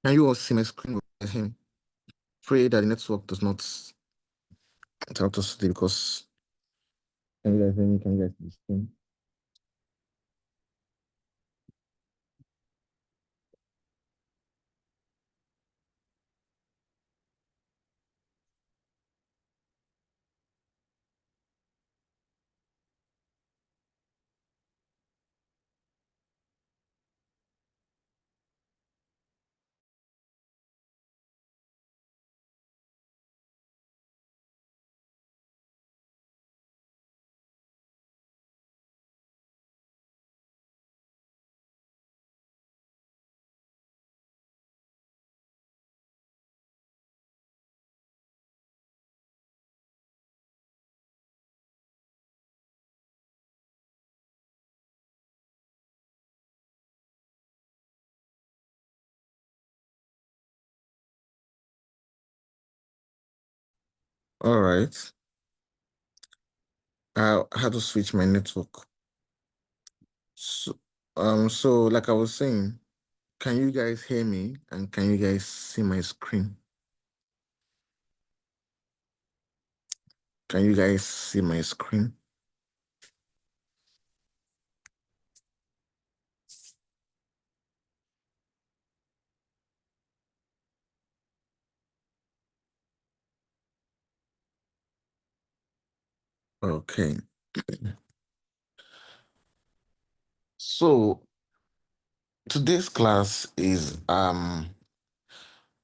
Can you all see my screen with him? Pray that the network does not interrupt us today because can you guys hear me? Can you guys see the screen? All right. I had to switch my network. So like I was saying, can you guys hear me and can you guys see my screen? Can you guys see my screen? Okay. So today's class is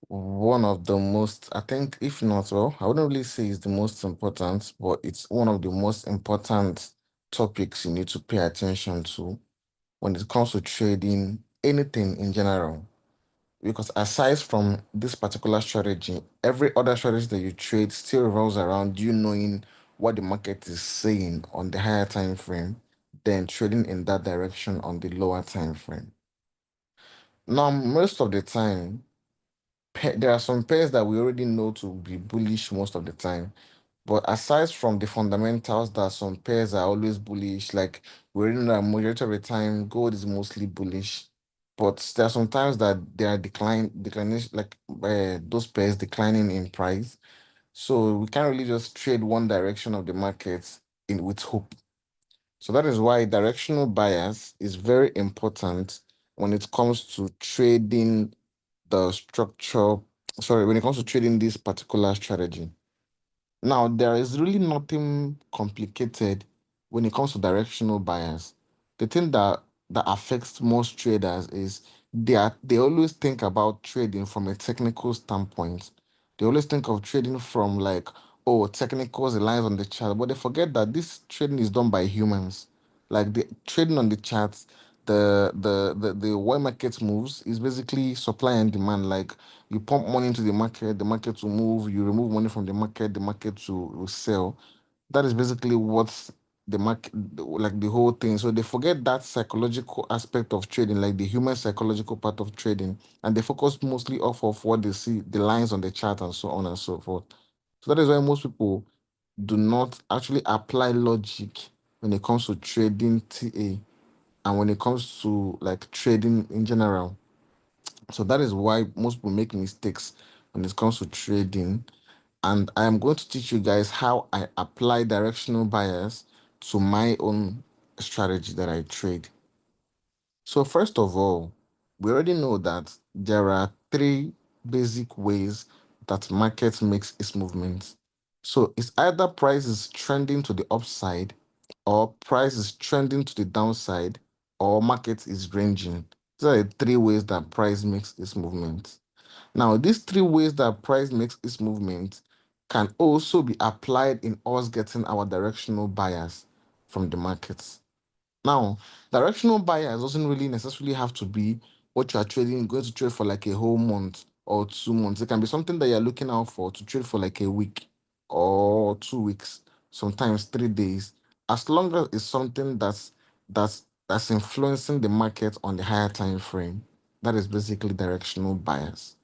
one of the most, I think, if not, well, I wouldn't really say it's the most important, but it's one of the most important topics you need to pay attention to when it comes to trading anything in general. Because aside from this particular strategy, every other strategy that you trade still revolves around you knowing what the market is saying on the higher time frame, then trading in that direction on the lower time frame. Now, most of the time, there are some pairs that we already know to be bullish most of the time. But aside from the fundamentals that some pairs are always bullish, like we already know that majority of the time gold is mostly bullish. But there are some times that they are declining, like those pairs declining in price. So we can't really just trade one direction of the market in with hope. So that is why directional bias is very important when it comes to trading the structure. Sorry, when it comes to trading this particular strategy. Now, there is really nothing complicated when it comes to directional bias. The thing that affects most traders is they always think about trading from a technical standpoint. They always think of trading from like, oh, technicals, the lines on the chart, but they forget that this trading is done by humans. Like the trading on the charts, the way market moves is basically supply and demand. Like you pump money into the market will move, you remove money from the market will sell. That is basically what the market, like the whole thing. So they forget that psychological aspect of trading, like the human psychological part of trading, and they focus mostly off of what they see, the lines on the chart and so on and so forth. So that is why most people do not actually apply logic when it comes to trading TA and when it comes to like trading in general. So that is why most people make mistakes when it comes to trading. And I am going to teach you guys how I apply directional bias to my own strategy that I trade. So first of all, we already know that there are three basic ways that market makes its movements. So it's either price is trending to the upside, or price is trending to the downside, or market is ranging. These are the three ways that price makes its movement. Now, these three ways that price makes its movement can also be applied in us getting our directional bias from the markets. Now, directional bias doesn't really necessarily have to be what you are trading, going to trade for like a whole month or 2 months. It can be something that you're looking out for to trade for like a week or 2 weeks, sometimes 3 days. As long as it's something that's influencing the market on the higher time frame, that is basically directional bias.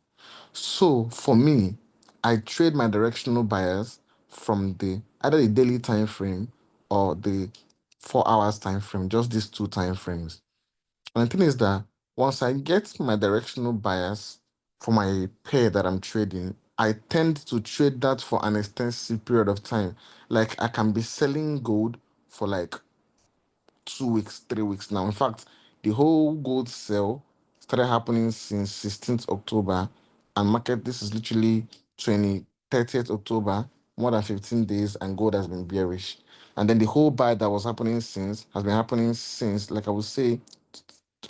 So for me, I trade my directional bias from the either the daily time frame or the 4 hours time frame, just these two time frames. And the thing is that once I get my directional bias for my pair that I'm trading, I tend to trade that for an extensive period of time. Like I can be selling gold for like 2 weeks, 3 weeks now. In fact, the whole gold sale started happening since 16th October, and market, this is literally 30th October, more than 15 days, and gold has been bearish. And then the whole buy that was happening since has been happening since, like I would say,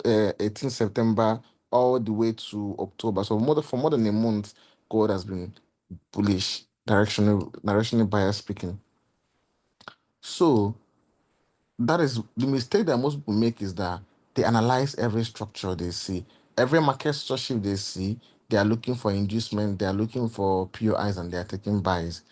18th September all the way to October. So for more than a month, gold has been bullish, directional buyer speaking. So that is the mistake that most people make, is that they analyze every structure they see, every market structure they see. They are looking for inducement, they are looking for POIs, and they are taking buys.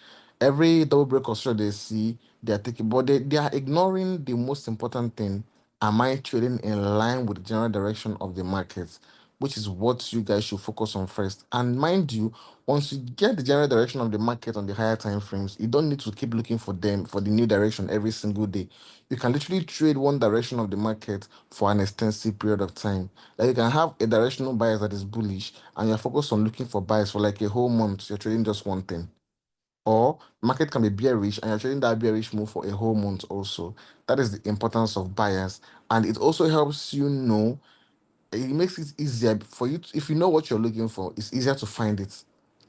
Every double break or structure they see, they are taking, but they are ignoring the most important thing. Am I trading in line with the general direction of the market? Which is what you guys should focus on first. And mind you, once you get the general direction of the market on the higher time frames, you don't need to keep looking for them for the new direction every single day. You can literally trade one direction of the market for an extensive period of time. Like you can have a directional bias that is bullish, and you're focused on looking for buys for like a whole month. You're trading just one thing. Or market can be bearish, and you're trading that bearish move for a whole month also. That is the importance of bias. And it also helps you know, it makes it easier for you if you know what you're looking for, it's easier to find it,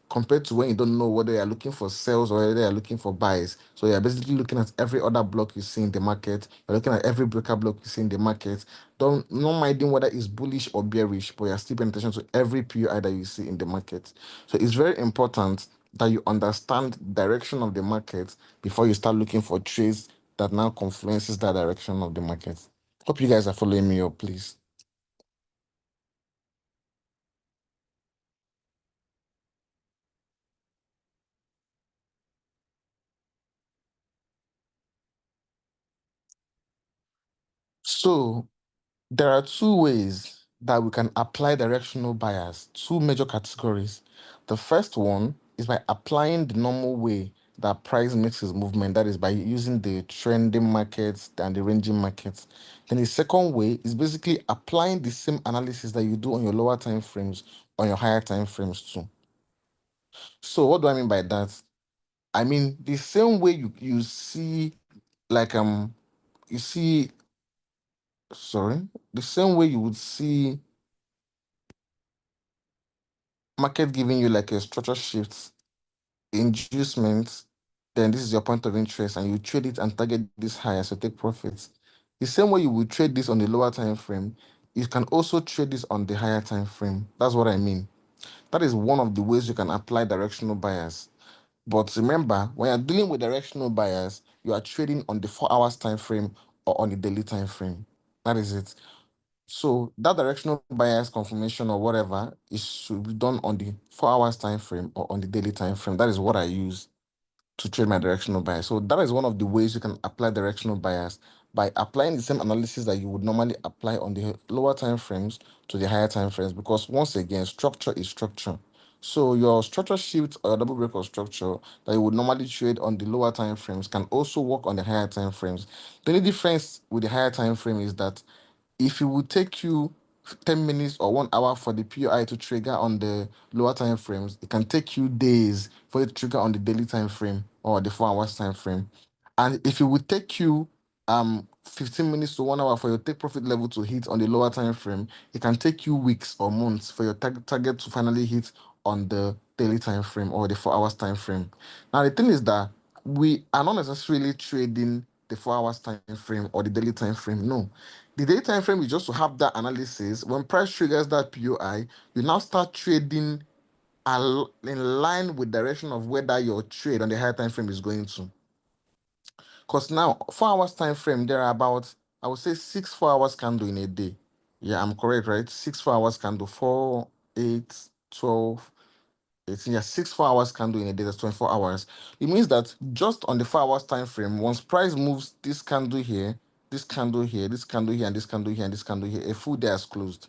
compared to when you don't know whether you're looking for sales or whether you're looking for buys. So you're basically looking at every other block you see in the market. You're looking at every breaker block you see in the market. Don't not minding whether it's bullish or bearish, but you're still paying attention to every PUI that you see in the market. So it's very important that you understand direction of the market before you start looking for trades that now confluences that direction of the market. Hope you guys are following me up, please. So there are two ways that we can apply directional bias, two major categories. The first one is by applying the normal way that price makes its movement, that is by using the trending markets and the ranging markets. Then the second way is basically applying the same analysis that you do on your lower time frames on your higher time frames too. So what do I mean by that? I mean the same way you see, like you see, sorry, the same way you would see market giving you like a structure shift, inducement, then this is your point of interest, and you trade it and target this higher, so take profits. The same way you will trade this on the lower time frame, you can also trade this on the higher time frame. That's what I mean. That is one of the ways you can apply directional bias. But remember, when you're dealing with directional bias, you are trading on the 4 hours time frame or on the daily time frame. That is it. So that directional bias confirmation or whatever is should be done on the 4 hours time frame or on the daily time frame. That is what I use to trade my directional bias. So that is one of the ways you can apply directional bias, by applying the same analysis that you would normally apply on the lower time frames to the higher time frames. Because once again, structure is structure. So your structure shift or double break of structure that you would normally trade on the lower time frames can also work on the higher time frames. The only difference with the higher time frame is that if it would take you 10 minutes or 1 hour for the POI to trigger on the lower time frames, it can take you days for it to trigger on the daily time frame or the 4 hours time frame. And if it would take you 15 minutes to 1 hour for your take profit level to hit on the lower time frame, it can take you weeks or months for your target to finally hit on the daily time frame or the 4 hours time frame. Now the thing is that we are not necessarily trading the 4 hours time frame or the daily time frame. No, the daily time frame is just to have that analysis. When price triggers that POI, you now start trading in line with direction of whether your trade on the higher time frame is going to. Because now 4 hours time frame, there are about, I would say, 6 4 hours candle in a day. Yeah, I'm correct, right? 6 4 hours candle, 4, 8, 12, 18. Yeah, 6 4 hours candle in a day, that's 24 hours. It means that just on the 4 hours time frame, once price moves this candle here, this candle here, this candle here, and this candle here, and this candle here, a full day has closed.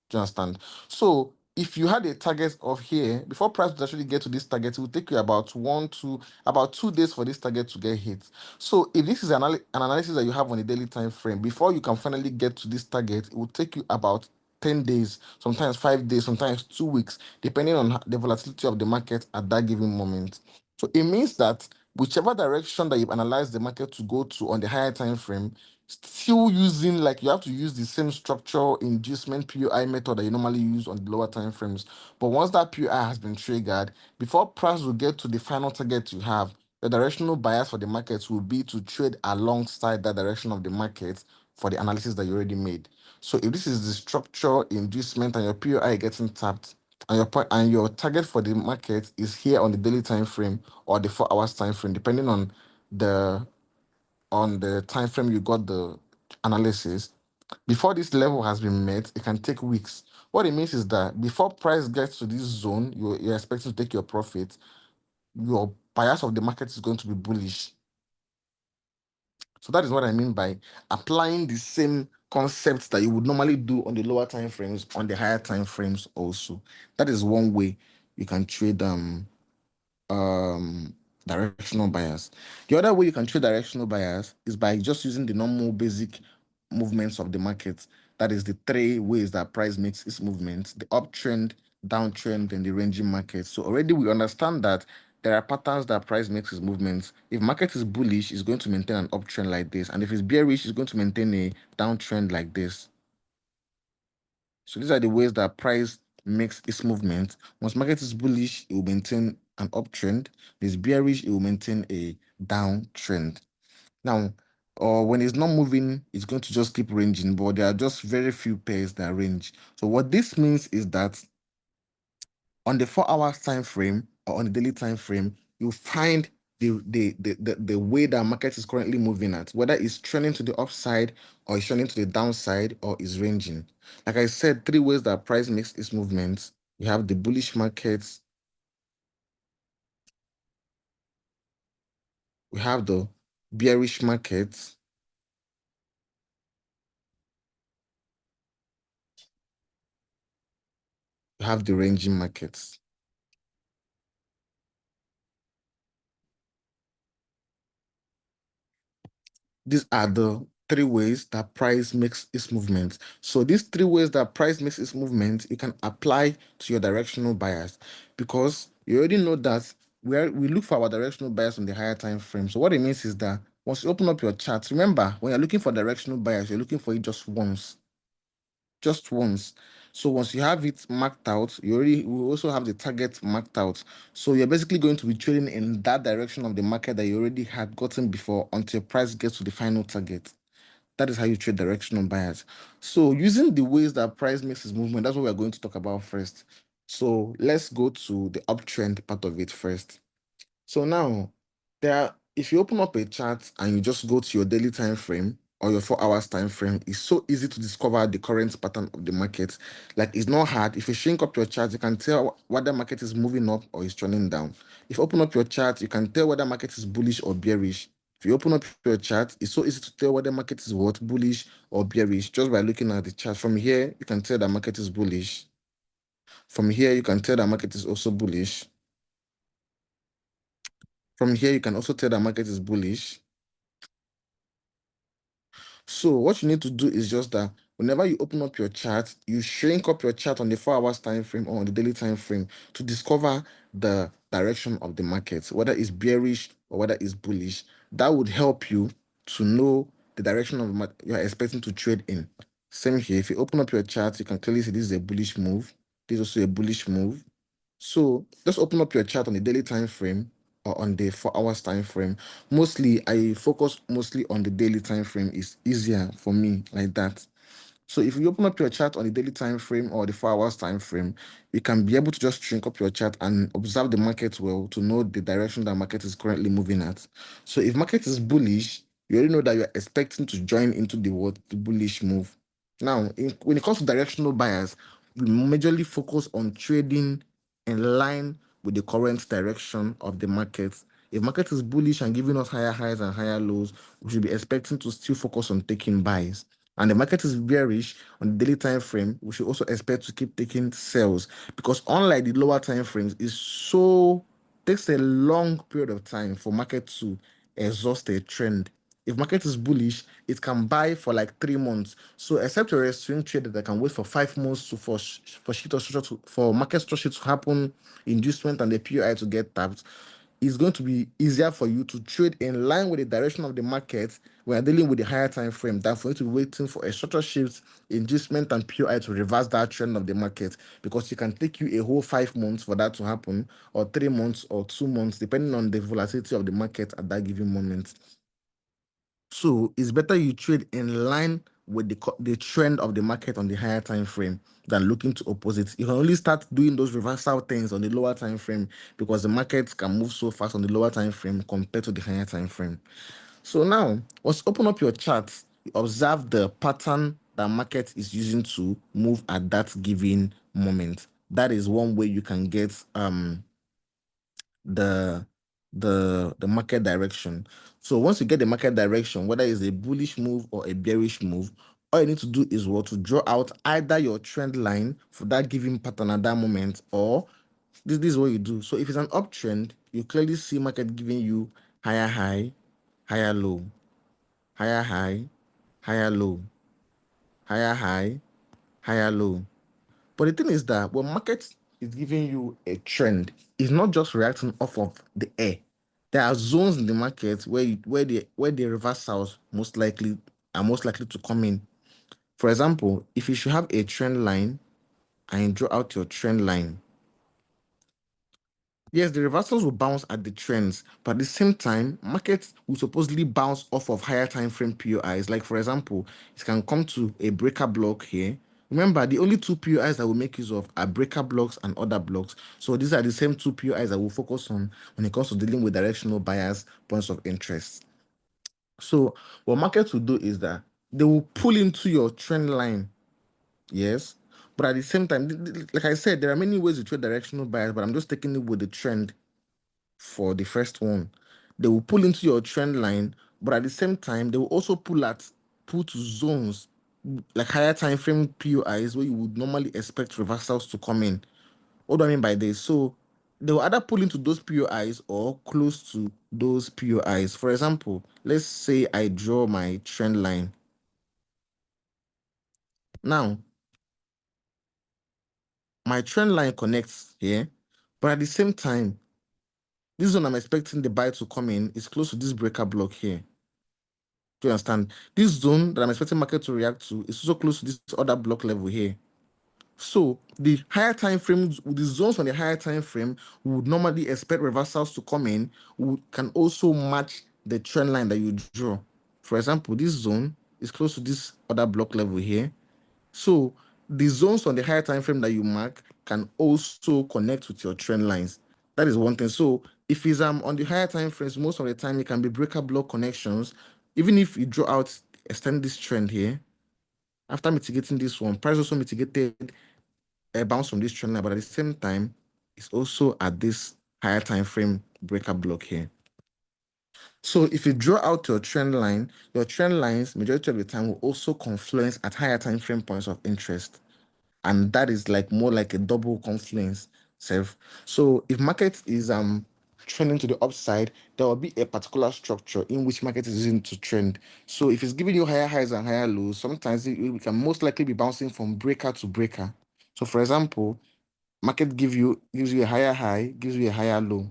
Do you understand? So if you had a target of here, before price would actually get to this target, it will take you about 2 days for this target to get hit. So if this is an analysis that you have on a daily time frame, before you can finally get to this target, it will take you about 10 days, sometimes 5 days, sometimes 2 weeks, depending on the volatility of the market at that given moment. So it means that whichever direction that you've analyzed the market to go to on the higher time frame, still using, like, you have to use the same structure inducement PUI method that you normally use on the lower time frames. But once that PUI has been triggered, before price will get to the final target you have, the directional bias for the market will be to trade alongside that direction of the market for the analysis that you already made. So if this is the structure inducement and your PUI getting tapped, and your point and your target for the market is here on the daily time frame or the 4 hours time frame, depending the on the time frame you got the analysis. Before this level has been met, it can take weeks. What it means is that before price gets to this zone, you're expecting to take your profit, your bias of the market is going to be bullish. So that is what I mean by applying the same concepts that you would normally do on the lower time frames on the higher time frames also. That is one way you can trade um directional bias. The other way you can trade directional bias is by just using the normal basic movements of the market. That is the three ways that price makes its movements: the uptrend, downtrend, and the ranging market. So already we understand that there are patterns that price makes its movements. If market is bullish, it's going to maintain an uptrend like this, and if it's bearish, it's going to maintain a downtrend like this. So these are the ways that price makes its movement. Once market is bullish, it will maintain an uptrend. If it's bearish, it will maintain a downtrend. Now, or when it's not moving, it's going to just keep ranging, but there are just very few pairs that range. So what this means is that on the 4 hours time frame or on the daily time frame, you find the way that market is currently moving at, whether it's trending to the upside or it's trending to the downside or is ranging. Like I said, three ways that price makes its movements. You have the bullish markets, we have the bearish markets, we have the ranging markets. These are the three ways that price makes its movement. So these three ways that price makes its movement, you can apply to your directional bias, because you already know that we look for our directional bias on the higher time frame. So what it means is that once you open up your chart, remember, when you're looking for directional bias, you're looking for it just once. Just once. So once you have it marked out, we also have the target marked out. So you're basically going to be trading in that direction of the market that you already had gotten before until price gets to the final target. That is how you trade directional bias. So using the ways that price makes its movement, that's what we're going to talk about first. So let's go to the uptrend part of it first. So now, if you open up a chart and you just go to your daily time frame or your 4 hours time frame, it's so easy to discover the current pattern of the market. Like, it's not hard. If you shrink up your chart, you can tell whether market is moving up or is turning down. If you open up your chart, you can tell whether market is bullish or bearish. If you open up your chart, it's so easy to tell whether market is what, bullish or bearish, just by looking at the chart. From here, you can tell that market is bullish. From here, you can tell that market is also bullish. From here, you can also tell that market is bullish. So what you need to do is just that whenever you open up your chart, you shrink up your chart on the 4 hours time frame or on the daily time frame to discover the direction of the market, whether it's bearish or whether it's bullish. That would help you to know the direction of the market you're expecting to trade in. Same here. If you open up your chart, you can clearly see this is a bullish move. This is also a bullish move. So just open up your chart on the daily time frame or on the 4 hours time frame. Mostly, I focus mostly on the daily time frame. It's easier for me like that. So if you open up your chart on the daily time frame or the 4 hours time frame, you can be able to just shrink up your chart and observe the market well to know the direction that market is currently moving at. So if market is bullish, you already know that you're expecting to join into the bullish move. Now, when it comes to directional bias, we majorly focus on trading in line with the current direction of the market. If market is bullish and giving us higher highs and higher lows, we should be expecting to still focus on taking buys. And the market is bearish on the daily time frame, we should also expect to keep taking sells, because unlike the lower time frames, takes a long period of time for market to exhaust a trend. If market is bullish, it can buy for like 3 months. So except you're a swing trader that can wait for 5 months for shit or structure for market structure to happen, inducement and the POI to get tapped, it's going to be easier for you to trade in line with the direction of the market when you're dealing with the higher time frame than for you to be waiting for a structure shift, inducement, and POI to reverse that trend of the market, because it can take you a whole 5 months for that to happen, or 3 months or 2 months, depending on the volatility of the market at that given moment. So it's better you trade in line with the trend of the market on the higher time frame than looking to oppose it. You can only start doing those reversal things on the lower time frame because the market can move so fast on the lower time frame compared to the higher time frame. So now, let's open up your chart. Observe the pattern that market is using to move at that given moment. That is one way you can get the the market direction. So once you get the market direction, whether it's a bullish move or a bearish move, all you need to do is what, to draw out either your trend line for that given pattern at that moment, or this is what you do. So if it's an uptrend, you clearly see market giving you higher high, higher low, higher high, higher low, higher high, higher low. But the thing is that when market is giving you a trend, it's not just reacting off of the air. There are zones in the market where the reversals most likely to come in. For example, if you should have a trend line and you draw out your trend line, yes, the reversals will bounce at the trends, but at the same time, markets will supposedly bounce off of higher time frame POIs. Like for example, it can come to a breaker block here. Remember, the only two POIs that we make use of are breaker blocks and other blocks. So these are the same two POIs that we'll focus on when it comes to dealing with directional buyers' points of interest. So what markets will do is that they will pull into your trend line, yes, but at the same time, like I said, there are many ways to trade directional buyers, but I'm just taking it with the trend for the first one. They will pull into your trend line, but at the same time, they will also put zones like higher time frame POIs where you would normally expect reversals to come in. What do I mean by this? So they will either pull into those POIs or close to those POIs. For example, let's say I draw my trend line. Now, my trend line connects here, but at the same time, this zone I'm expecting the buy to come in is close to this breaker block here. Do you understand? This zone that I'm expecting market to react to is also close to this other block level here. So the higher time frames, the zones on the higher time frame, we would normally expect reversals to come in, can also match the trend line that you draw. For example, this zone is close to this other block level here. So the zones on the higher time frame that you mark can also connect with your trend lines. That is one thing. So if it's on the higher time frames, most of the time it can be breaker block connections. Even if you draw out, extend this trend here, after mitigating this one, price also mitigated a bounce from this trend line, but at the same time, it's also at this higher time frame breaker block here. So if you draw out your trend line, your trend lines majority of the time will also confluence at higher time frame points of interest. And that is like more like a double confluence self. So if market is trending to the upside, there will be a particular structure in which market is using to trend. So if it's giving you higher highs and higher lows, sometimes it can most likely be bouncing from breaker to breaker. So for example, market gives you a higher high, gives you a higher low,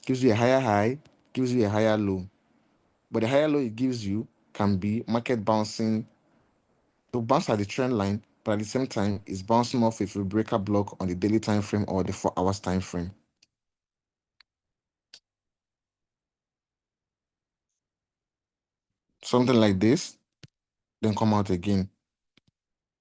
gives you a higher high, gives you a higher low. But the higher low it gives you can be market bouncing. It'll bounce at the trend line, but at the same time, it's bouncing off if you break a block on the daily time frame or the 4 hours time frame. Something like this, then come out again.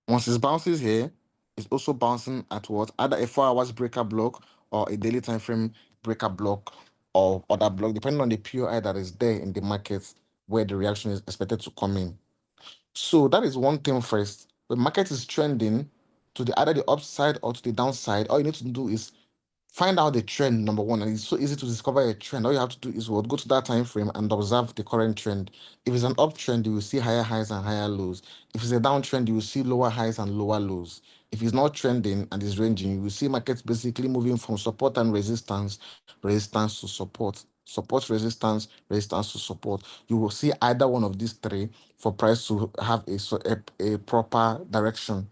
Once it bounces here, it's also bouncing at what? Either a 4 hours breaker block or a daily time frame breaker block or other block, depending on the POI that is there in the market where the reaction is expected to come in. So that is one thing first. The market is trending to the either the upside or to the downside. All you need to do is find out the trend, number one, and it's so easy to discover a trend. All you have to do is what, go to that time frame and observe the current trend. If it's an uptrend, you will see higher highs and higher lows. If it's a downtrend, you will see lower highs and lower lows. If it's not trending and is ranging, you will see markets basically moving from support and resistance, resistance to support. support resistance, resistance to support. You will see either one of these three for price to have a proper direction.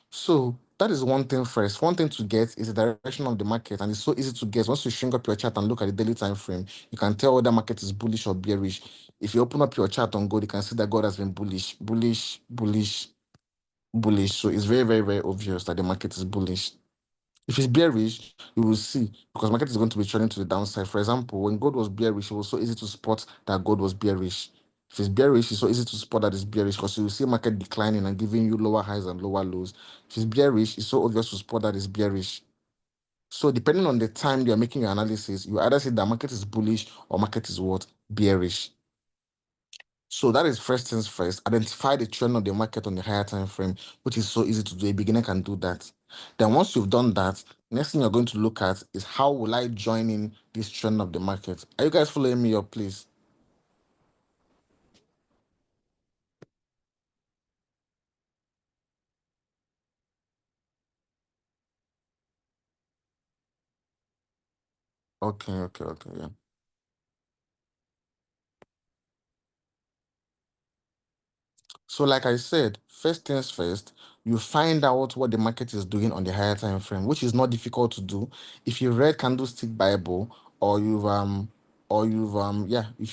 So that is one thing first. One thing to get is the direction of the market, and it's so easy to guess. Once you shrink up your chart and look at the daily time frame, you can tell whether market is bullish or bearish. If you open up your chart on gold, you can see that gold has been bullish, bullish, bullish, bullish. So it's very, very, very obvious that the market is bullish. If it's bearish, you will see because market is going to be trending to the downside. For example, when gold was bearish, it was so easy to spot that gold was bearish. If it's bearish, it's so easy to spot that it's bearish because you will see market declining and giving you lower highs and lower lows. If it's bearish, it's so obvious to spot that it's bearish. So depending on the time you are making your analysis, you either say the market is bullish or market is what? Bearish. So that is first things first. Identify the trend of the market on the higher time frame, which is so easy to do. A beginner can do that. Then once you've done that, next thing you're going to look at is how will I join in this trend of the market? Are you guys following me up, please? Okay, okay, okay, yeah. So, like I said, first things first, you find out what the market is doing on the higher time frame, which is not difficult to do. If you read Candlestick Bible if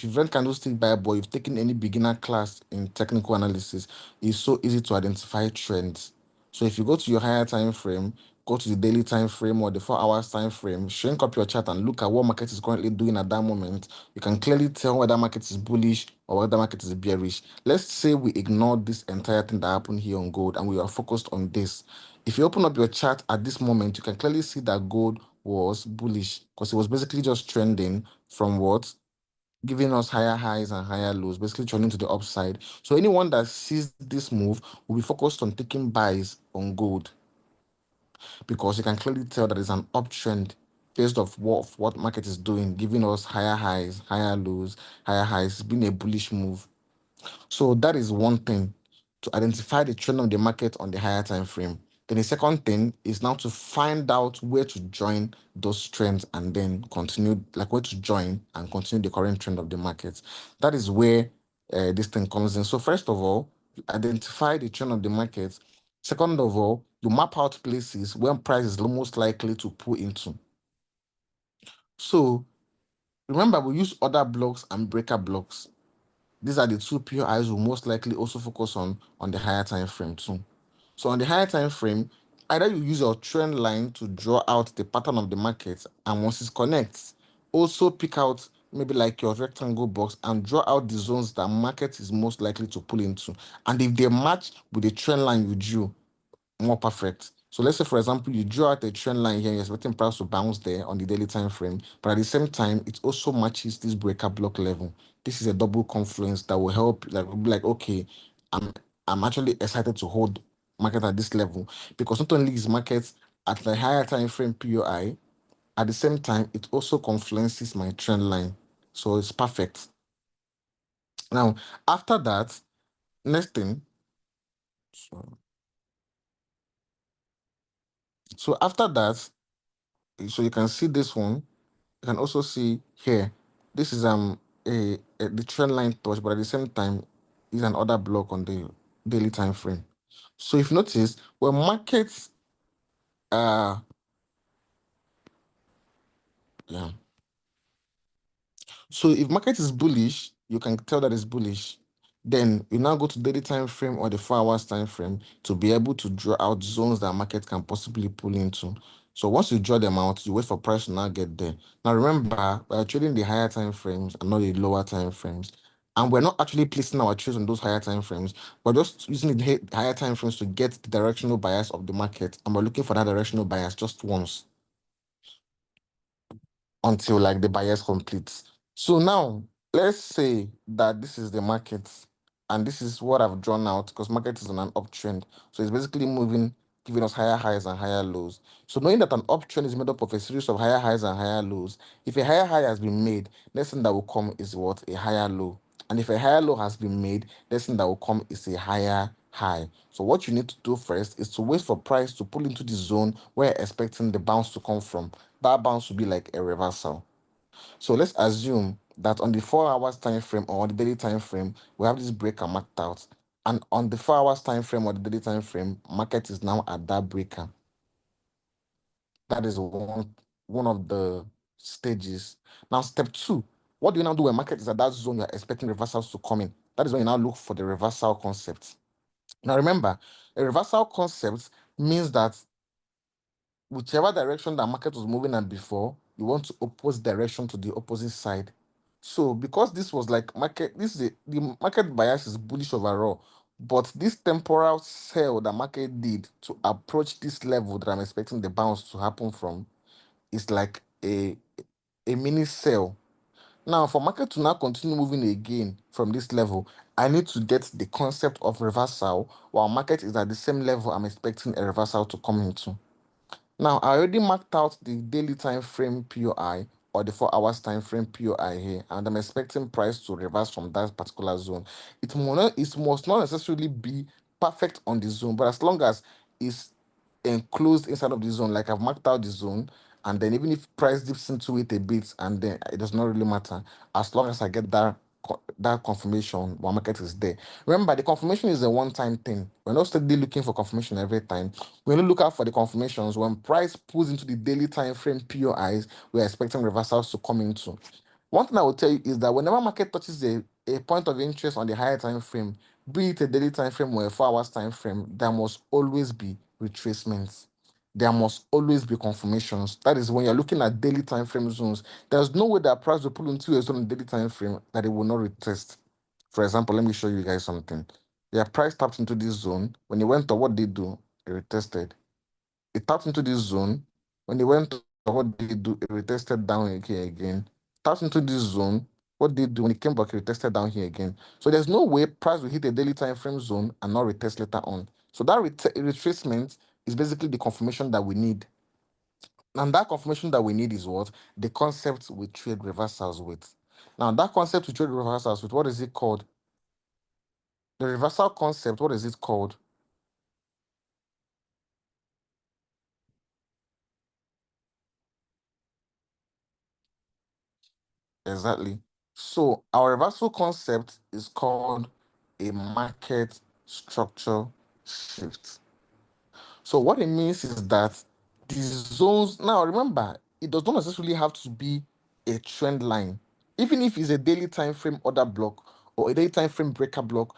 you've read Candlestick Bible, you've taken any beginner class in technical analysis, it's so easy to identify trends. So if you go to your higher time frame, go to the daily time frame or the 4 hours time frame, shrink up your chart and look at what market is currently doing at that moment, you can clearly tell whether market is bullish or whether market is bearish. Let's say we ignore this entire thing that happened here on gold and we are focused on this. If you open up your chart at this moment, you can clearly see that gold was bullish because it was basically just trending from what? Giving us higher highs and higher lows, basically trending to the upside. So anyone that sees this move will be focused on taking buys on gold because you can clearly tell that it's an uptrend based off what market is doing, giving us higher highs, higher lows, higher highs. It's been a bullish move. So that is one thing to identify the trend of the market on the higher time frame. Then the second thing is now to find out where to join those trends and then continue, like where to join and continue the current trend of the market. That is where this thing comes in. So first of all, you identify the trend of the market. Second of all, you map out places where price is most likely to pull into. So remember, we use order blocks and breaker blocks. These are the two POIs will most likely also focus on the higher time frame too. So on the higher time frame, either you use your trend line to draw out the pattern of the market, and once it connects, also pick out maybe like your rectangle box and draw out the zones that market is most likely to pull into. And if they match with the trend line you drew, more perfect. So let's say, for example, you draw out a trend line here, you're expecting price to bounce there on the daily time frame, but at the same time, it also matches this breaker block level. This is a double confluence that will help, like, be like, okay, I'm I'm actually excited to hold market at this level because not only is market at the higher time frame POI, at the same time, it also confluences my trend line. So it's perfect. Now, after that, next thing, so, so after that, so you can see this one. You can also see here, this is the trend line touch, but at the same time, is an order block on the daily time frame. So if you notice, when markets yeah. So if market is bullish, you can tell that it's bullish. Then you now go to daily time frame or the 4 hours time frame to be able to draw out zones that market can possibly pull into. So once you draw them out, you wait for price to now get there. Now remember, we're trading the higher time frames and not the lower time frames. And we're not actually placing our trades on those higher time frames. We're just using the higher time frames to get the directional bias of the market. And we're looking for that directional bias just once until like the bias completes. So now let's say that this is the market and this is what I've drawn out because market is on an uptrend. So it's basically moving, giving us higher highs and higher lows. So knowing that an uptrend is made up of a series of higher highs and higher lows, if a higher high has been made, next thing that will come is what? A higher low. And if a higher low has been made, next thing that will come is a higher high. So what you need to do first is to wait for price to pull into the zone where you're expecting the bounce to come from. That bounce will be like a reversal. So let's assume that on the 4 hours time frame or on the daily time frame, we have this breaker marked out. And on the 4 hours time frame or the daily time frame, market is now at that breaker. That is one of the stages. Now, step two, what do you now do when market is at that zone you're expecting reversals to come in? That is when you now look for the reversal concept. Now, remember, a reversal concept means that whichever direction that market was moving at before, you want to oppose direction to the opposite side. So because this was like market, the market bias is bullish overall, but this temporal sell that market did to approach this level that I'm expecting the bounce to happen from is like a mini sell. Now, for market to now continue moving again from this level, I need to get the concept of reversal while market is at the same level I'm expecting a reversal to come into. Now, I already marked out the daily time frame POI or the 4 hours time frame POI here, and I'm expecting price to reverse from that particular zone. It must not necessarily be perfect on the zone, but as long as it's enclosed inside of the zone, like I've marked out the zone, and then even if price dips into it a bit, and then it does not really matter, as long as I get that confirmation, one market is there. Remember, the confirmation is a one-time thing. We're not steadily looking for confirmation every time. We only look out for the confirmations when price pulls into the daily time frame POIs. We're expecting reversals to come into. One thing I will tell you is that whenever market touches a point of interest on the higher time frame, be it a daily time frame or a 4 hours time frame, there must always be retracements. There must always be confirmations. That is when you're looking at daily time frame zones. There's no way that price will pull into a zone in daily time frame that it will not retest. For example, let me show you guys something. Yeah, price tapped into this zone. When it went to what did it do? It retested. It tapped into this zone. When it went to what did it do? It retested down here again. Tapped into this zone. What did it do? When it came back, it retested down here again. So there's no way price will hit a daily time frame zone and not retest later on. So that retracement is basically the confirmation that we need. And that confirmation that we need is what? The concept we trade reversals with. Now, that concept we trade reversals with, what is it called? The reversal concept, what is it called? Exactly. So our reversal concept is called a market structure shift. So what it means is that the zones, now remember, it does not necessarily have to be a trend line. Even if it's a daily time frame order block or a daily time frame breaker block,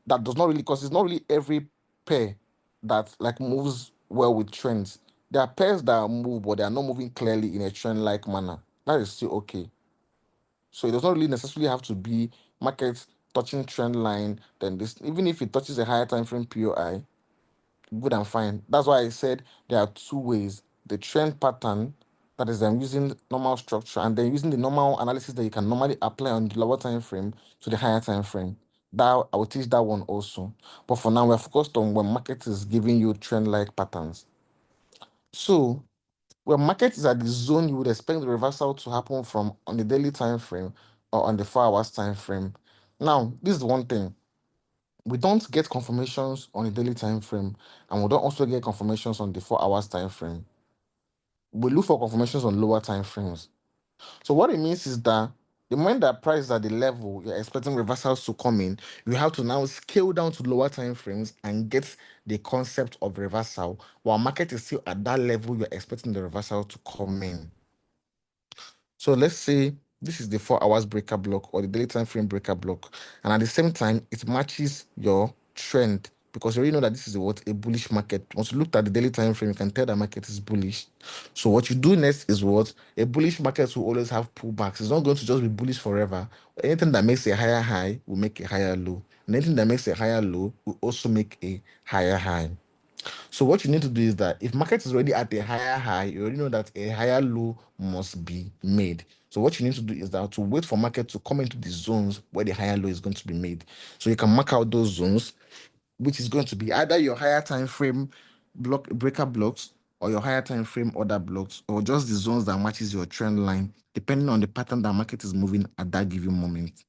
that does not really, because it's not really every pair that like moves well with trends. There are pairs that move, but they are not moving clearly in a trend-like manner. That is still okay. So it does not really necessarily have to be market touching trend line. Then this, even if it touches a higher time frame POI, good and fine. That's why I said there are two ways: the trend pattern, that is, I'm using normal structure, and then using the normal analysis that you can normally apply on the lower time frame to the higher time frame. That I will teach that one also. But for now, we're focused on when market is giving you trend-like patterns. So when market is at the zone you would expect the reversal to happen from on the daily time frame or on the 4 hours time frame. Now, this is one thing. We don't get confirmations on the daily time frame, and we don't also get confirmations on the 4 hours time frame. We look for confirmations on lower time frames. So what it means is that the moment that price is at the level you're expecting reversals to come in, you have to now scale down to lower time frames and get the concept of reversal, while market is still at that level you're expecting the reversal to come in. So let's say this is the 4 hours breaker block or the daily time frame breaker block, and at the same time, it matches your trend because you already know that this is what a bullish market. Once you look at the daily time frame, you can tell that market is bullish. So what you do next is what a bullish market will always have pullbacks. It's not going to just be bullish forever. Anything that makes a higher high will make a higher low. And anything that makes a higher low will also make a higher high. So what you need to do is that if market is already at a higher high, you already know that a higher low must be made. So what you need to do is that to wait for market to come into the zones where the higher low is going to be made. So you can mark out those zones, which is going to be either your higher time frame block breaker blocks or your higher time frame order blocks, or just the zones that matches your trend line, depending on the pattern that market is moving at that given moment.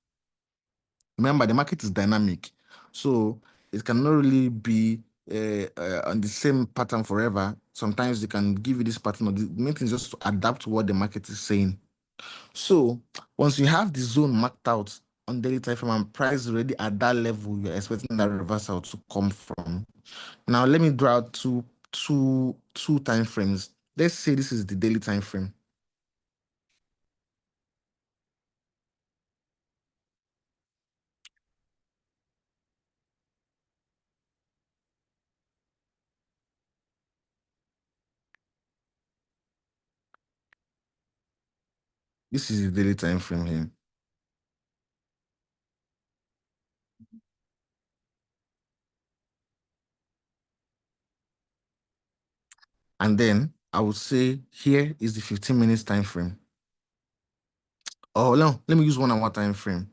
Remember, the market is dynamic, so it cannot really be on the same pattern forever. Sometimes they can give you this pattern, or the main thing is just to adapt to what the market is saying. So once you have the zone marked out on daily time frame and price already at that level, you're expecting that reversal to come from. Now let me draw out two time frames. Let's say this is the daily time frame. This is the daily time frame here. And then I would say here is the 15 minutes time frame. Oh no, let me use 1 hour time frame.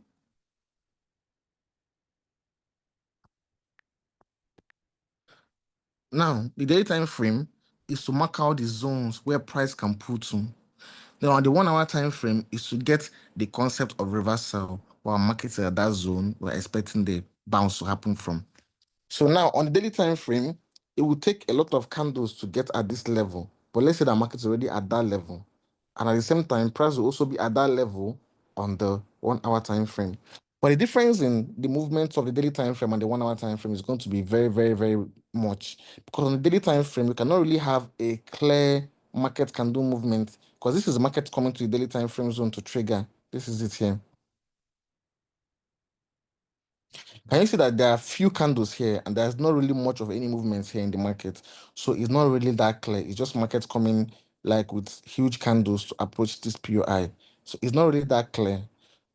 Now, the daily time frame is to mark out the zones where price can pull to. Now, on the 1 hour time frame is to get the concept of reversal while markets at that zone we're expecting the bounce to happen from. So now on the daily time frame, it will take a lot of candles to get at this level. But let's say the market is already at that level. And at the same time, price will also be at that level on the 1 hour time frame. But the difference in the movements of the daily time frame and the 1 hour time frame is going to be very, very, very much. Because on the daily time frame, we cannot really have a clear market candle movement. Because this is the market coming to the daily time frame zone to trigger. This is it here. Can you see that there are few candles here and there's not really much of any movements here in the market? So it's not really that clear. It's just markets coming like with huge candles to approach this POI. So it's not really that clear.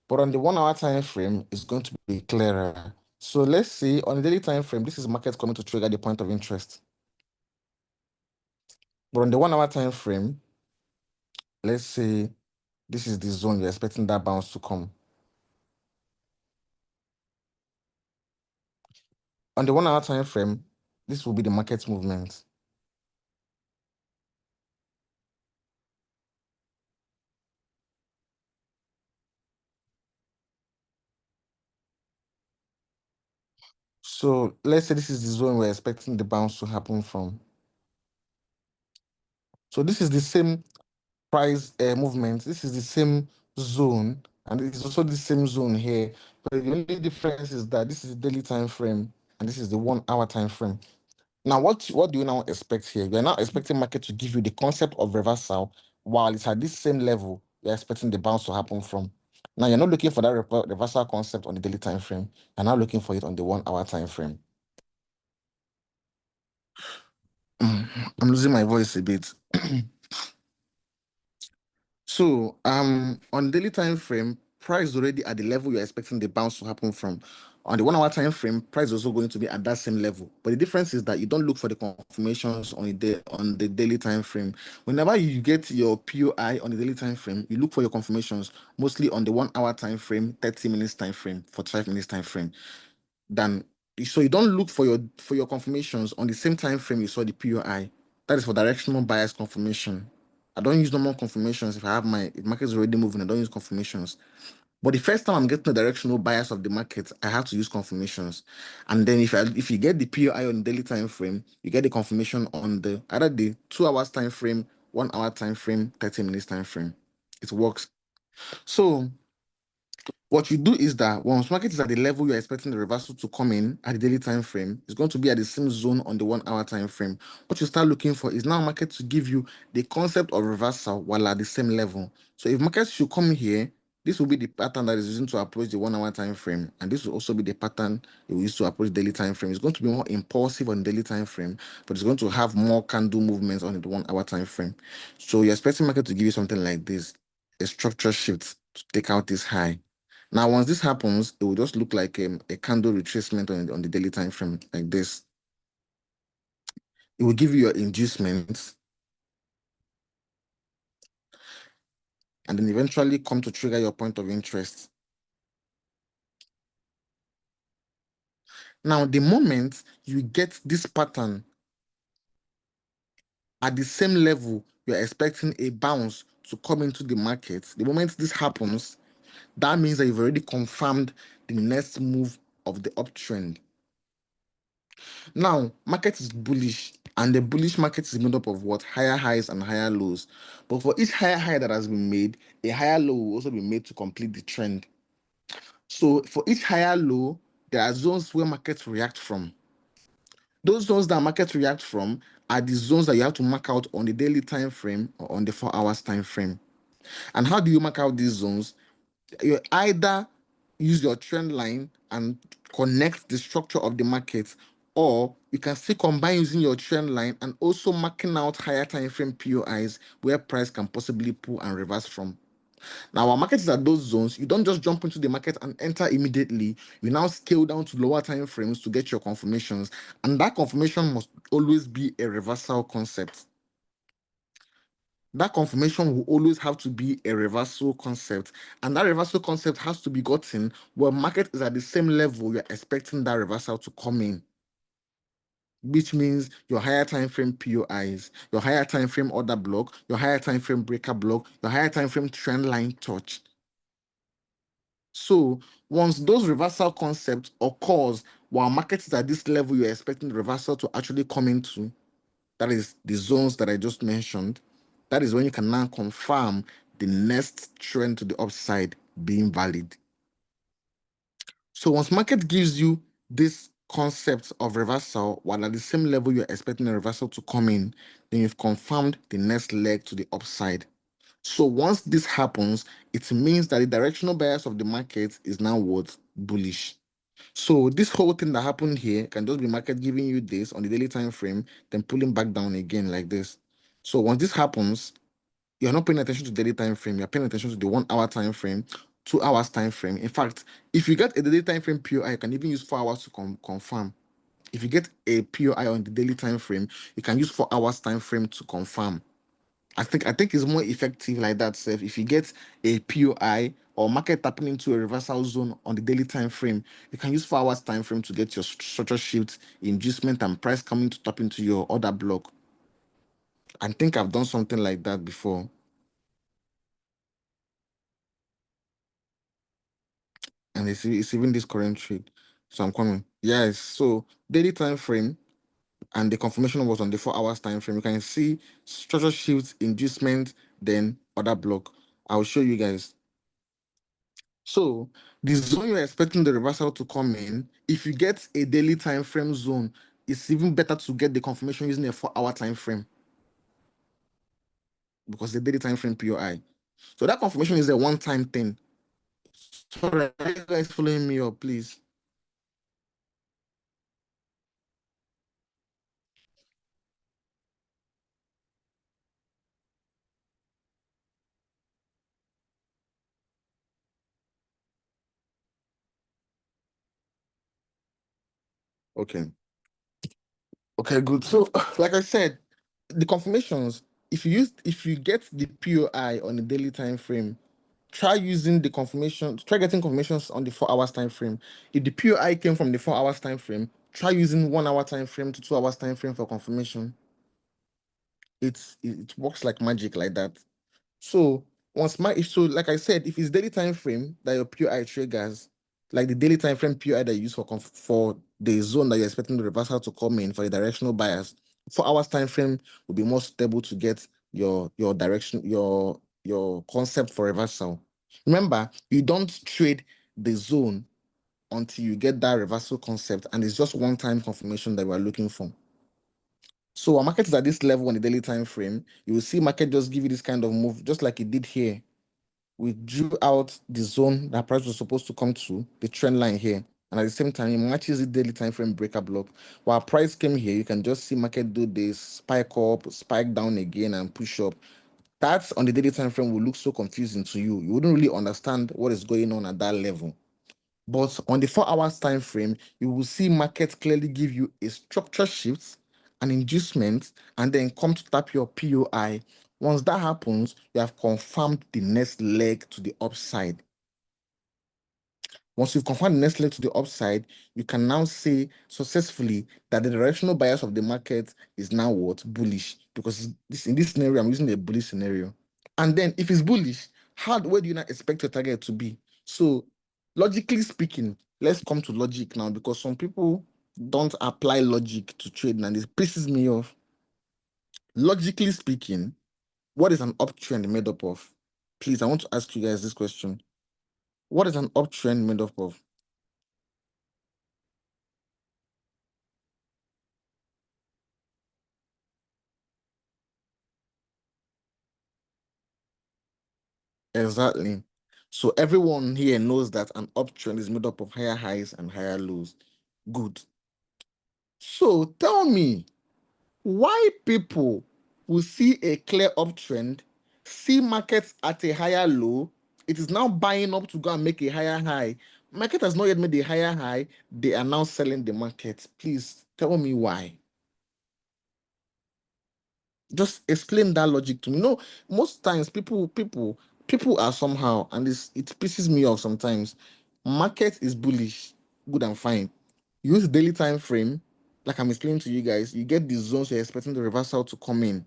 But on the 1 hour time frame, it's going to be clearer. So let's see on the daily time frame, this is market coming to trigger the point of interest. But on the 1 hour time frame, let's say this is the zone you're expecting that bounce to come. On the 1 hour time frame, this will be the market movement. So let's say this is the zone we're expecting the bounce to happen from. So this is the same price movement. This is the same zone, and it's also the same zone here. But the only difference is that this is the daily time frame, and this is the 1 hour time frame. Now, what do you now expect here? You're now expecting market to give you the concept of reversal while it's at this same level. You're expecting the bounce to happen from. Now, you're not looking for that reversal concept on the daily time frame. You're now looking for it on the 1 hour time frame. I'm losing my voice a bit. So on daily time frame, price already at the level you're expecting the bounce to happen from. On the 1 hour time frame, price is also going to be at that same level. But the difference is that you don't look for the confirmations on the daily time frame. Whenever you get your POI on the daily time frame, you look for your confirmations mostly on the 1 hour time frame, 30 minutes time frame, 45 minutes time frame. Than so you don't look for your confirmations on the same time frame you saw the POI. That is for directional bias confirmation. I don't use normal confirmations if I have if market is already moving. I don't use confirmations. But the first time I'm getting the directional bias of the market, I have to use confirmations. And then if you get the POI on the daily time frame, you get the confirmation on the either the 2 hours time frame, 1 hour time frame, 30 minutes time frame. It works. So what you do is that once market is at the level you're expecting the reversal to come in at the daily time frame, it's going to be at the same zone on the 1 hour time frame. What you start looking for is now market to give you the concept of reversal while at the same level. So if markets should come here, this will be the pattern that is using to approach the 1 hour time frame, and this will also be the pattern it will use to approach daily time frame. It's going to be more impulsive on daily time frame, but it's going to have more candle movements on the 1 hour time frame. So you're expecting market to give you something like this, a structure shift to take out this high. Now, once this happens, it will just look like a candle retracement on the daily time frame like this. It will give you your inducements and then eventually come to trigger your point of interest. Now, the moment you get this pattern at the same level, you're expecting a bounce to come into the market. The moment this happens, that means that you've already confirmed the next move of the uptrend. Now, market is bullish And the bullish market is made up of what? Higher highs and higher lows. But for each higher high that has been made, a higher low will also be made to complete the trend. So for each higher low, there are zones where markets react from. Those zones that markets react from are the zones that you have to mark out on the daily time frame or on the 4 hours time frame. And how do you mark out these zones? You either use your trend line and connect the structure of the market, or you can still combine using your trend line and also marking out higher time frame POIs where price can possibly pull and reverse from. Now, our market is at those zones. You don't just jump into the market and enter immediately. You now scale down to lower time frames to get your confirmations. And that confirmation must always be a reversal concept. That confirmation will always have to be a reversal concept. And that reversal concept has to be gotten where market is at the same level you're expecting that reversal to come in, which means your higher time frame POIs, your higher time frame order block, your higher time frame breaker block, your higher time frame trend line touch. So once those reversal concepts occurs while market is at this level you're expecting the reversal to actually come into, that is the zones that I just mentioned, that is when you can now confirm the next trend to the upside being valid. So once market gives you this concept of reversal while at the same level you're expecting a reversal to come in, then you've confirmed the next leg to the upside. So once this happens, it means that the directional bias of the market is now what? Bullish. So this whole thing that happened here can just be market giving you this on the daily time frame, then pulling back down again like this. So once this happens, you're not paying attention to the daily time frame, you're paying attention to the 1 hour time frame, 2 hours time frame. In fact, if you get a daily time frame POI, you can even use 4 hours to confirm. If you get a POI on the daily time frame, you can use 4 hours time frame to confirm. I think it's more effective like that. So if you get a POI or market tapping into a reversal zone on the daily time frame, you can use 4 hours time frame to get your structure shift, inducement, and price coming to tap into your order block. I think I've done something like that before, and it's even this current trade. So I'm coming. Yes. So daily time frame and the confirmation was on the 4 hours time frame. You can see structure shift, inducement, then order block. I'll show you guys. So the zone you're expecting the reversal to come in, if you get a daily time frame zone, it's even better to get the confirmation using a 4 hour time frame because the daily time frame POI. So that confirmation is a one-time thing. Sorry, are you guys following me up, please? Okay. Okay, good. So, like I said, the confirmations, if you get the POI on the daily time frame, try using the confirmation, try getting confirmations on the 4 hours time frame. If the POI came from the 4 hours time frame, try using 1 hour time frame to 2 hours time frame for confirmation. It works like magic like that. So like I said, if it's daily time frame that your POI triggers, like the daily time frame POI that you use for the zone that you're expecting the reversal to come in for the directional bias, 4 hours time frame will be more stable to get your direction, your concept for reversal. Remember, you don't trade the zone until you get that reversal concept, and it's just one-time confirmation that we're looking for. So our market is at this level on the daily time frame. You will see market just give you this kind of move, just like it did here. We drew out the zone that price was supposed to come to, the trend line here. And at the same time, it matches the daily time frame breaker block. While price came here, you can just see market do this, spike up, spike down again, and push up. That's on the daily time frame will look so confusing to you. You wouldn't really understand what is going on at that level. But on the 4 hours time frame, you will see market clearly give you a structure shift, an inducement, and then come to tap your POI. Once that happens, you have confirmed the next leg to the upside. Once you've confirmed the next leg to the upside, you can now say successfully that the directional bias of the market is now what? Bullish. Because in this scenario, I'm using a bullish scenario. And then if it's bullish, where do you not expect your target to be? So logically speaking, let's come to logic now because some people don't apply logic to trade and it pisses me off. Logically speaking, what is an uptrend made up of? Please, I want to ask you guys this question. What is an uptrend made up of? Exactly. So everyone here knows that an uptrend is made up of higher highs and higher lows. Good. So tell me, why people will see a clear uptrend, see markets at a higher low, it is now buying up to go and make a higher high. Market has not yet made a higher high, they are now selling the market. Please tell me why. Just explain that logic to me. No, most times people are somehow, and it pisses me off sometimes. Market is bullish, good and fine. Use daily time frame, like I'm explaining to you guys. You get the zones you're expecting the reversal to come in,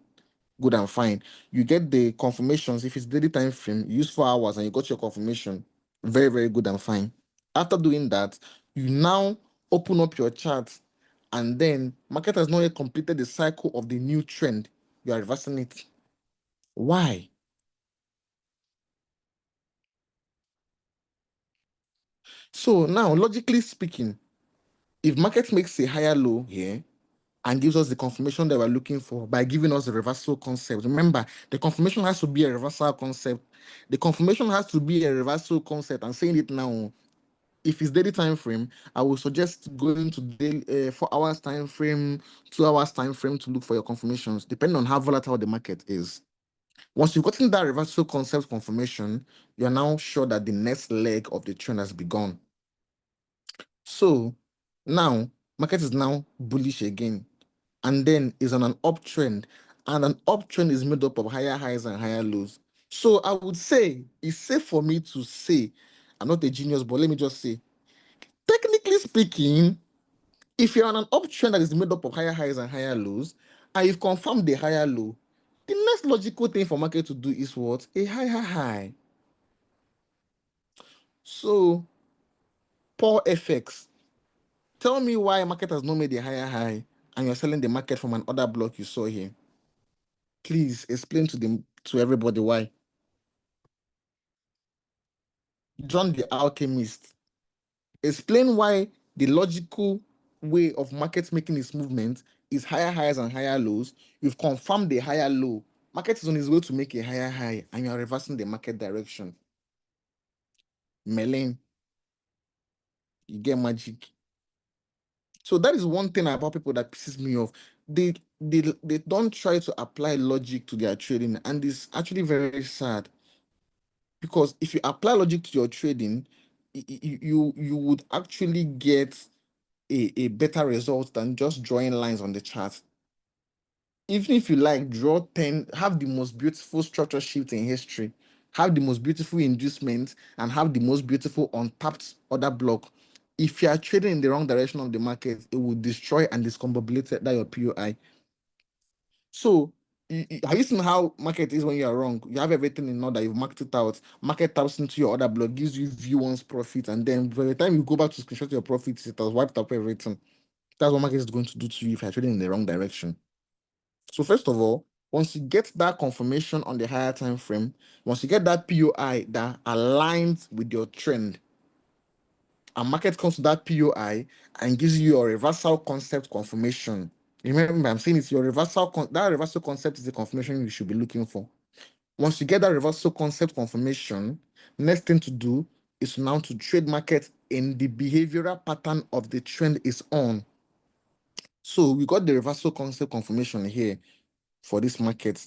good and fine. You get the confirmations. If it's daily time frame, you use 4 hours and you got your confirmation. Very, very good and fine. After doing that, you now open up your chart, and then market has not yet completed the cycle of the new trend. You are reversing it. Why? So now, logically speaking, if market makes a higher low here and gives us the confirmation that we're looking for by giving us the reversal concept, remember, the confirmation has to be a reversal concept. The confirmation has to be a reversal concept. I'm saying it now. If it's daily time frame, I will suggest going to daily 4 hours time frame, 2 hours time frame to look for your confirmations, depending on how volatile the market is. Once you've gotten that reversal concept confirmation, you're now sure that the next leg of the trend has begun. So now market is now bullish again, and then is on an uptrend, and an uptrend is made up of higher highs and higher lows. So I would say it's safe for me to say, I'm not a genius, but let me just say, technically speaking, if you're on an uptrend that is made up of higher highs and higher lows, and you've confirmed the higher low, the next logical thing for market to do is what? A higher high. So, poor FX. Tell me why market has not made a higher high and you're selling the market from an order block you saw here. Please explain to everybody why. John the Alchemist, explain why the logical way of market making its movement is higher highs and higher lows. You've confirmed the higher low. Market is on its way to make a higher high and you're reversing the market direction. Melin, you get magic. So that is one thing about people that pisses me off. They don't try to apply logic to their trading, and it's actually very sad because if you apply logic to your trading, you would actually get a better result than just drawing lines on the chart. Even if you like, draw 10, have the most beautiful structure shift in history, have the most beautiful inducement, and have the most beautiful untapped order block. If you are trading in the wrong direction of the market, it will destroy and discombobulate that your POI. So, have you seen how market is when you are wrong? You have everything in order, you've marked it out. Market taps into your order block, gives you view once profit, and then by the time you go back to screenshot your profits, it has wiped up everything. That's what market is going to do to you if you're trading in the wrong direction. So first of all, once you get that confirmation on the higher time frame, once you get that POI that aligns with your trend, a market comes to that POI and gives you your reversal concept confirmation. Remember, I'm saying it's your that reversal concept is the confirmation you should be looking for. Once you get that reversal concept confirmation, next thing to do is now to trade market in the behavioral pattern of the trend is on. So we got the reversal concept confirmation here for this market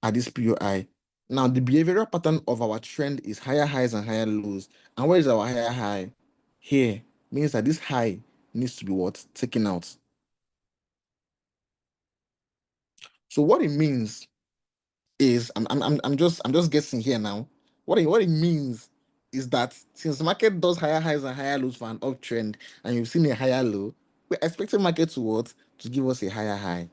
at this POI. Now, the behavioral pattern of our trend is higher highs and higher lows. And where is our higher high? Here means that this high needs to be what? Taken out. So what it means is, I'm just guessing here now. What it means is that since the market does higher highs and higher lows for an uptrend, and you've seen a higher low, we're expecting market to what? To give us a higher high.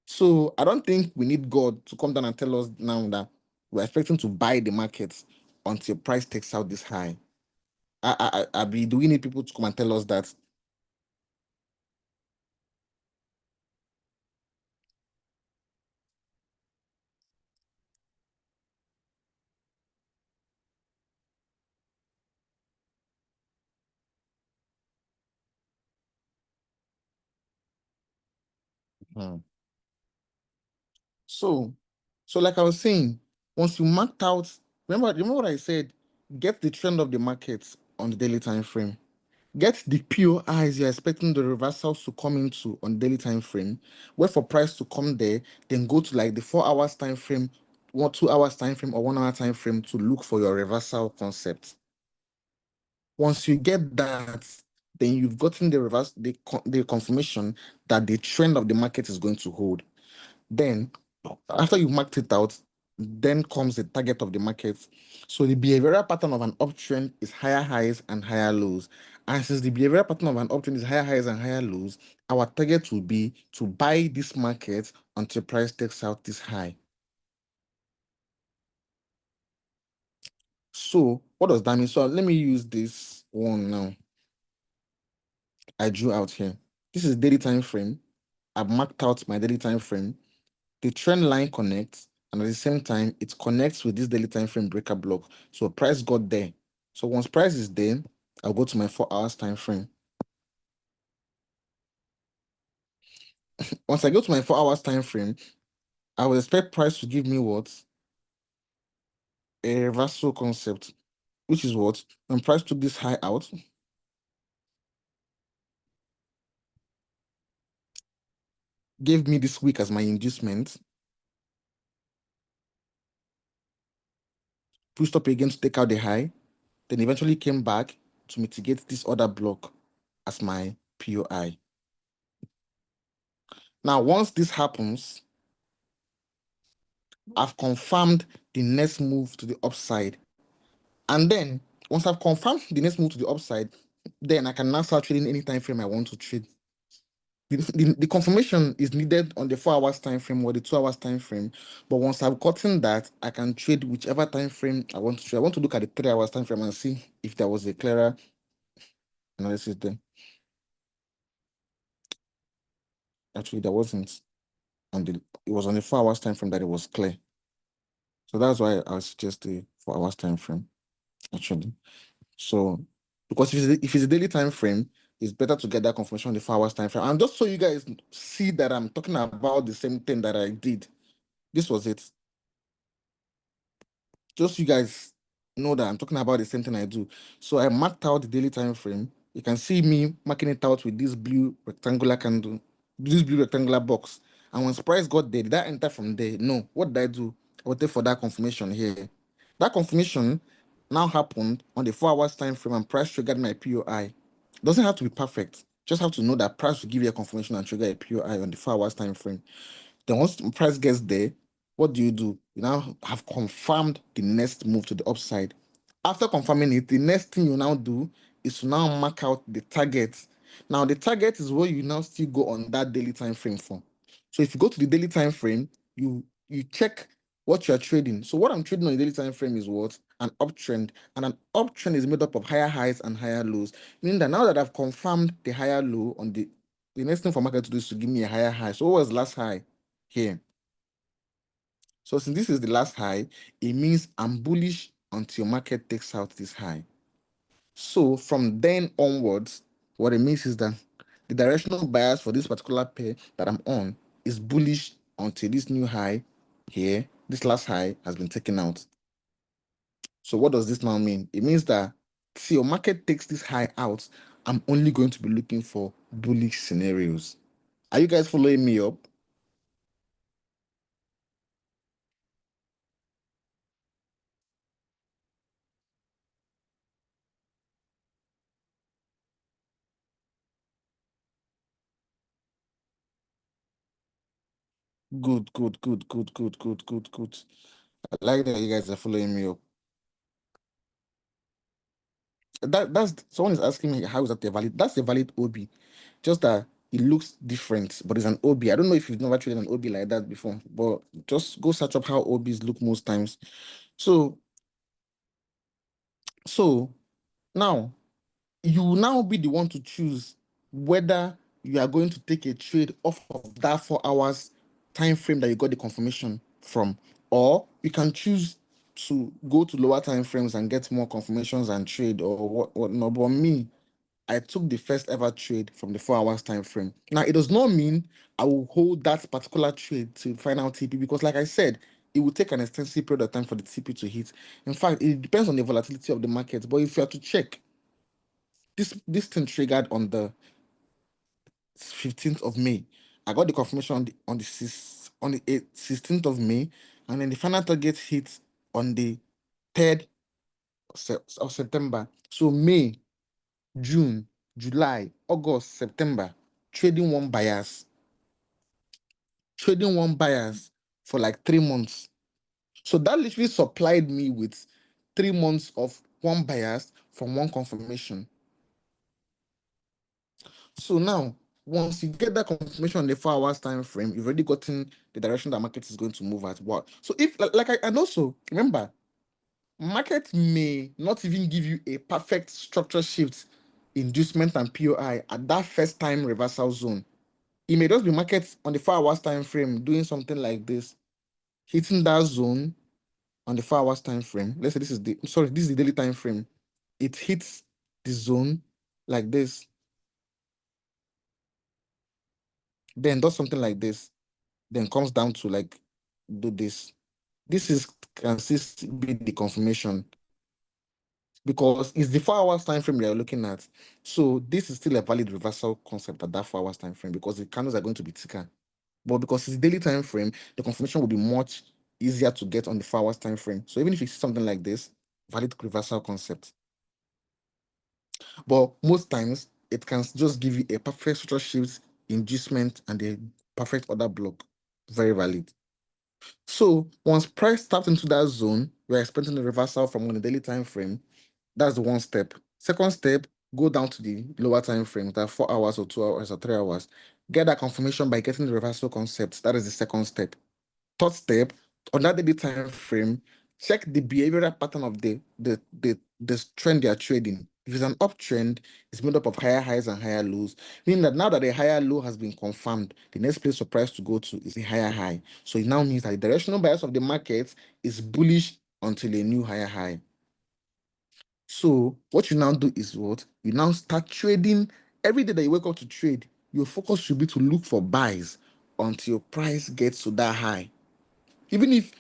So I don't think we need God to come down and tell us now that we're expecting to buy the market until price takes out this high. Do we need people to come and tell us that? Mhm. So, so like I was saying, once you marked out, remember what I said, get the trend of the market on the daily time frame. Get the POIs you're expecting the reversals to come into on daily time frame. Wait for price to come there, then go to like the 4 hours time frame, 2 hours time frame, or 1 hour time frame to look for your reversal concept. Once you get that, then you've gotten the confirmation that the trend of the market is going to hold. Then, after you've marked it out, then comes the target of the market. So the behavioral pattern of an uptrend is higher highs and higher lows. And since the behavioral pattern of an uptrend is higher highs and higher lows, our target will be to buy this market until price takes out this high. So what does that mean? So let me use this one now. I drew out here. This is daily time frame. I've marked out my daily time frame. The trend line connects, and at the same time, it connects with this daily time frame breaker block. So price got there. So once price is there, I'll go to my 4 hours time frame. Once I go to my 4 hours time frame, I will expect price to give me what? A reversal concept, which is what? When price took this high out, gave me this week as my inducement, pushed up again to take out the high, then eventually came back to mitigate this other block as my POI. Now, once this happens, I've confirmed the next move to the upside. And then once I've confirmed the next move to the upside, then I can now start trading any time frame I want to trade. The confirmation is needed on the 4 hours time frame or the 2 hours time frame. But once I've gotten that, I can trade whichever time frame I want to trade. I want to look at the 3 hours time frame and see if there was a clearer analysis there. Actually, there wasn't. It was on the 4 hours time frame that it was clear. So that's why I suggest the 4 hours time frame, actually. So, because if it's a daily time frame, it's better to get that confirmation on the 4 hours time frame. And just so you guys see that I'm talking about the same thing that I did, this was it. Just so you guys know that I'm talking about the same thing I do. So I marked out the daily time frame. You can see me marking it out with this blue rectangular candle, this blue rectangular box. And once price got there, did I enter from there? No. What did I do? I waited for that confirmation here. That confirmation now happened on the 4 hours time frame and price triggered my POI. Doesn't have to be perfect. Just have to know that price will give you a confirmation and trigger a POI on the 4 hours time frame. Then once the price gets there, what do? You now have confirmed the next move to the upside. After confirming it, the next thing you now do is to now mark out the target. Now, the target is what you now still go on that daily time frame for. So if you go to the daily time frame, you check what you're trading. So what I'm trading on the daily time frame is what? An uptrend. And an uptrend is made up of higher highs and higher lows. Meaning that now that I've confirmed the higher low on the next thing for market to do is to give me a higher high. So what was last high? Here. So since this is the last high, it means I'm bullish until market takes out this high. So from then onwards, what it means is that the directional bias for this particular pair that I'm on is bullish until this new high here, this last high has been taken out. So what does this now mean? It means that see your market takes this high out, I'm only going to be looking for bullish scenarios. Are you guys following me up? Good, good, good, good, good, good, good, good. I like that you guys are following me up. That's someone is asking me how is that a valid? That's a valid OB. Just that it looks different, but it's an OB. I don't know if you've never traded an OB like that before, but just go search up how OBs look most times. So so now you will now be the one to choose whether you are going to take a trade off of that 4 hours time frame that you got the confirmation from, or you can choose to go to lower time frames and get more confirmations and trade or what no. But me, I took the first ever trade from the 4 hours time frame. Now, it does not mean I will hold that particular trade to final TP because, like I said, it will take an extensive period of time for the TP to hit. In fact, it depends on the volatility of the market. But if you are to check, this thing triggered on the 15th of May. I got the confirmation on the 16th of May, and then the final target hit on the 3rd of September. So May, June, July, August, September, trading one bias for like 3 months. So that literally supplied me with 3 months of one bias from one confirmation. So now, once you get that confirmation on the 4 hours time frame, you've already gotten the direction that market is going to move at. What? So if and also remember, market may not even give you a perfect structure shift, inducement and POI at that first time reversal zone. It may just be market on the 4 hours time frame doing something like this, hitting that zone on the 4 hours time frame. Let's say this is the daily time frame. It hits the zone like this, then does something like this, then comes down to like do this. This is can still be the confirmation because it's the 4 hours time frame you're looking at. So this is still a valid reversal concept at that 4 hours time frame because the candles are going to be thicker. But because it's daily time frame, the confirmation will be much easier to get on the 4 hours time frame. So even if you see something like this, valid reversal concept. But most times it can just give you a perfect structure shift, inducement, and a perfect order block. Very valid. So once price tapped into that zone, we're expecting a reversal from on the daily time frame. That's the one step. Second step, go down to the lower time frame, that 4 hours or 2 hours or 3 hours. Get that confirmation by getting the reversal concept. That is the second step. Third step, on that daily time frame, check the behavioral pattern of the trend they are trading. If it's an uptrend, it's made up of higher highs and higher lows, meaning that now that a higher low has been confirmed, the next place for price to go to is a higher high. So it now means that the directional bias of the market is bullish until a new higher high. So what you now do is what? You now start trading. Every day that you wake up to trade, your focus should be to look for buys until price gets to that high. Even if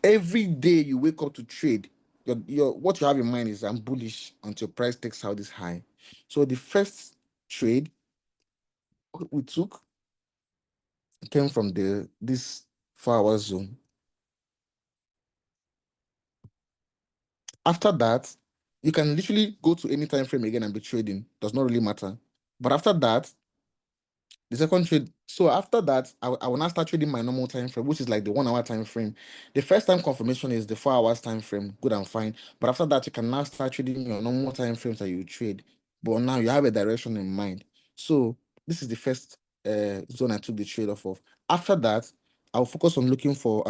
every day you wake up to trade, your what you have in mind is I'm bullish until price takes out this high. So the first trade we took came from this 4 hour zone. After that, you can literally go to any time frame again and be trading. Does not really matter. But after that, the second trade. So after that, I will now start trading my normal time frame, which is like the 1 hour time frame. The first time confirmation is the 4 hours time frame, good and fine. But after that, you can now start trading your normal time frames that you trade. But now you have a direction in mind. So this is the first zone I took the trade off of. After that, I'll focus on looking for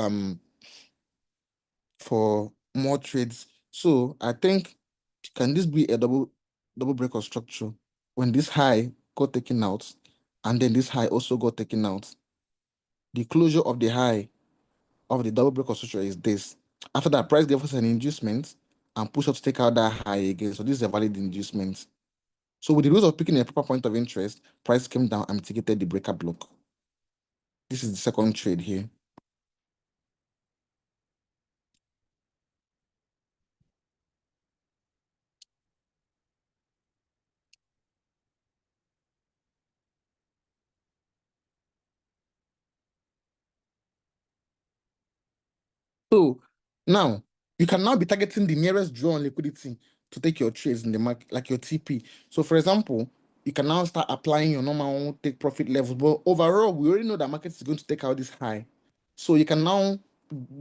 more trades. So I think can this be a double break of structure when this high got taken out and then this high also got taken out? The closure of the high of the double break of structure is this. After that, price gave us an inducement and push up to take out that high again. So this is a valid inducement. So with the rules of picking a proper point of interest, price came down and mitigated the breaker block. This is the second trade here. So now you can now be targeting the nearest draw on liquidity to take your trades in the market, like your TP. So for example, you can now start applying your normal take profit levels. But overall, we already know that market is going to take out this high. So you can now,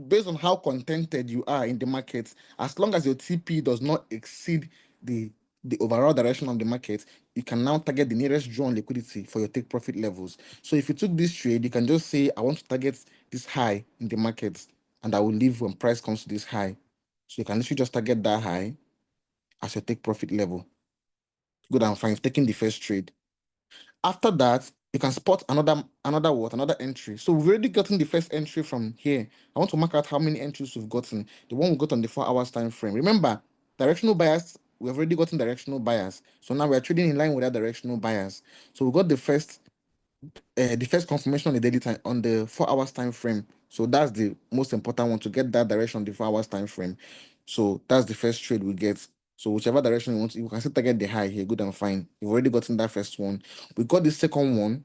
based on how contented you are in the market, as long as your TP does not exceed the overall direction of the market, you can now target the nearest draw on liquidity for your take profit levels. So if you took this trade, you can just say, I want to target this high in the market and I will leave when price comes to this high. So you can literally just target that high as your take profit level. Good and fine, taking the first trade. After that, you can spot another entry. So we've already gotten the first entry from here. I want to mark out how many entries we've gotten. The one we got on the 4 hours time frame. Remember, directional bias we've already gotten directional bias. So now we're trading in line with that directional bias. So we got the first confirmation on the daily time on the 4 hours time frame. So that's the most important one, to get that direction on the 4 hours time frame. So that's the first trade we get. So whichever direction you want, you can still target the high here, good and fine. You've already gotten that first one. We got the second one.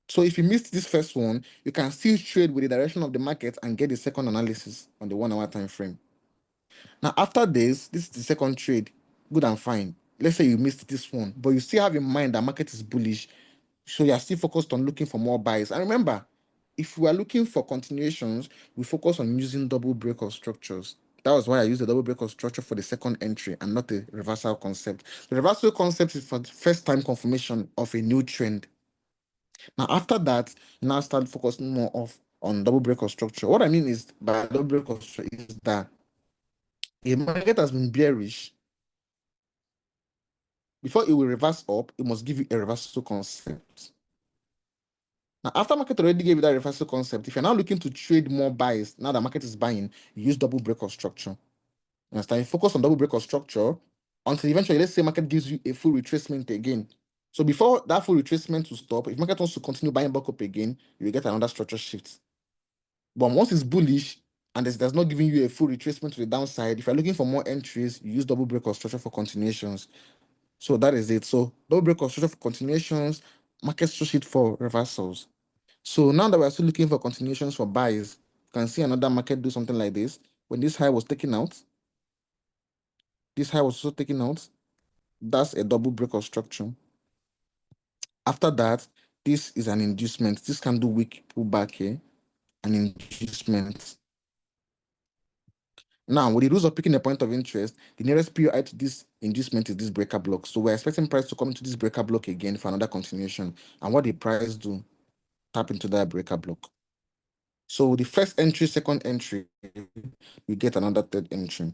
So if you missed this first one, you can still trade with the direction of the market and get the second analysis on the 1 hour time frame. Now, after this is the second trade, good and fine. Let's say you missed this one, but you still have in mind that market is bullish, so you're still focused on looking for more buys. And remember, if we are looking for continuations, we focus on using double breakout structures. That was why I used the double breakout structure for the second entry and not the reversal concept. The reversal concept is for the first time confirmation of a new trend. Now, after that, you now start focusing more on double breakout structure. What I mean is by double breakout structure is that a market has been bearish. Before it will reverse up, it must give you a reversal concept. Now, after market already gave you that reversal concept, if you're now looking to trade more buys, now the market is buying, you use double breakout structure. You understand? You focus on double breakout structure until eventually, let's say market gives you a full retracement again. So before that full retracement to stop, if market wants to continue buying back up again, you will get another structure shift. But once it's bullish and there's not giving you a full retracement to the downside, if you're looking for more entries, you use double breakout structure for continuations. So that is it. So double breakout structure for continuations, market structure sheet for reversals. So now that we're still looking for continuations for buys, you can see another market do something like this. When this high was taken out, this high was also taken out. That's a double breakout structure. After that, this is an inducement. This can do weak pullback here, an inducement. Now, with the rules of picking a point of interest, the nearest POI to this inducement is this breaker block. So we're expecting price to come into this breaker block again for another continuation. And what the price do? Tap into that breaker block. So the first entry, second entry, we get another third entry.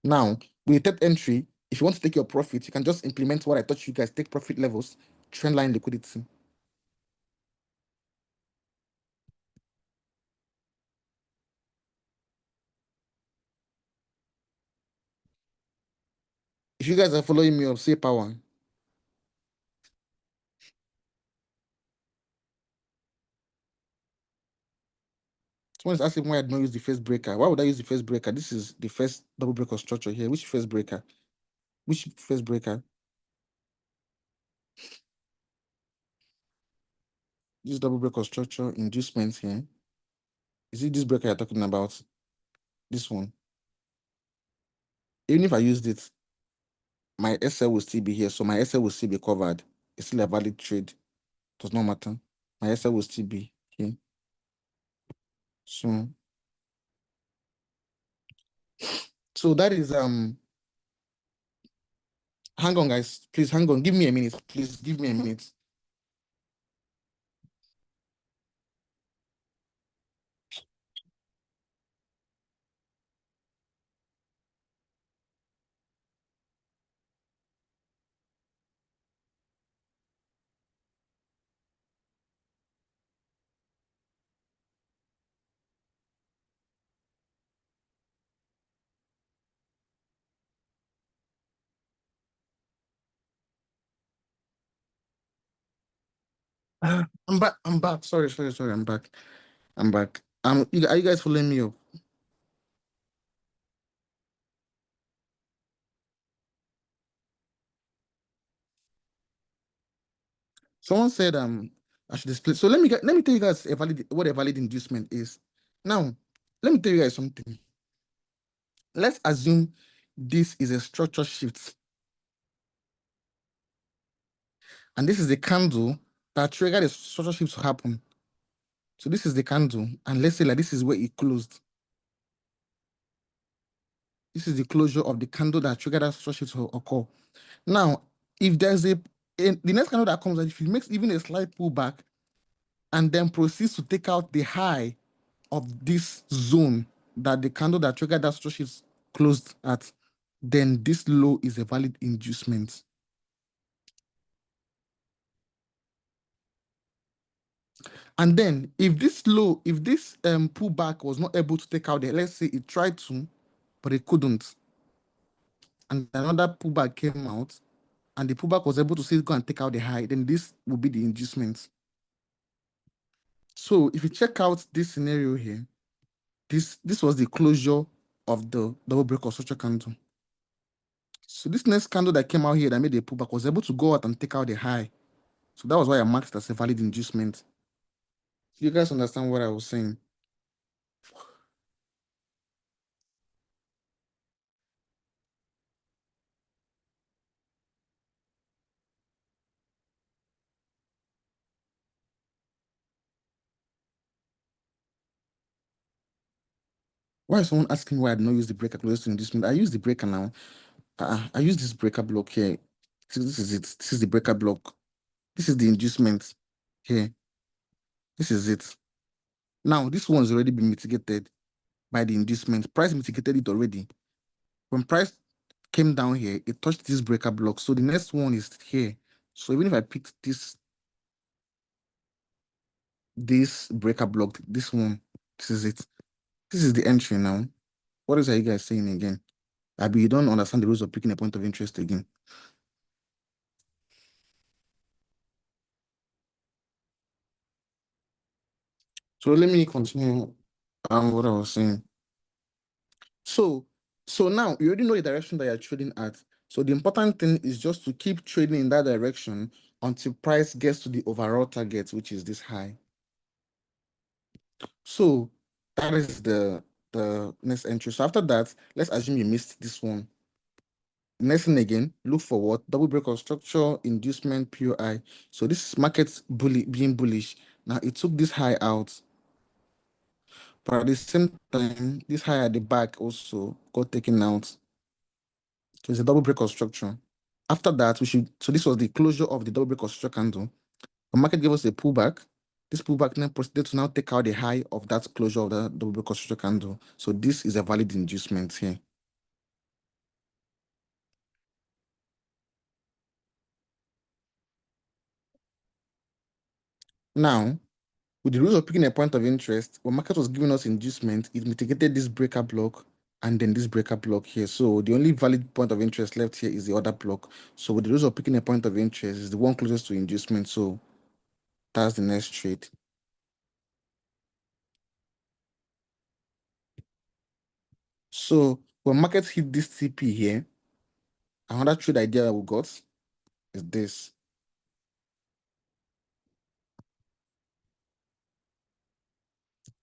Now, with the third entry, if you want to take your profit, you can just implement what I taught you guys, take profit levels, trend line liquidity. If you guys are following me up, say power. Someone is asking why I don't use the first breaker. Why would I use the first breaker? This is the first double breaker structure here. Which first breaker? Which first breaker? This double breaker structure inducement here. Is it this breaker you're talking about? This one. Even if I used it, my SL will still be here. So my SL will still be covered. It's still a valid trade. Does not matter. My SL will still be here. So that is hang on, guys. Please hang on. Give me a minute. Please give me a minute. I'm back. I'm back. Sorry. I'm back. I'm back. Are you guys following me up? Someone said I should display. So let me tell you guys what a valid inducement is. Now, let me tell you guys something. Let's assume this is a structure shift. And this is the candle that triggered the structure shift to happen. So this is the candle. And let's say like this is where it closed. This is the closure of the candle that triggered that structure shift to occur. Now, if there's the next candle that comes out, if it makes even a slight pullback and then proceeds to take out the high of this zone that the candle that triggered that structure shift closed at, then this low is a valid inducement. And then if this pullback was not able to take out the, let's say it tried to, but it couldn't, and another pullback came out, and the pullback was able to still go and take out the high, then this will be the inducement. So if you check out this scenario here, this was the closure of the double break of structure candle. So this next candle that came out here that made the pullback was able to go out and take out the high. So that was why I marked it as a valid inducement. You guys understand what I was saying? Why is someone asking why I did not use the breaker close to inducement? I use the breaker now. I use this breaker block here. This is it. This is the breaker block. This is the inducement here. This is it. Now, this one's already been mitigated by the inducement. Price mitigated it already. When price came down here, it touched this breaker block. So the next one is here. So even if I picked this breaker block, this one, this is it. This is the entry now. What are you guys saying again? Abi, you don't understand the rules of picking a point of interest again. So let me continue what I was saying. So now you already know the direction that you're trading at. So the important thing is just to keep trading in that direction until price gets to the overall target, which is this high. So that is the next entry. So after that, let's assume you missed this one. Next thing again, look for what? Double break of structure, inducement, POI. So this is market being bullish. Now it took this high out. But at the same time, this high at the back also got taken out. So it's a double break of structure. After that, so this was the closure of the double break of structure candle. The market gave us a pullback. This pullback then proceeded to now take out the high of that closure of the double break of structure candle. So this is a valid inducement here. Now, with the rules of picking a point of interest, when market was giving us inducement, it mitigated this breaker block and then this breaker block here. So the only valid point of interest left here is the other block. So with the rules of picking a point of interest, is the one closest to inducement. So that's the next trade. So when markets hit this TP here, another trade idea that we got is this.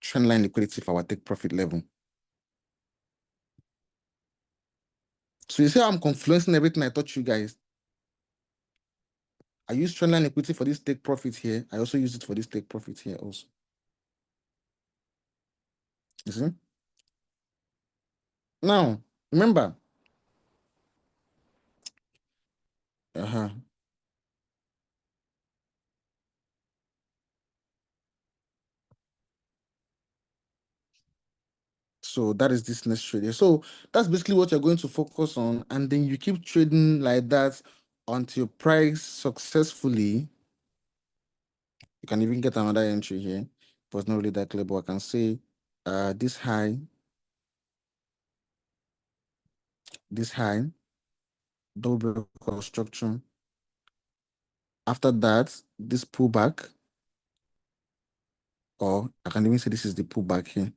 Trendline liquidity for our take profit level. So you see how I'm confluencing everything I taught you guys. I use trendline liquidity for this take profit here. I also use it for this take profit here also. You see? Now, remember, so that is this next trade here. So that's basically what you're going to focus on, and then you keep trading like that until price successfully. You can even get another entry here, but it's not really that clear. But I can say this high, double break structure. After that, this pullback, or I can even say this is the pullback here.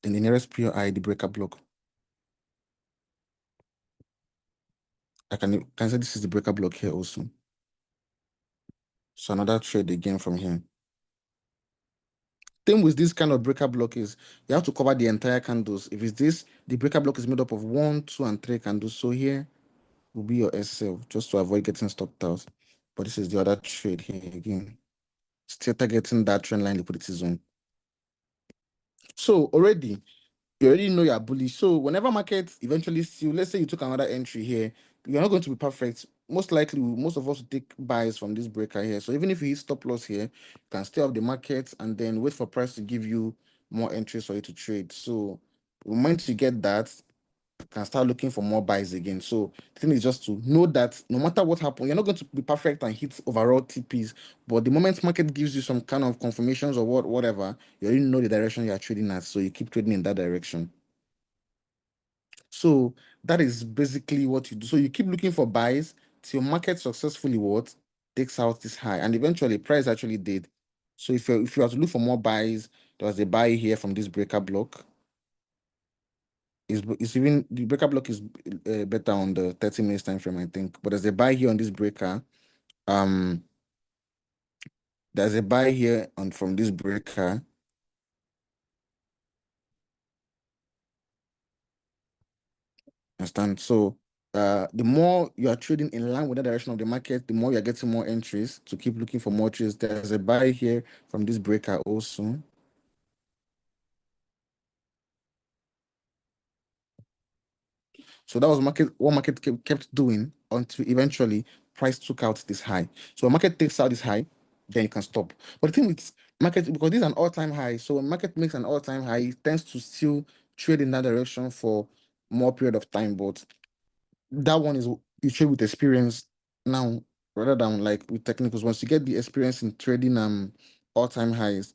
In the nearest POI, the breaker block. I can say this is the breaker block here also. So another trade again from here. Thing with this kind of breaker block is you have to cover the entire candles. If it's this, the breaker block is made up of 1, 2, and 3 candles. So here will be your SL just to avoid getting stopped out. But this is the other trade here again. Still targeting that trend line liquidity zone. So already, you already know you're bullish. So whenever market eventually see, let's say you took another entry here, you're not going to be perfect. Most likely, most of us will take buys from this breaker here. So even if you hit stop loss here, you can stay off the market and then wait for price to give you more entries for you to trade. So the moment you get that, can start looking for more buys again. So the thing is just to know that no matter what happens, you're not going to be perfect and hit overall TPs. But the moment market gives you some kind of confirmations or whatever, you already know the direction you are trading at. So you keep trading in that direction. So that is basically what you do. So you keep looking for buys till market successfully what takes out this high, and eventually price actually did. So if you have to look for more buys, there was a buy here from this breaker block. It's even the breaker block is better on the 30 minutes time frame, I think. But there's a buy here on this breaker. Um, there's a buy here on from this breaker. Understand? So the more you are trading in line with the direction of the market, the more you're getting more entries to keep looking for more trades. There's a buy here from this breaker also. So that was what market kept doing until eventually price took out this high. So when market takes out this high, then you can stop. But the thing with market, because this is an all-time high, so when market makes an all-time high, it tends to still trade in that direction for more period of time. But that one is you trade with experience now rather than like with technicals. Once you get the experience in trading all-time highs,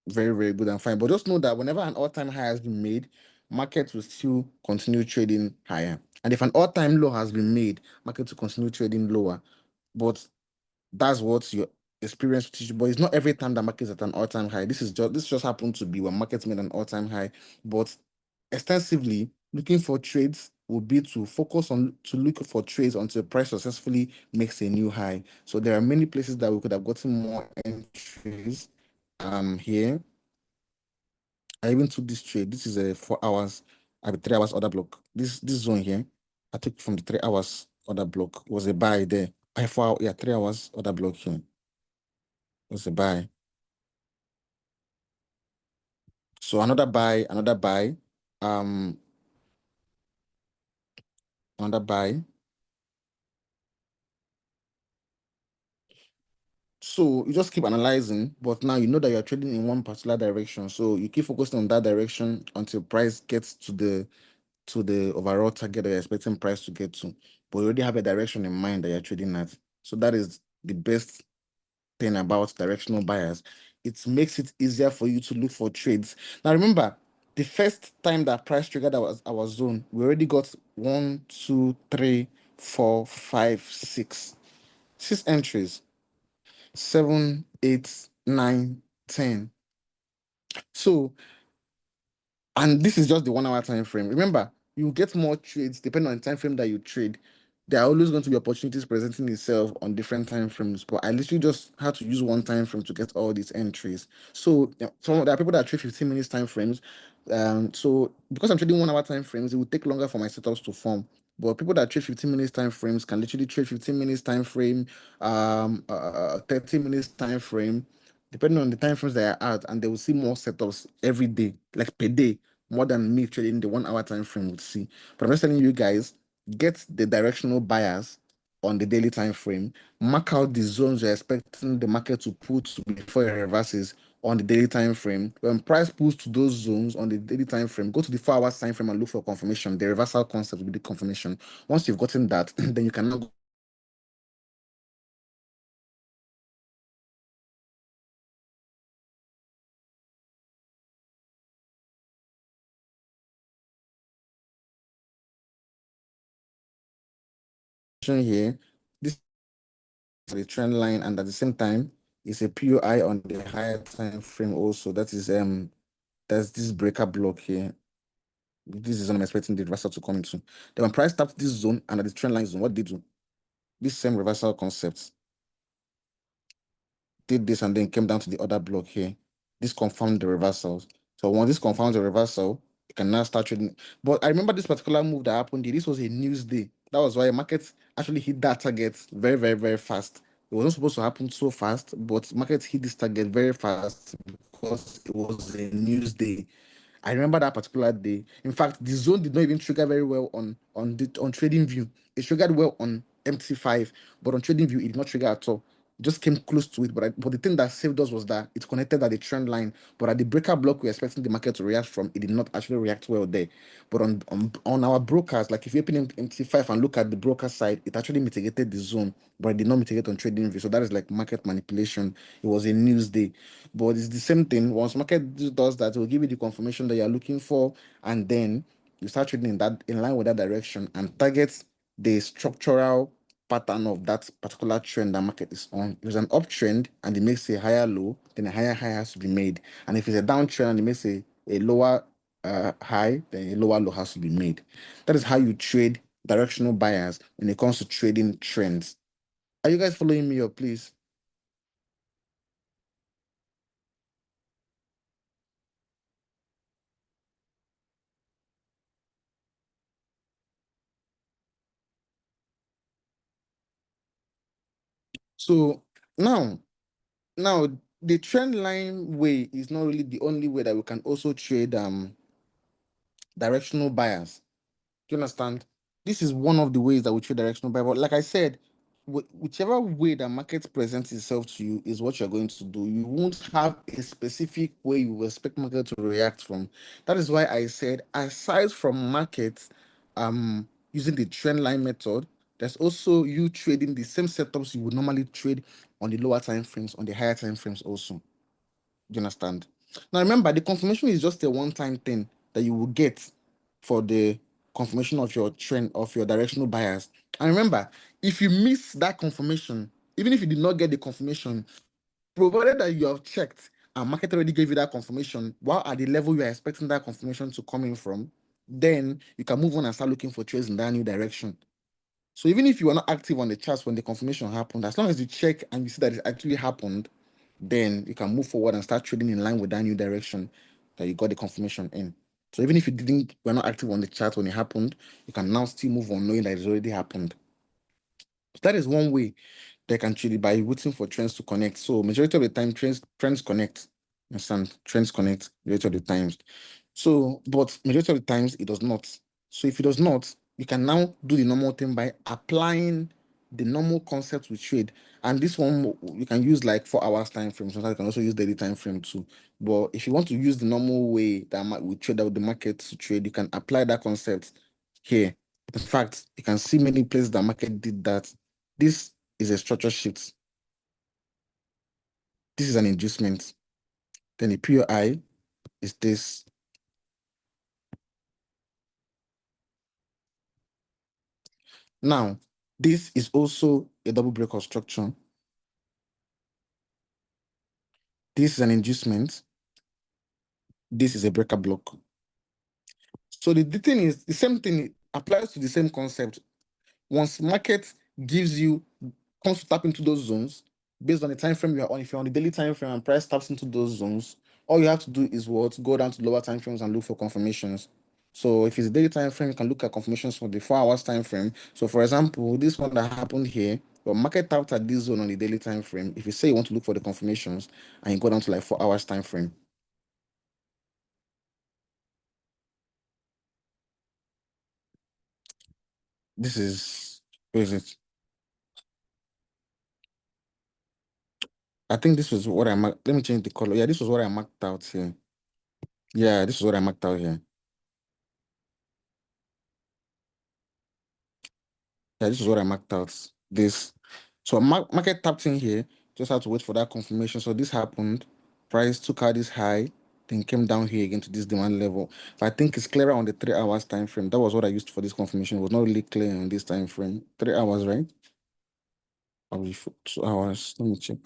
very, very good and fine. But just know that whenever an all-time high has been made, market will still continue trading higher. And if an all-time low has been made, market will continue trading lower. But that's what your experience will teach you. But it's not every time that market's at an all-time high. This just happened to be when markets made an all-time high. But extensively, looking for trades would be to focus on to look for trades until price successfully makes a new high. So there are many places that we could have gotten more entries here. I even took this trade. This is a 4 hours, I have 3 hours order block. This zone here, I took from the 3 hours order block. Was a buy there. I 4 hour, yeah, 3 hours order block here. Was a buy. So another buy, um, another buy. So you just keep analyzing, but now you know that you're trading in one particular direction. So you keep focusing on that direction until price gets to the overall target that you're expecting price to get to. But you already have a direction in mind that you're trading at. So that is the best thing about directional buyers. It makes it easier for you to look for trades. Now remember, the first time that price triggered our zone, we already got 1, 2, 3, 4, 5, 6 entries. 7, 8, 9, 10. So, and this is just the 1 hour time frame. Remember, you get more trades depending on the time frame that you trade. There are always going to be opportunities presenting itself on different time frames, but I literally just had to use one time frame to get all these entries. So there are people that trade 15 minutes time frames. So because I'm trading 1 hour time frames, it will take longer for my setups to form. But people that trade 15 minutes time frames can literally trade 15 minutes time frame, 30 minutes time frame, depending on the time frames they are at, and they will see more setups every day, like per day, more than me trading the 1 hour time frame would see. But I'm just telling you guys, get the directional bias on the daily time frame, mark out the zones you're expecting the market to put before it reverses on the daily time frame. When price pulls to those zones on the daily time frame, go to the 4 hours time frame and look for confirmation. The reversal concept will be the confirmation. Once you've gotten that, then you can now go here. This the trend line, and at the same time it's a POI on the higher time frame also. That's this breaker block here. This is what I'm expecting the reversal to come into. Then when price tapped this zone and at the trend line zone, what did they do? This same reversal concept did this and then came down to the other block here. This confirmed the reversals. So once this confirms the reversal, you can now start trading. But I remember this particular move that happened here. This was a news day. That was why markets actually hit that target very, very, very fast. It wasn't supposed to happen so fast, but markets hit this target very fast because it was a news day. I remember that particular day. In fact, the zone did not even trigger very well on Trading View. It triggered well on MT5, but on Trading View, it did not trigger at all. just came close to it. But the thing that saved us was that it connected at the trend line. But at the breaker block we're expecting the market to react from, it did not actually react well there. But on our brokers, like if you open MT5 and look at the broker side, it actually mitigated the zone, but it did not mitigate on trading view. So that is like market manipulation. It was a news day. But it's the same thing. Once market does that, it will give you the confirmation that you're looking for, and then you start trading in line with that direction and target the structural pattern of that particular trend that market is on. If it's an uptrend and it makes a higher low, then a higher high has to be made. And if it's a downtrend and it makes a lower high, then a lower low has to be made. That is how you trade directional buyers when it comes to trading trends. Are you guys following me up, please? So now, now the trend line way is not really the only way that we can also trade directional buyers. Do you understand? This is one of the ways that we trade directional buy. But like I said, whichever way the market presents itself to you is what you're going to do. You won't have a specific way you expect market to react from. That is why I said, aside from markets using the trend line method, there's also you trading the same setups you would normally trade on the lower time frames, on the higher time frames also. Do you understand? Now remember, the confirmation is just a one-time thing that you will get for the confirmation of your trend of your directional bias. And remember, if you miss that confirmation, even if you did not get the confirmation, provided that you have checked and market already gave you that confirmation, while at the level you are expecting that confirmation to come in from, then you can move on and start looking for trades in that new direction. So even if you are not active on the charts when the confirmation happened, as long as you check and you see that it actually happened, then you can move forward and start trading in line with that new direction that you got the confirmation in. So even if you didn't, were not active on the chart when it happened, you can now still move on knowing that it's already happened. So that is one way they can trade it by waiting for trends to connect. So majority of the time, trends connect. Understand? Trends connect majority of the times. So, but majority of the times it does not. So if it does not, you can now do the normal thing by applying the normal concept we trade. And this one you can use like 4 hours time frame. Sometimes you can also use daily time frame too. But if you want to use the normal way that we trade out the market to trade, you can apply that concept here. In fact, you can see many places that market did that. This is a structure shift. This is an inducement. Then the POI is this. Now, this is also a double breakout structure. This is an inducement. This is a breaker block. So the thing is, the same thing applies to the same concept. Once market gives you, comes to tap into those zones, based on the time frame you are on, if you're on the daily time frame and price taps into those zones, all you have to do is what? Go down to lower time frames and look for confirmations. So if it's a daily time frame, you can look at confirmations for the 4 hours time frame. So for example, this one that happened here, your market tapped at this zone on the daily time frame. If you say you want to look for the confirmations and you go down to like 4 hours time frame, this is, where is it? I think this was what I marked. Let me change the color. Yeah, this was what I marked out here. Yeah, this is what I marked out here. Yeah, this is what I marked out. This. So market tapped in here. Just had to wait for that confirmation. So this happened. Price took out this high, then came down here again to this demand level. But I think it's clearer on the 3 hours time frame. That was what I used for this confirmation. It was not really clear on this time frame. 3 hours, right? Probably 2 hours. Let me check.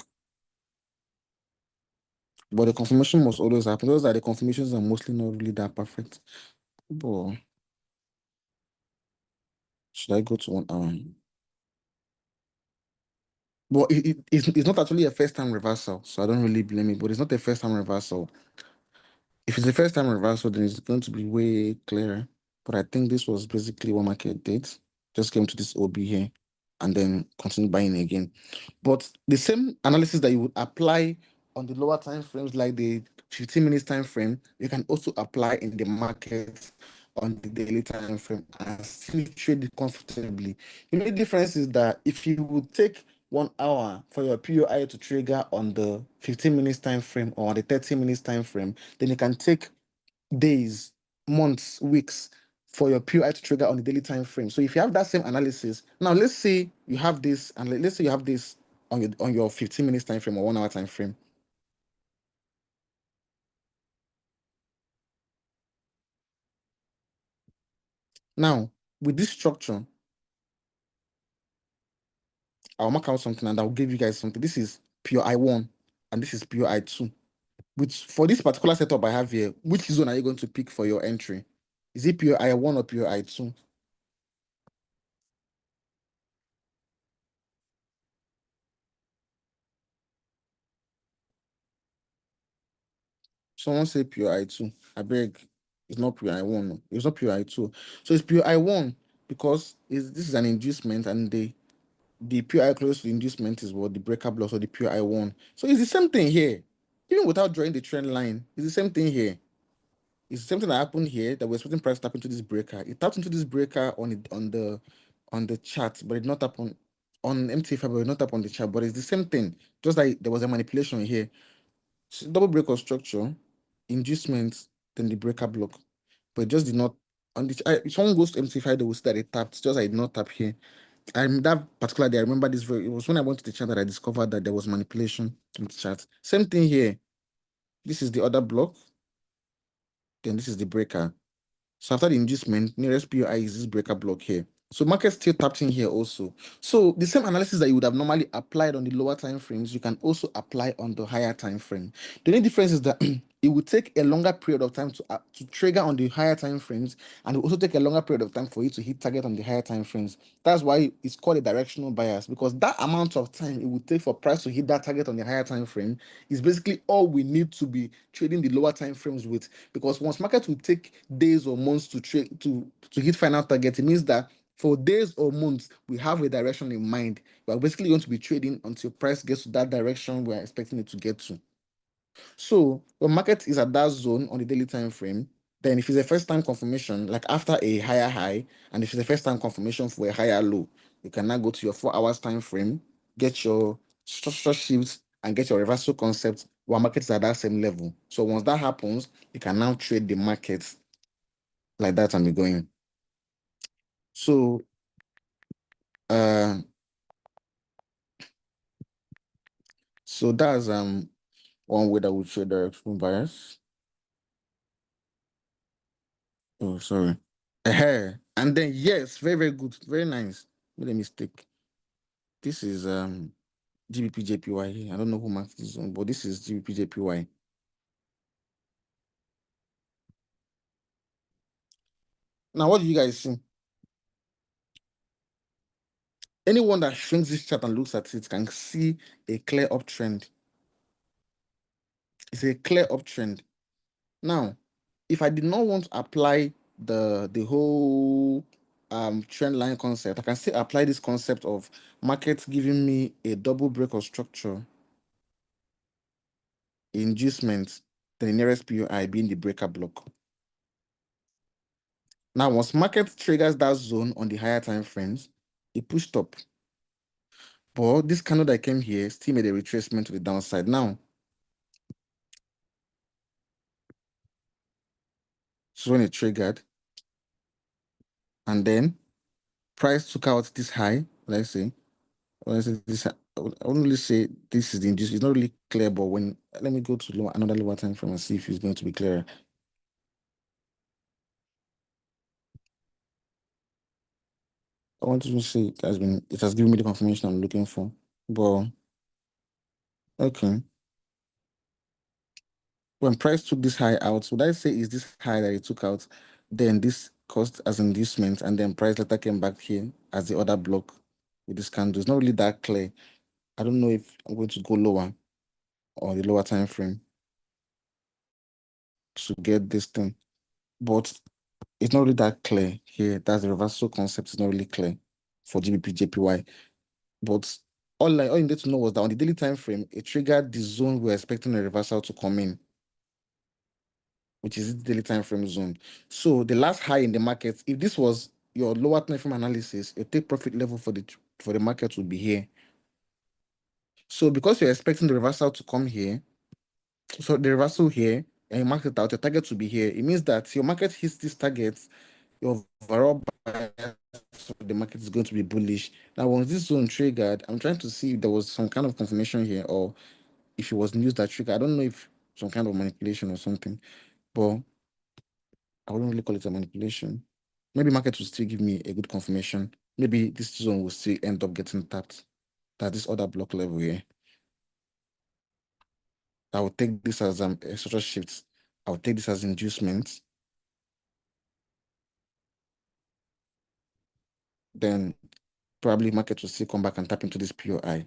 But the confirmation must always happen. Those are the confirmations are mostly not really that perfect. But should I go to 1 hour? But it's not actually a first time reversal, so I don't really blame it. But it's not a first time reversal. If it's a first time reversal, then it's going to be way clearer. But I think this was basically what market did. Just came to this OB here and then continue buying again. But the same analysis that you would apply on the lower time frames, like the 15 minutes time frame, you can also apply in the market on the daily time frame and still trade it comfortably. The only difference is that if you would take 1 hour for your POI to trigger on the 15 minutes time frame or on the 30 minutes time frame, then you can take days, months, weeks for your POI to trigger on the daily time frame. So if you have that same analysis, now let's say you have this, and let's say you have this on your 15 minutes time frame or 1 hour time frame. Now, with this structure, I'll mark out something and I'll give you guys something. This is POI1 and this is POI2. Which for this particular setup I have here, which zone are you going to pick for your entry? Is it POI1 or POI2? Someone say POI2. I beg, it's not POI1. No. It's not POI2. So it's POI1 because this is an inducement and the POI close to the inducement is what the breaker blocks or the POI1. So it's the same thing here. Even without drawing the trend line, it's the same thing here. It's the same thing that happened here that we're expecting price to tap into this breaker. It tapped into this breaker on the chart, but it not tap on MT5, but it not tap on the chart. But it's the same thing. Just like there was a manipulation here. So double break of structure, inducement, then the breaker block. But it just did not on the if someone goes to MT5, they will see that it tapped. Just like it did not tap here. That particular day, I remember this very. It was when I went to the chart that I discovered that there was manipulation in the chart. Same thing here. This is the other block. Then this is the breaker. So after the inducement, nearest POI is this breaker block here. So market still tapped in here also. So the same analysis that you would have normally applied on the lower time frames, you can also apply on the higher time frame. The only difference is that it would take a longer period of time to trigger on the higher time frames, and it will also take a longer period of time for you to hit target on the higher time frames. That's why it's called a directional bias, because that amount of time it would take for price to hit that target on the higher time frame is basically all we need to be trading the lower time frames with. Because once market will take days or months to trade to hit final target, it means that for days or months, we have a direction in mind. We're basically going to be trading until price gets to that direction we're expecting it to get to. So when market is at that zone on the daily time frame, then if it's a first time confirmation, like after a higher high, and if it's a first time confirmation for a higher low, you can now go to your 4 hours time frame, get your structure shifts, and get your reversal concept while market is at that same level. So once that happens, you can now trade the market like that and be going. So uh so that's one way that we trade directional bias. Oh, sorry. And then yes, very, very good, very nice. Made a mistake. This is GBP I don't know who marked this one, but this is GBP. Now, what do you guys see? Anyone that shrinks this chart and looks at it can see a clear uptrend. It's a clear uptrend. Now, if I did not want to apply the whole trend line concept, I can still apply this concept of market giving me a double break of structure, inducement, then the nearest POI being the breaker block. Now, once market triggers that zone on the higher time frames, it pushed up. But this candle that came here still made a retracement to the downside. Now, so when it triggered, and then price took out this high, let's say, this, I wouldn't really say this is the induced. It's not really clear, but when let me go to another lower time frame and see if it's going to be clearer. I want to say it has given me the confirmation I'm looking for. But okay. When price took this high out, would I say is this high that it took out, then this cost as inducement, and then price later came back here as the other block with this candle? It's not really that clear. I don't know if I'm going to go lower or the lower time frame to get this thing, but it's not really that clear here. That's the reversal concept. It's not really clear for GBP. But all you need to know was that on the daily time frame, it triggered the zone we're expecting a reversal to come in, which is the daily time frame zone. So the last high in the market, if this was your lower time frame analysis, your take profit level for the market would be here. So because you're expecting the reversal to come here, so the reversal here, and you mark it out, your target will be here. It means that your market hits this target, your overall bias of the market is going to be bullish. Now, once this zone triggered, I'm trying to see if there was some kind of confirmation here, or if it was news that triggered. I don't know if some kind of manipulation or something, but I wouldn't really call it a manipulation. Maybe market will still give me a good confirmation. Maybe this zone will still end up getting tapped at this other block level here. I will take this as a sort of shift. I will take this as inducement. Then probably market will still come back and tap into this POI.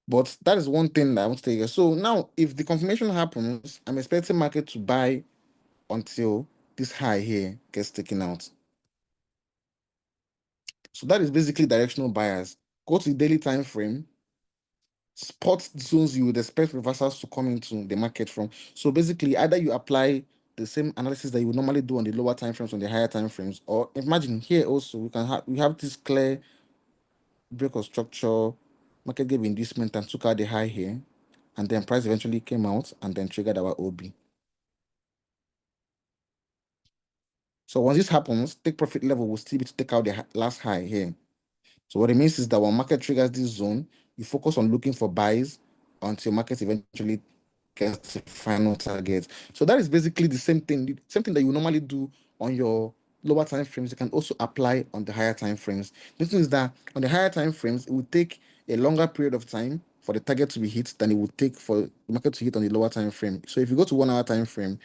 But that is one thing that I want to tell you. So now, if the confirmation happens, I'm expecting market to buy until this high here gets taken out. So that is basically directional bias. Go to the daily time frame, spot zones you would expect reversals to come into the market from. So basically, either you apply the same analysis that you would normally do on the lower time frames on the higher time frames, or imagine here also we have this clear break of structure, market gave inducement and took out the high here, and then price eventually came out and then triggered our OB. So once this happens, take profit level will still be to take out the last high here. So what it means is that when market triggers this zone, you focus on looking for buys until market eventually gets the final target. So that is basically the same thing that you normally do on your lower time frames. You can also apply on the higher time frames. The thing is that on the higher time frames, it would take a longer period of time for the target to be hit than it would take for the market to hit on the lower time frame. So if you go to 1 hour time frame,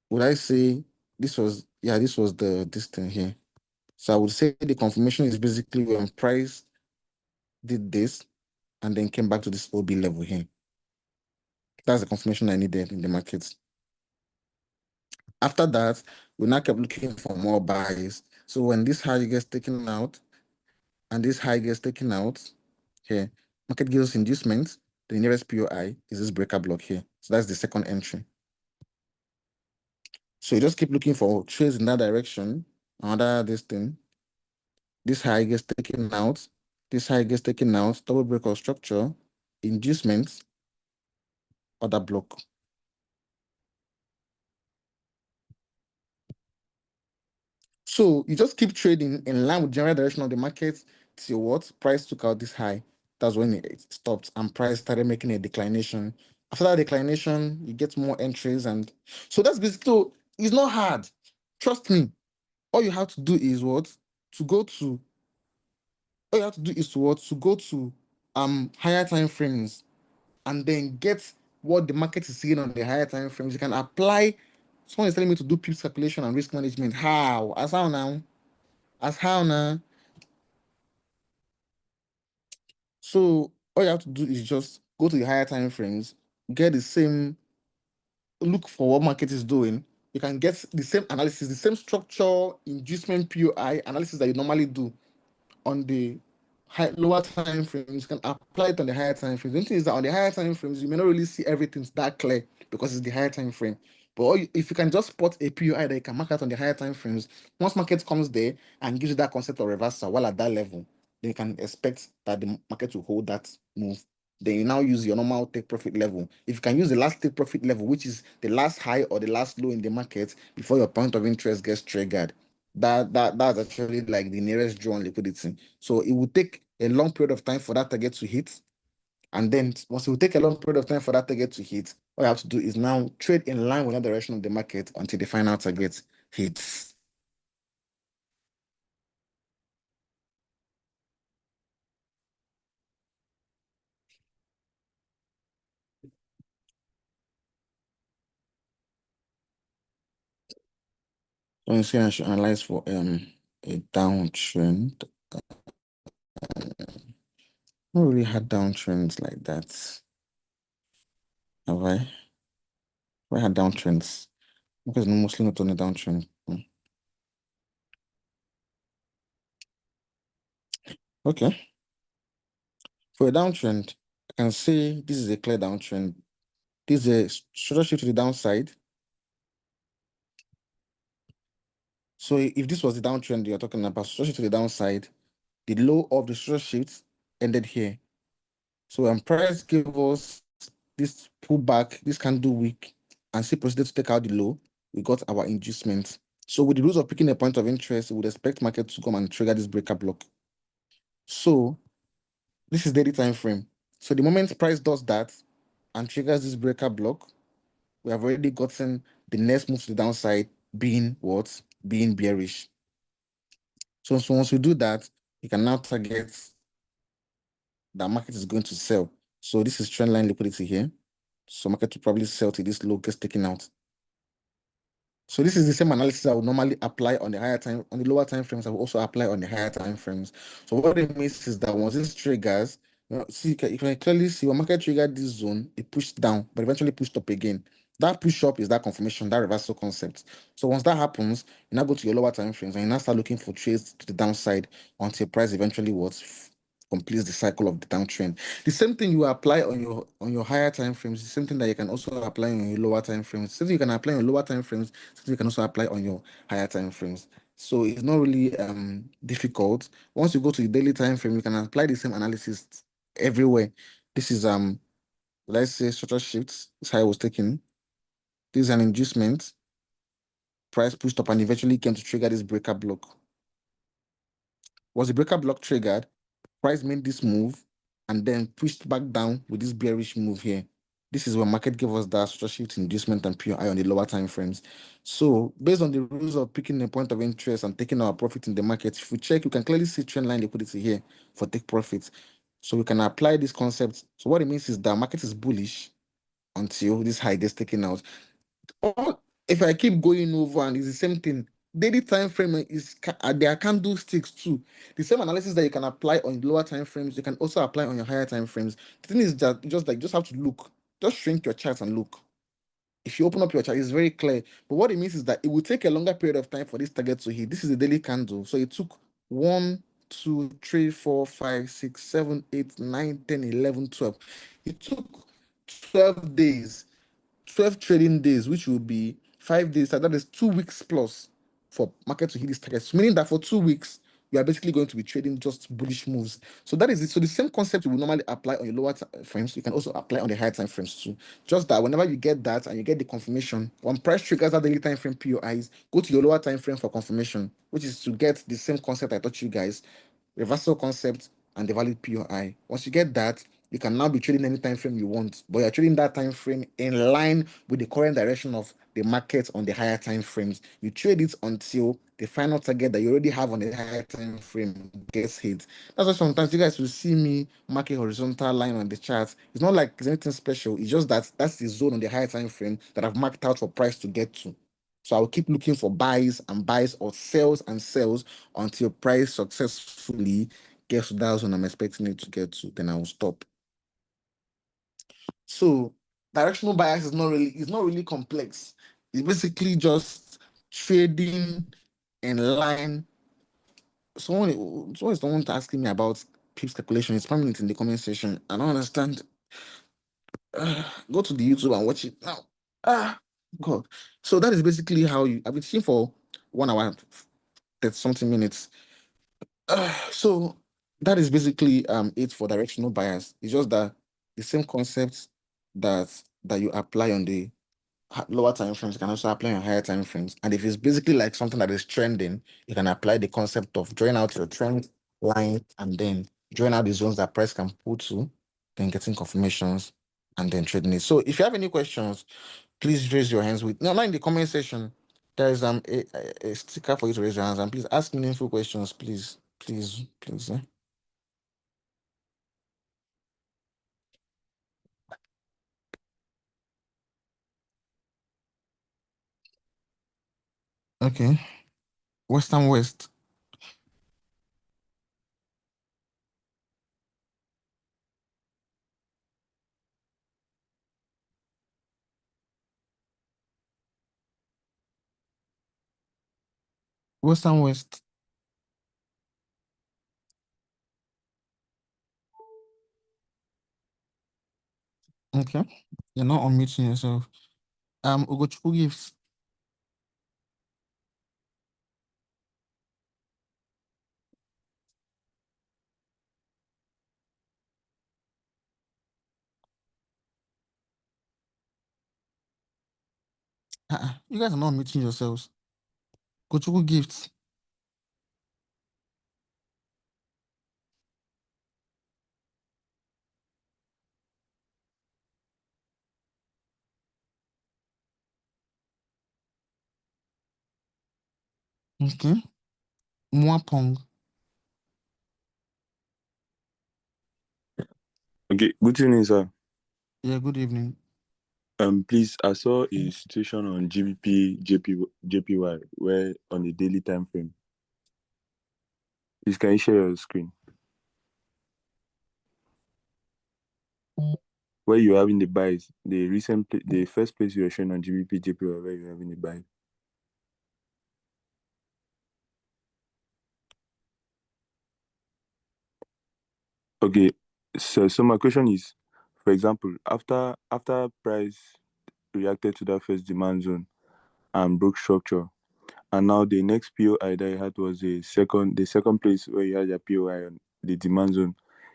would I say this was this thing here. So I would say the confirmation is basically when price did this and then came back to this OB level here. That's the confirmation I needed in the markets. After that, we now kept looking for more buys. So when this high gets taken out and this high gets taken out here, market gives us inducement. The nearest POI is this breaker block here. So that's the second entry. So you just keep looking for trades in that direction. Another this thing. This high gets taken out. This high gets taken out. Double breakout structure, inducement, other block. So you just keep trading in line with general direction of the market till what price took out this high. That's when it stopped and price started making a declination. After that declination, you get more entries, and so that's basically, so it's not hard. Trust me. All you have to do is what to go to. All you have to do is to what to go to higher time frames and then get what the market is seeing on the higher time frames. You can apply. Someone is telling me to do PIPS calculation and risk management. How? As how now? As how now? So all you have to do is just go to the higher time frames, get the same, look for what market is doing. You can get the same analysis, the same structure, inducement POI analysis that you normally do on the lower time frames. You can apply it on the higher time frames. The thing is that on the higher time frames, you may not really see everything that clear because it's the higher time frame. But if you can just spot a POI that you can mark out on the higher time frames, once market comes there and gives you that concept of reversal while at that level, then you can expect that the market will hold that move. Then you now use your normal take profit level. If you can use the last take profit level, which is the last high or the last low in the market before your point of interest gets triggered, that's actually like the nearest draw on liquidity. So it will take a long period of time for that target to hit. And then once it will take a long period of time for that target to hit, all you have to do is now trade in line with the direction of the market until the final target hits. So you say I should analyze for a downtrend. Not really had downtrends like that. Have I? Have I had downtrends? Because mostly not on a downtrend. Okay. For a downtrend, I can say this is a clear downtrend. This is a structure shift to the downside. So if this was the downtrend you're talking about, structure shift to the downside, the low of the structure shift ended here. So when price give us this pullback, this candle week, and still proceeded to take out the low, we got our inducement. So with the rules of picking a point of interest, we would expect market to come and trigger this breaker block. So this is daily time frame. So the moment price does that and triggers this breaker block, we have already gotten the next move to the downside being what? Being bearish. So once we do that, we can now target that market is going to sell. So this is trend line liquidity here. So market will probably sell till this low gets taken out. So this is the same analysis I would normally apply on the higher time, on the lower time frames. I will also apply on the higher time frames. So what it means is that once this triggers, see, you can clearly see when market triggered this zone, it pushed down, but eventually pushed up again. That push up is that confirmation, that reversal concept. So once that happens, you now go to your lower time frames and you now start looking for trades to the downside until price eventually completes the cycle of the downtrend. The same thing you apply on your higher time frames, the same thing that you can also apply on your lower time frames. Same thing you can apply on your lower time frames, same thing you can also apply on your higher time frames. So it's not really difficult. Once you go to the daily time frame, you can apply the same analysis everywhere. This is let's say structure shifts. This is how I was taking. This is an inducement. Price pushed up and eventually came to trigger this breaker block. Was the breaker block triggered? Price made this move and then pushed back down with this bearish move here. This is when market gave us that structure shift inducement and PI on the lower time frames. So based on the rules of picking a point of interest and taking our profit in the market, if we check, you can clearly see trend line liquidity here for take profits. So we can apply this concept. So what it means is that market is bullish until this high gets taken out. All if I keep going over and it's the same thing, daily time frame there are candlesticks too. The same analysis that you can apply on lower time frames, you can also apply on your higher time frames. The thing is that just have to look, just shrink your charts and look. If you open up your chart, it's very clear. But what it means is that it will take a longer period of time for this target to hit. This is a daily candle. So it took 1, 2, 3, 4, 5, 6, 7, 8, 9, 10, 11, 12. It took 12 days 12 trading days, which will be 5 days, that is 2 weeks plus for market to hit these targets, meaning that for 2 weeks, you are basically going to be trading just bullish moves. So that is it. So the same concept you will normally apply on your lower frames, you can also apply on the higher time frames too. Just that whenever you get that and you get the confirmation, when price triggers that daily time frame POIs, go to your lower time frame for confirmation, which is to get the same concept I taught you guys, reversal concept and the valid POI. Once you get that, you can now be trading any time frame you want, but you're trading that time frame in line with the current direction of the market on the higher time frames. You trade it until the final target that you already have on the higher time frame gets hit. That's why sometimes you guys will see me mark a horizontal line on the chart. It's not like it's anything special. It's just that that's the zone on the higher time frame that I've marked out for price to get to. So I'll keep looking for buys and buys or sells and sells until price successfully gets to that zone I'm expecting it to get to. Then I will stop. So directional bias is not really complex. It's basically just trading in line. Someone is asking me about PIPS calculation. It's spamming it in the comment section. I don't understand. Go to the YouTube and watch it now. God. So that is basically how I've been teaching for 1 hour and 30 something minutes. So that is basically it for directional bias. It's just that the same concept that you apply on the lower time frames, you can also apply on higher time frames. And if it's basically like something that is trending, you can apply the concept of drawing out your trend line and then drawing out the zones that price can pull to, then getting confirmations and then trading it. So if you have any questions, please raise your hands with no, not in the comment section. There is a sticker for you to raise your hands and please ask meaningful questions, please. Please. Okay. Western West. Western West. Okay. You're not unmuting yourself. Ugochukwu gives. You guys are not meeting yourselves. Kochuku gifts. Okay. Mwapong. Okay, good evening, sir. Yeah, good evening. Please, I saw a situation on GBP JPY where on a daily time frame. Please, can you share your screen? Where you're having the buys, the first place you were showing on GBP JPY where you're having the buy. Okay, so my question is, for example, after price reacted to that first demand zone and broke structure, and now the next POI that you had was the second place where you had your POI on the demand zone.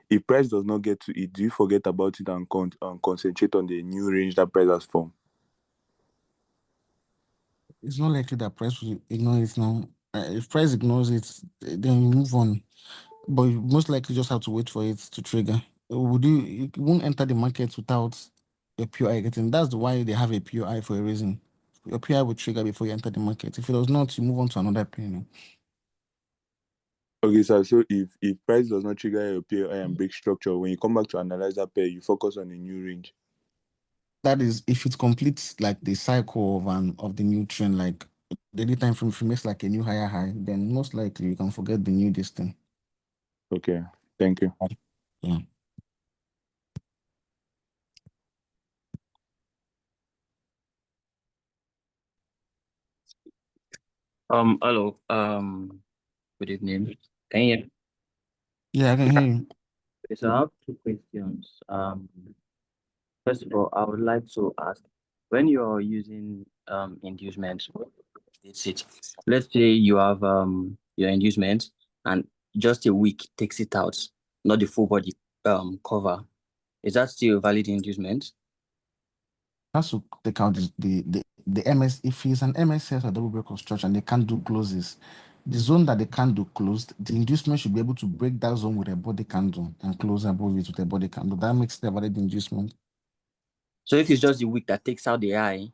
If price does not get to it, do you forget about it and concentrate on the new range that price has formed? It's not likely that price will ignore it now. If price ignores it, then you move on. But you most likely just have to wait for it to trigger. You won't enter the market without a POI getting. That's why they have a POI for a reason. Your POI will trigger before you enter the market. If it does not, you move on to another pair. Okay, sir. So if price does not trigger your POI and break structure, when you come back to analyze that pair, you focus on the new range. That is if it completes like the cycle of the new trend, like the daily time frame, if it makes like a new higher high, then most likely you can forget the new distance. Okay, thank you. Yeah. Hello. Good evening. Can you hear me? Yeah, I can hear you. Okay, so I have two questions. First of all, I would like to ask, when you're using inducement, it's it. Let's say you have your inducement and just a week takes it out, not the full body cover. Is that still a valid inducement? Has to take out the MS. If it's an MSS or double break construction, they can't do closes. The zone that they can't do closed, the inducement should be able to break that zone with a body candle and close above it with a body candle. That makes the valid inducement. So if it's just the week that takes out the eye,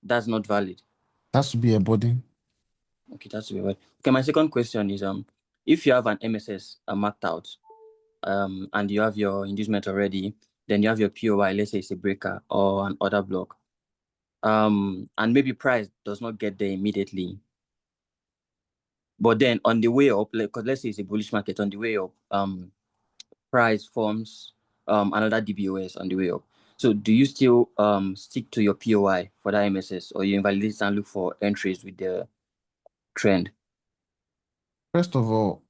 that's not valid. That has to be a body. Okay, that's very well. Okay, my second question is if you have an MSS marked out, and you have your inducement already, then you have your POI, let's say it's a breaker or an order block. And maybe price does not get there immediately. But then on the way up, because let's say it's a bullish market, on the way up, price forms another DBOS on the way up. So do you still stick to your POI for that MSS, or you invalidate and look for entries with the trend? First of all,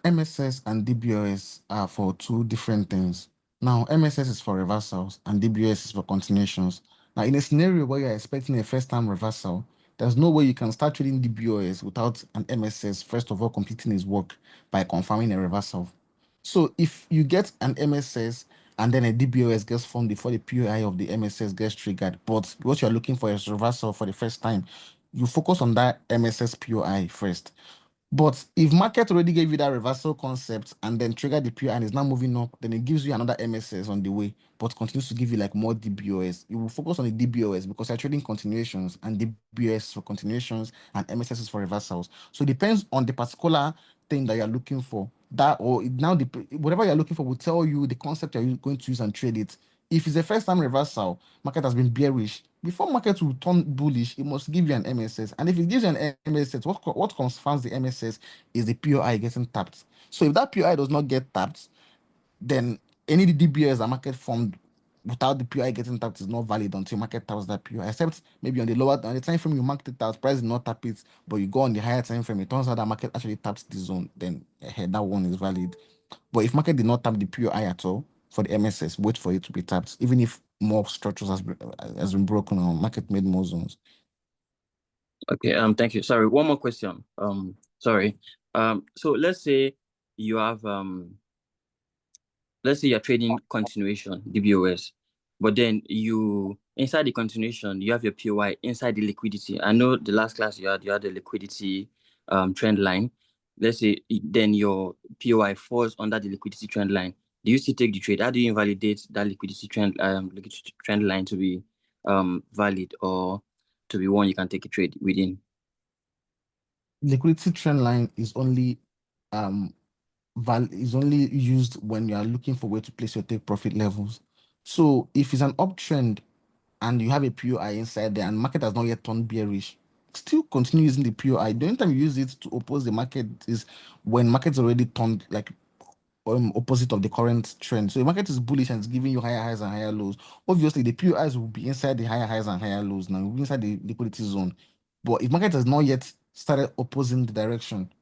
MSS and DBOS are for two different things. Now, MSS is for reversals and DBOS is for continuations. Now, in a scenario where you're expecting a first-time reversal, there's no way you can start trading DBOS without an MSS, first of all, completing his work by confirming a reversal. So if you get an MSS and then a DBOS gets formed before the POI of the MSS gets triggered, but what you're looking for is reversal for the first time, you focus on that MSS POI first. But if market already gave you that reversal concept and then triggered the PO and is now moving up, then it gives you another MSS on the way, but continues to give you like more DBOS. You will focus on the DBOS because you're trading continuations and DBOS for continuations and MSS for reversals. So it depends on the particular thing that you're looking for. That or it now whatever you're looking for will tell you the concept you're going to use and trade it. If it's a first time reversal, market has been bearish. Before market will turn bullish, it must give you an MSS. And if it gives you an MSS, what confirms the MSS is the POI getting tapped. So if that POI does not get tapped, then any DBS that market formed without the POI getting tapped is not valid until market taps that POI. Except maybe on the time frame you marked it out, price did not tap it, but you go on the higher time frame, it turns out that market actually taps the zone, then that one is valid. But if market did not tap the POI at all for the MSS, wait for it to be tapped, even if more structures has been broken or market made more zones. Okay, thank you. Sorry, one more question. Sorry. So let's say you have let's say you're trading continuation, DBOS, but then you inside the continuation, you have your POI inside the liquidity. I know the last class you had the liquidity trend line. Let's say then your POI falls under the liquidity trend line. Do you still take the trade? How do you invalidate that liquidity trend line to be valid or to be one you can take a trade within? Liquidity trend line is only is only used when you are looking for where to place your take profit levels. So if it's an uptrend and you have a POI inside there and market has not yet turned bearish, still continue using the POI. The only time you use it to oppose the market is when market's already turned like opposite of the current trend. So the market is bullish and it's giving you higher highs and higher lows. Obviously, the POIs will be inside the higher highs and higher lows now, will be inside the liquidity zone. But if market has not yet started opposing the direction,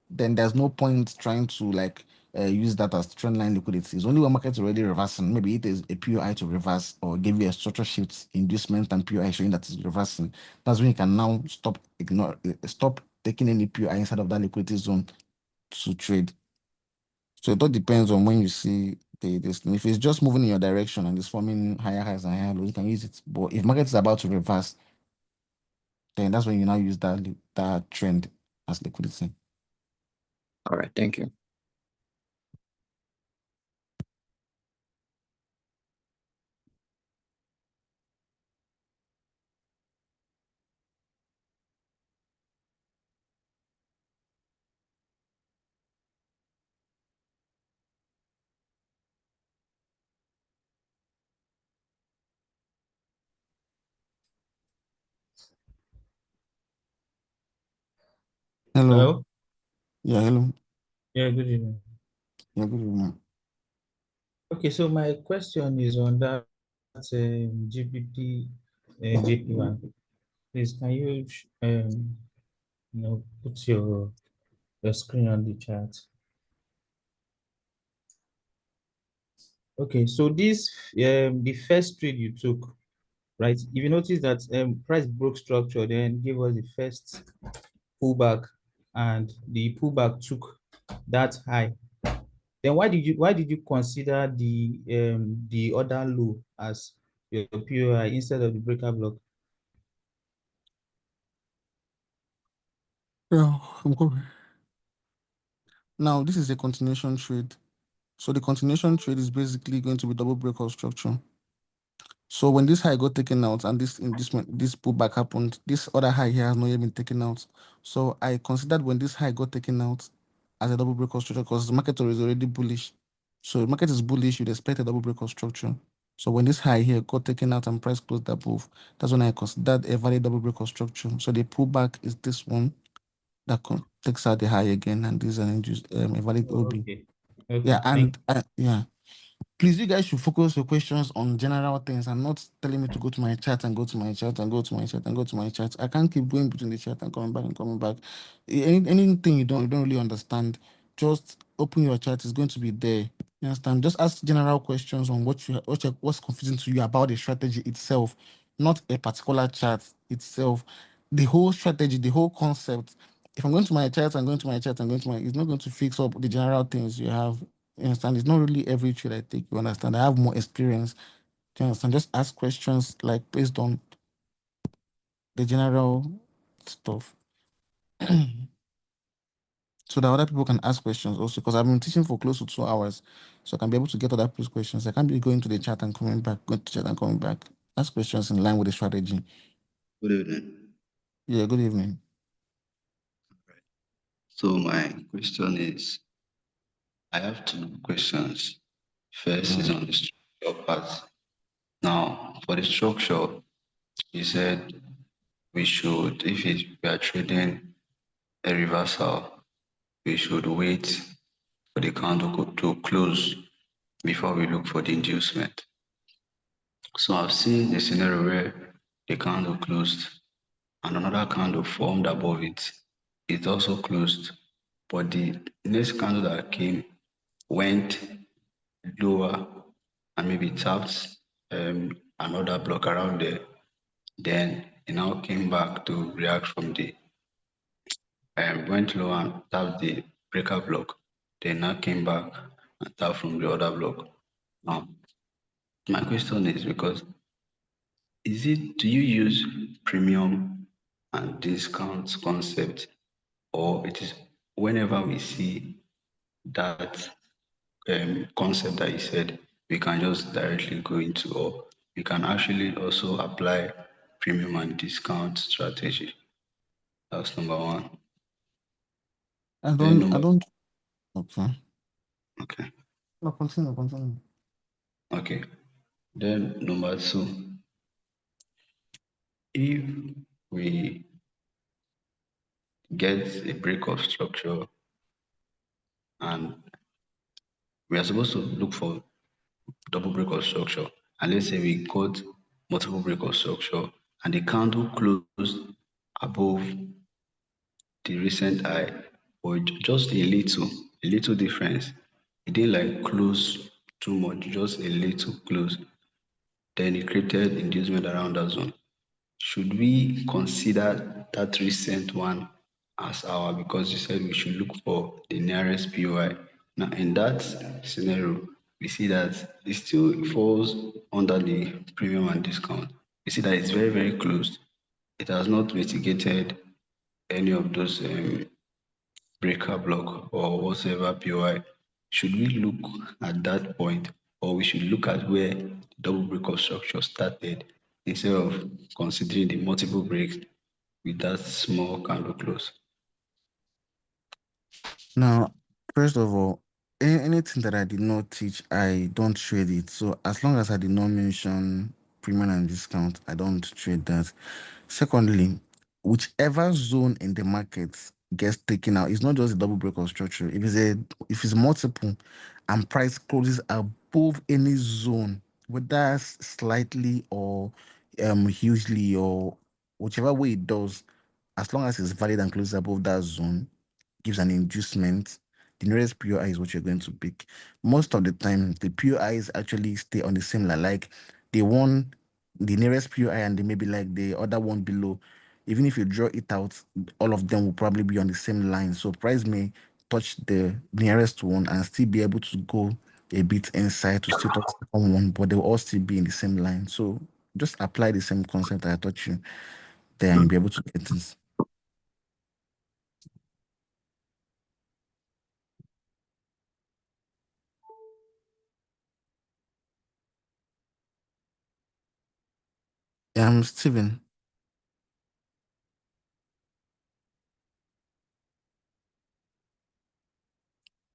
then there's no point trying to like use that as trend line liquidity. It's only when market's already reversing. Maybe it is a POI to reverse or give you a structure shift inducement and POI showing that it's reversing. That's when you can now stop taking any POI inside of that liquidity zone to trade. So it all depends on when you see this. If it's just moving in your direction and it's forming higher highs and higher lows, you can use it. But if market is about to reverse, then that's when you now use that trend as liquidity. All right, thank you. Hello. Hello? Yeah, hello. Yeah, good evening. Yeah, good evening. Okay, so my question is on that GPT JP1. Please, can you put your screen on the chat? Okay, so this the first trade you took, right? If you notice that price broke structure, then give us the first pullback, and the pullback took that high. Then why did you consider the other low as your POI instead of the breaker block? Yeah, I'm coming. Now, this is a continuation trade. So the continuation trade is basically going to be double breakout structure. So when this high got taken out and this pullback happened, this other high here has not yet been taken out. So I considered when this high got taken out as a double breakout structure because the market is already bullish. So the market is bullish, you'd expect a double breakout structure. So when this high here got taken out and price closed above, that's when I considered a valid double breakout structure. So the pullback is this one that takes out the high again, and this is a valid Oh, OB. okay. Okay. Yeah, Thank and yeah. Please, you guys should focus your questions on general things and not telling me to go to my chat and go to my chat and go to my chat and go to my chat. I can't keep going between the chat and coming back and coming back. Anything you don't really understand, just open your chat. It's going to be there. You understand? Just ask general questions on what's confusing to you about the strategy itself, not a particular chart itself. The whole strategy, the whole concept. If I'm going to my chat, I'm going to my chat, I'm going to my. It's not going to fix up the general things you have. You understand? It's not really every trade I take. You understand? I have more experience. Do you understand? Just ask questions like based on the general stuff. So that other people can ask questions also. Because I've been teaching for close to 2 hours. So I can be able to get other people's questions. I can't be going to the chat and coming back, going to chat and coming back. Ask questions in line with the strategy. Good evening. Yeah, good evening. So my question is, I have two questions. First is on the structure part. Now, for the structure, you said we should, we are trading a reversal, we should wait for the candle to close before we look for the inducement. So I've seen a scenario where the candle closed and another candle formed above it. It also closed, but the next candle that came went lower and maybe tapped another block around there. Then it now came back to react from the went low and tapped the breaker block. Then now came back and tapped from the other block. Now, my question is because do you use premium and discount concept, or it is whenever we see that concept that you said, we can just directly go into, or we can actually also apply premium and discount strategy? That's number one. I Then don't, I number, don't, okay. okay, No, continue. okay. Then number two, if we get a break of structure and we are supposed to look for double break of structure, and let's say we got multiple break of structure and the candle closed above the recent high, or just a little difference. It didn't like close too much, just a little close. Then it created inducement around that zone. Should we consider that recent one as our, because you said we should look for the nearest POI. Now, in that scenario, we see that it still falls under the premium and discount. We see that it's very, very close. It has not mitigated any of those breaker block or whatever POI. Should we look at that point, or we should look at where the double break of structure started instead of considering the multiple breaks with that small candle close? Now, first of all, anything that I did not teach, I don't trade it. So as long as I did not mention premium and discount, I don't trade that. Secondly, whichever zone in the market gets taken out, it's not just a double break of structure. If it's multiple and price closes above any zone, whether slightly or hugely or whichever way it does, as long as it's valid and closes above that zone, gives an inducement, the nearest POI is what you're going to pick. Most of the time, the POIs actually stay on the same line. Like the one, the nearest POI, and they maybe like the other one below. Even if you draw it out, all of them will probably be on the same line. So price may touch the nearest one and still be able to go a bit inside to still touch the second one, but they will all still be in the same line. So just apply the same concept that I taught you there and you'll be able to get this. Steven.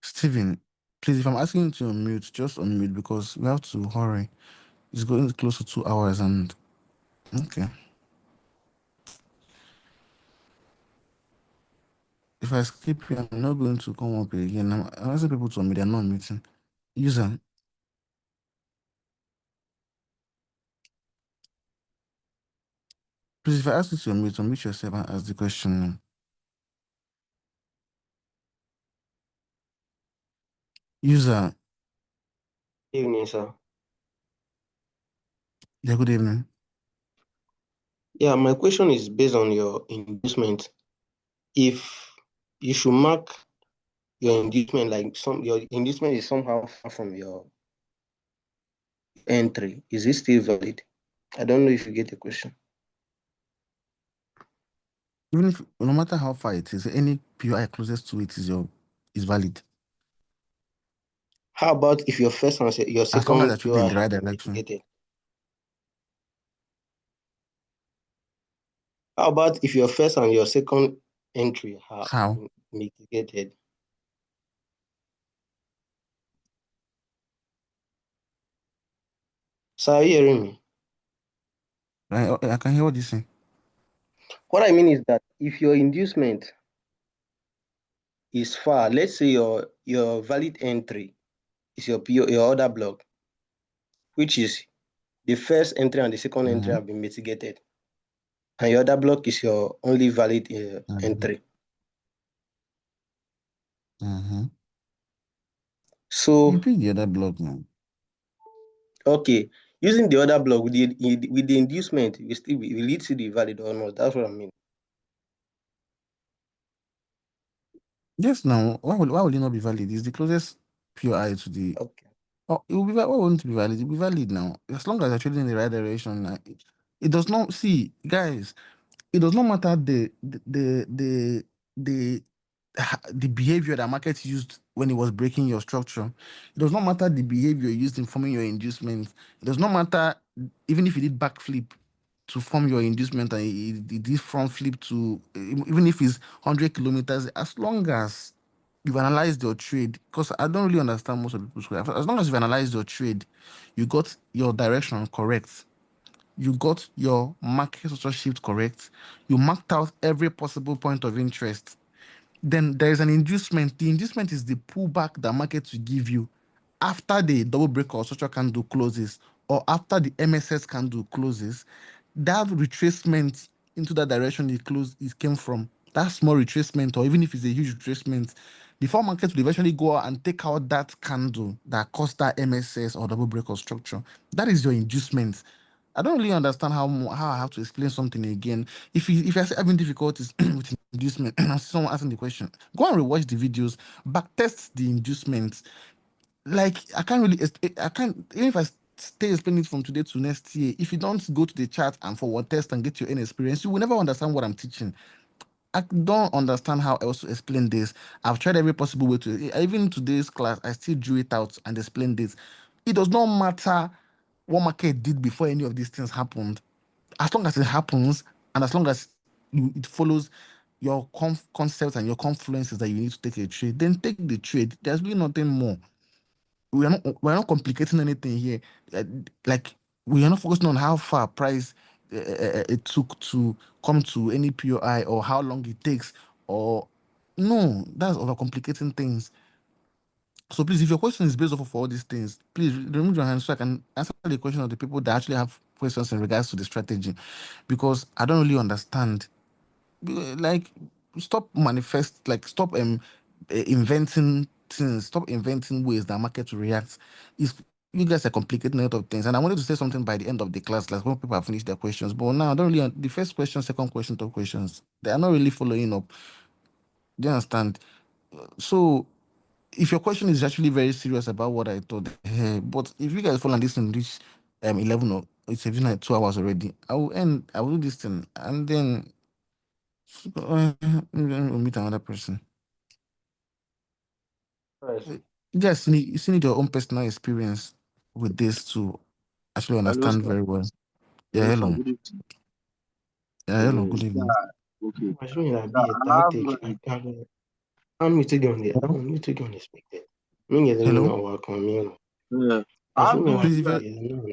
Steven, please, if I'm asking you to unmute, just unmute because we have to hurry. It's going close to 2 hours and okay. If I skip you, I'm not going to come up again. I'm asking people to unmute, they're not meeting. User, please, if I ask you to unmute yourself and ask the question. User, Evening, sir. yeah, good evening. Yeah, my question is based on your inducement. If you should mark your inducement like your inducement is somehow far from your entry, is it still valid? I don't know if you get the question. Even if no matter how far it is, any POI closest to it is valid. How about if your first and your As long as second you're trading in POI the right have been direction. mitigated? How about if your first and your second entry have How? been mitigated? So are you hearing me? I can hear what you say. What I mean is that if your inducement is far, let's say your valid entry is your order block, which is the first entry and the second entry have been mitigated, and your other block is your only valid entry. So You pick the other block now. okay, using the other block with the inducement, will it still be valid or not? That's what I mean. Yes, now why would it not be valid? It's the closest POI to the. Okay. Oh, it will be. Why won't it be valid? It will be valid now as long as you're trading in the right direction. It does not see, guys. It does not matter the the behavior that market used when it was breaking your structure. It does not matter the behavior used in forming your inducement. It does not matter even if you did backflip to form your inducement and it did front flip to even if it's 100 kilometers, as long as you've analyzed your trade, because I don't really understand most of people's trade. As long as you've analyzed your trade, you got your direction correct, you got your market structure shift correct, you marked out every possible point of interest, then there is an inducement. The inducement is the pullback that market will give you after the double break or structure candle closes, or after the MSS candle closes. That retracement into that direction it came from, that small retracement, or even if it's a huge retracement, before market will eventually go out and take out that candle that caused that MSS or double break or structure. That is your inducement. I don't really understand how I have to explain something again. If you're having difficulties with inducement, I see someone asking the question, go and rewatch the videos, backtest the inducements. Like I can't, even if I stay explaining it from today to next year, if you don't go to the chat and forward test and get your own experience, you will never understand what I'm teaching. I don't understand how else to explain this. I've tried every possible way to, even today's class, I still drew it out and explained this. It does not matter what market did before any of these things happened. As long as it happens, and as long as it follows your concepts and your confluences that you need to take a trade, then take the trade. There's really nothing more. We're not complicating anything here. Uh, like we are not focusing on how far price it took to come to any POI, or how long it takes, or no, that's overcomplicating things. So please, if your question is based off of all these things, please remove your hand so I can answer the question of the people that actually have questions in regards to the strategy, because I don't really understand. Like, stop inventing things, stop inventing ways that market will react. Is You guys are complicating a lot of things, and I wanted to say something by the end of the class, like when people have finished their questions. But now I don't really the first question, second question, third questions, they are not really following up. Do you understand? So if your question is actually very serious about what I thought, but if you guys follow this and reach 11 or it's even like 2 hours already, I will do this thing and then we'll meet another person. Right. Yes, you still need your own personal experience with this to actually Hello, understand sir. very well. Yeah, Hello, sir. hello. Good evening. Yeah, hello. Good evening. Okay. Assuming that Sir, be a I have tactic, like, I'm meeting on the Hello? I'm meeting on expected. Me get me Hello? not work on me. I have Assuming no that Please, if be you like, no,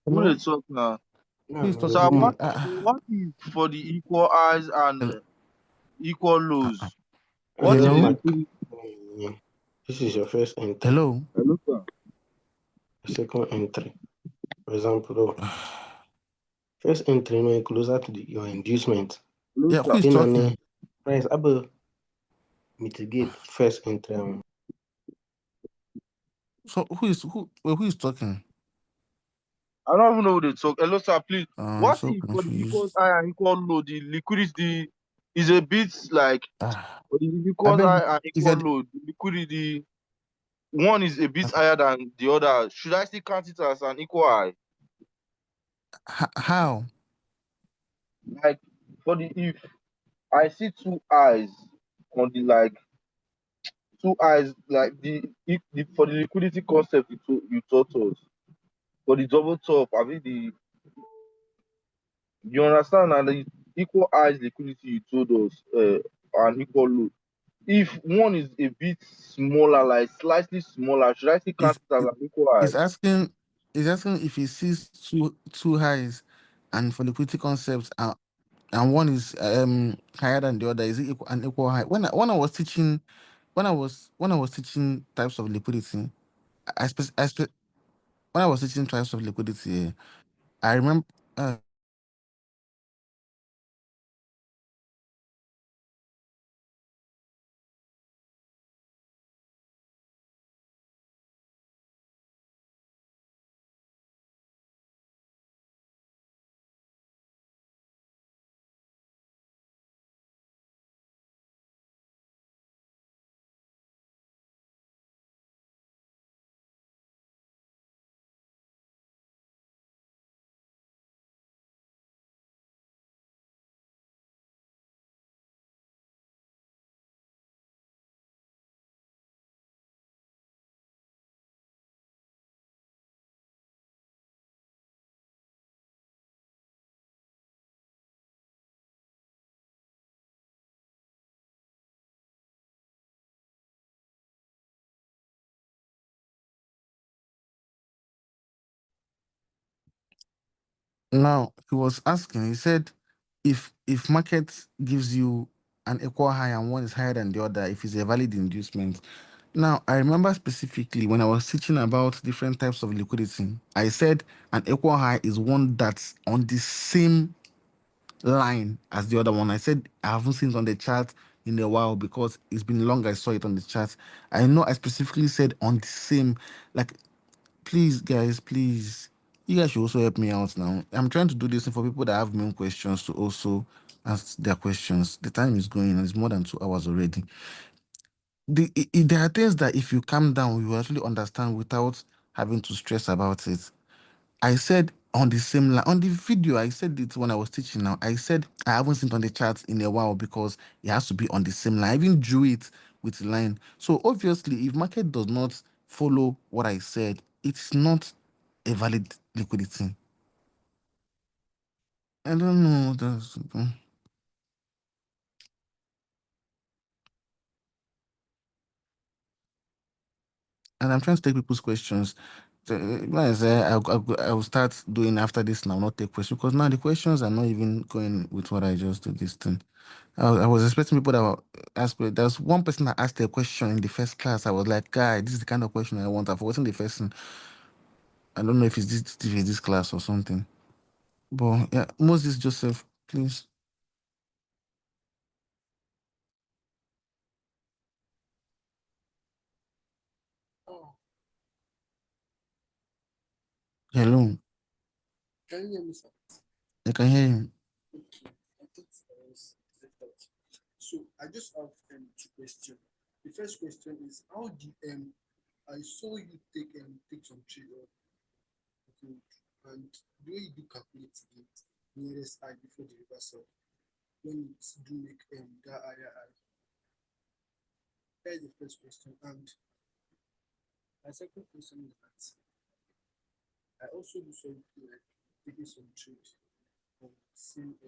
who hello, they talk now. please no, talk Sir, to no. me. what is for the equal highs Hello? and equal lows? And What is then the Hello? Mark, liquidity? this is your first entry, Hello? Hello, sir. second entry. For example, first entry no closer to your inducement. Hello, Yeah, who sir. is Then an talking? price able mitigate first entry. So who is talking? I don't even know who they talk. Hello, sir, please. I'm What so if for the equal confused. high and equal low, the liquidity is a bit like, Ah, for the I equal beg high and if equal you're low, the liquidity, one is a bit higher than the other. Should I still count it as an equal high? how? Like, for the if I see two eyes on the like two eyes like the for the liquidity concept you taught us for the double top. I mean the you understand and the equal eyes liquidity you told us and equal load. If one is a bit smaller, like slightly smaller, should I still count Is it as an equal eye? is asking is asking if he sees two highs and for liquidity concepts and one is higher than the other, is it an equal high? When I was teaching when I was teaching types of liquidity, when I was teaching types of liquidity, I remember uh, Now he was asking, he said, if market gives you an equal high and one is higher than the other, if it's a valid inducement. Now I remember specifically when I was teaching about different types of liquidity, I said an equal high is one that's on the same line as the other one. I said I haven't seen it on the chart in a while because it's been long I saw it on the chart. I know I specifically said on the same, like, please, guys, please. You guys should also help me out now. I'm trying to do this for people that have main questions to also ask their questions. The time is going and it's more than 2 hours already. There are things that if you calm down, you will actually understand without having to stress about it. I said on the same line on the video, I said it when I was teaching now. I said I haven't seen it on the chart in a while because it has to be on the same line. I even drew it with the line. So obviously, if market does not follow what I said, it's not a valid liquidity. I don't know. And I'm trying to take people's questions. Like I said, I will start doing after this now, not take questions because now the questions are not even going with what I just did this thing. I was expecting people that were ask. There's one person that asked a question in the first class. I was like, guy, this is the kind of question I want. I've forgotten the first thing. I don't know if it's this class or something. But yeah, Moses Joseph, please. Hello, Can you hear me, sir? I can hear you. Okay, I thought I was left out. So I just have two questions. The first question is how do I saw you take some trade on gold, and the way you do calculate the nearest high before the reversal when it do make that higher high. That is the first question. And my second question is that I also do something like taking some trade on same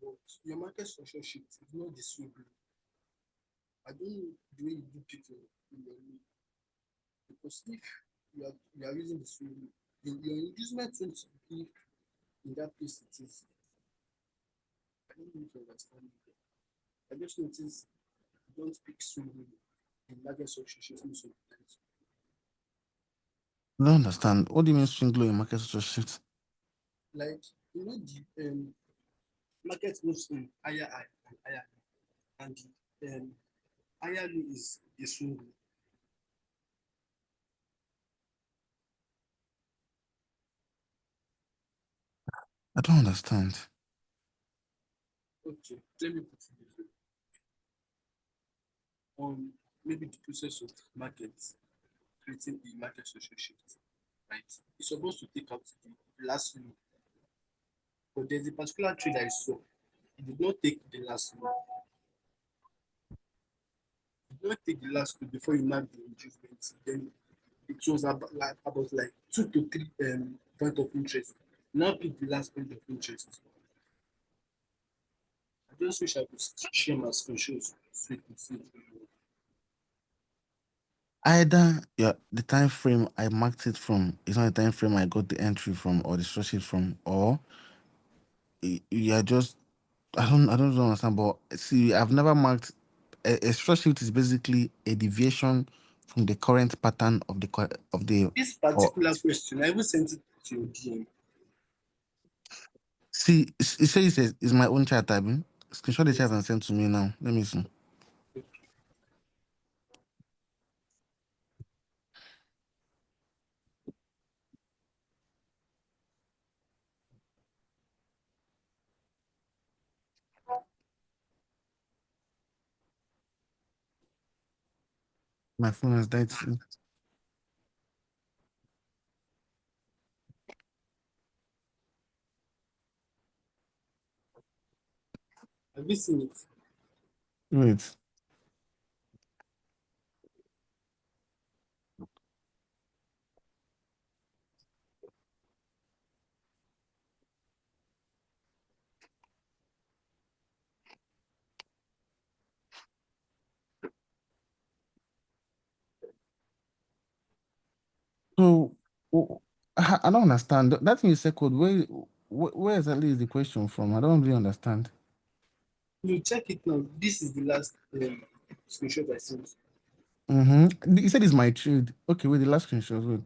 but your market structure shift is not the same. I don't know the way you do people in your league. Because if you are using the swing, your inducement won't be in that place it is. I don't know if you understand me. I just notice you don't pick swing in market structure most of the times. I don't understand. What do you mean swing low in market structure shift? Like the market moves in higher high and higher high, and the higher low is a swing low. I don't understand. Okay, let me put it this way. Maybe the process of market creating the market structure shift, right? It's supposed to take out the last low, but there's a particular trade I saw. It did not take the last low. It did not take the last low before you mark the inducement. Then it was about like 2 to 3 point of interest. Now pick the last point of interest. I just wish I could share my screenshots so you can see it. Either the time frame I marked it from is not the time frame I got the entry from or the structure from, or you are just I don't understand. But see, I've never marked a structure is basically a deviation from the current pattern of the This or particular question, I even sent it to your DM. see it says it's my own chart. I mean, screenshot the chart and send to me now. Let me see. My phone has died too. Have you seen it? Wait. So I don't understand. That thing you said code. Where exactly is the question from? I don't really understand. You check it now. This is the last screenshot I sent. Mm-hmm. You said it's my trade. Okay, wait, the last screenshot. Wait.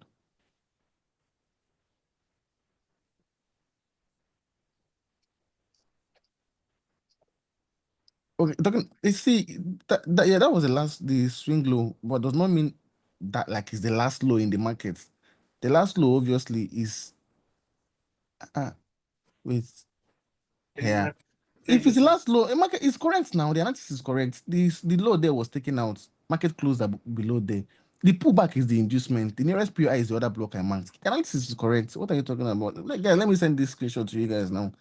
Okay, talking. You see, yeah, that was the swing low, but does not mean that like it's the last low in the market. The last low obviously is wait here. If it's the last low, the market is correct now. The analysis is correct. The low there was taken out. Market closed below there. The pullback is the inducement. The nearest PI is the other block I marked. The analysis is correct. What are you talking about? Like, guys, let me send this screenshot to you guys now.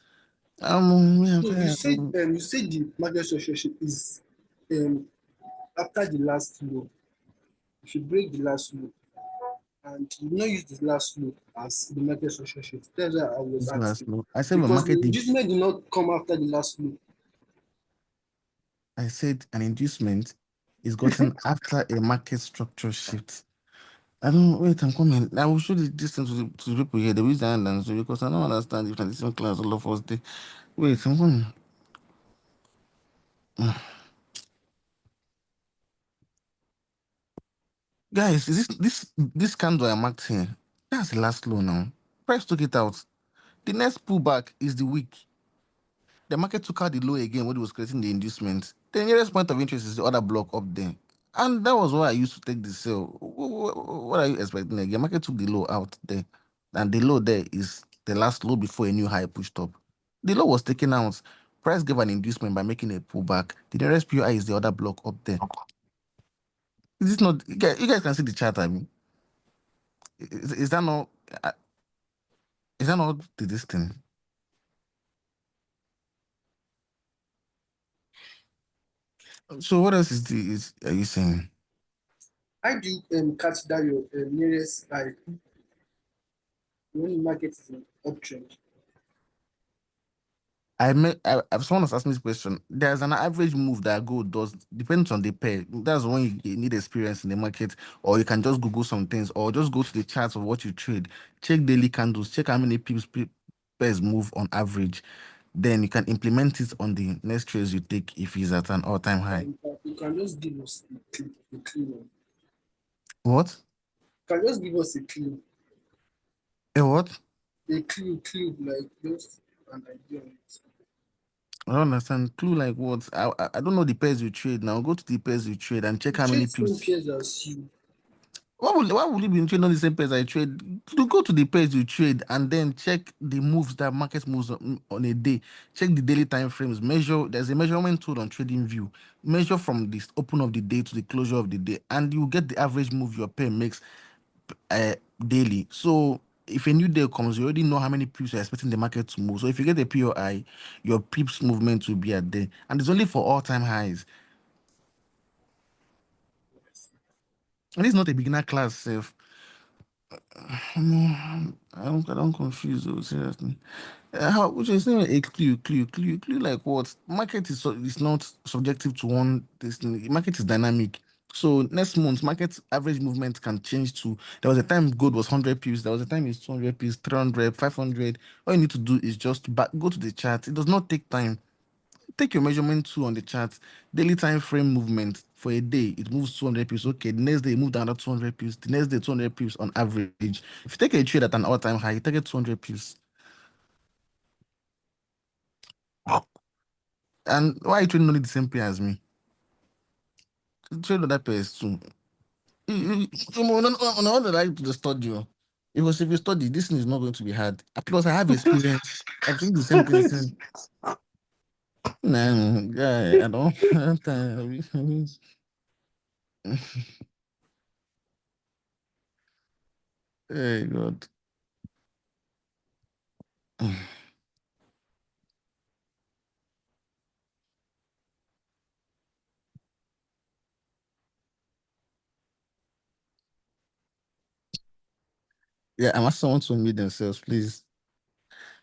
Yeah, So you said the market structure is after the last low. If you break the last low and you not use the last low as the market structure shift, that's why I was this last asking. low. I said when Because the market inducement did not come after the last low. I said an inducement is gotten after a market structure shift. I don't wait. I'm coming. I will show the distance to the people here. They use the hand answer because I don't understand if it's the same class all of us. Wait, I'm coming. Guys, is this candle I marked here? That's the last low now. Price took it out. The next pullback is the week. The market took out the low again when it was creating the inducement. The nearest point of interest is the other block up there. And that was why I used to take the sell. What are you expecting again? Market took the low out there. And the low there is the last low before a new high pushed up. The low was taken out. Price gave an inducement by making a pullback. The nearest PI is the other block up there. Is this not? You guys can see the chart. I mean, is that not? uh, Is that not this thing? So what else are you saying? How do you catch that your nearest high when the market is in uptrend? Someone was asking this question. There's an average move that gold does, depends on the pair. That's when you need experience in the market, or you can just Google some things, or just go to the charts of what you trade. Check daily candles, check how many pairs move on average. Then you can implement it on the next trades you take if it's at an all-time high. You can just give us a clue one. What? You can just give us a clue. A what? A clue, like just an idea on it. I don't understand. Clue like what? I don't know the pairs you trade now. Go to the pairs you trade and check You how many trade same pips. pairs as you. Why would you be trading on the same pairs I trade? To go to the pairs you trade and then check the moves that market moves on a day. Check the daily time frames. Measure. There's a measurement tool on Trading View. Measure from the open of the day to the closure of the day, and you get the average move your pair makes daily. So if a new day comes, you already know how many pips you're expecting the market to move. So if you get a POI, your pips movement will be at there, and it's only for all-time highs. And it's not a beginner class, self. I don't confuse you, seriously. How which is not a clue like what? Market is not subjective to one this thing. Market is dynamic. So next month, market average movement can change to. There was a time gold was 100 pips. There was a time it's 200 pips, 300, 500. All you need to do is just go to the chart. It does not take time. Take your measurement tool on the chart, daily time frame movement for a day, it moves 200 pips. Okay, the next day, it moved another 200 pips. The next day, 200 pips on average. If you take a trade at an all time high, you take it 200 pips. And why are you trading only the same pair as me? Trade other pairs too. No, I like to study you. Because if you study, this thing is not going to be hard. Plus, I have experience. I've seen the same thing since. Nah, guy, I don't. I don't hey, God. Yeah, I'm asking someone to unmute themselves, please.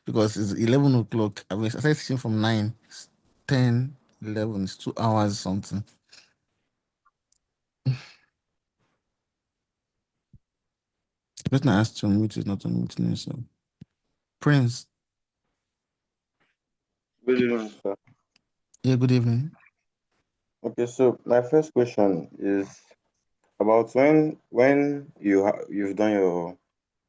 Because it's 11 o'clock. I started teaching from 9, it's 10, 11, it's 2 hours something. The person I asked to unmute is not unmuting himself. Prince, Good evening, sir. yeah, good evening. Okay, so my first question is about when you've done your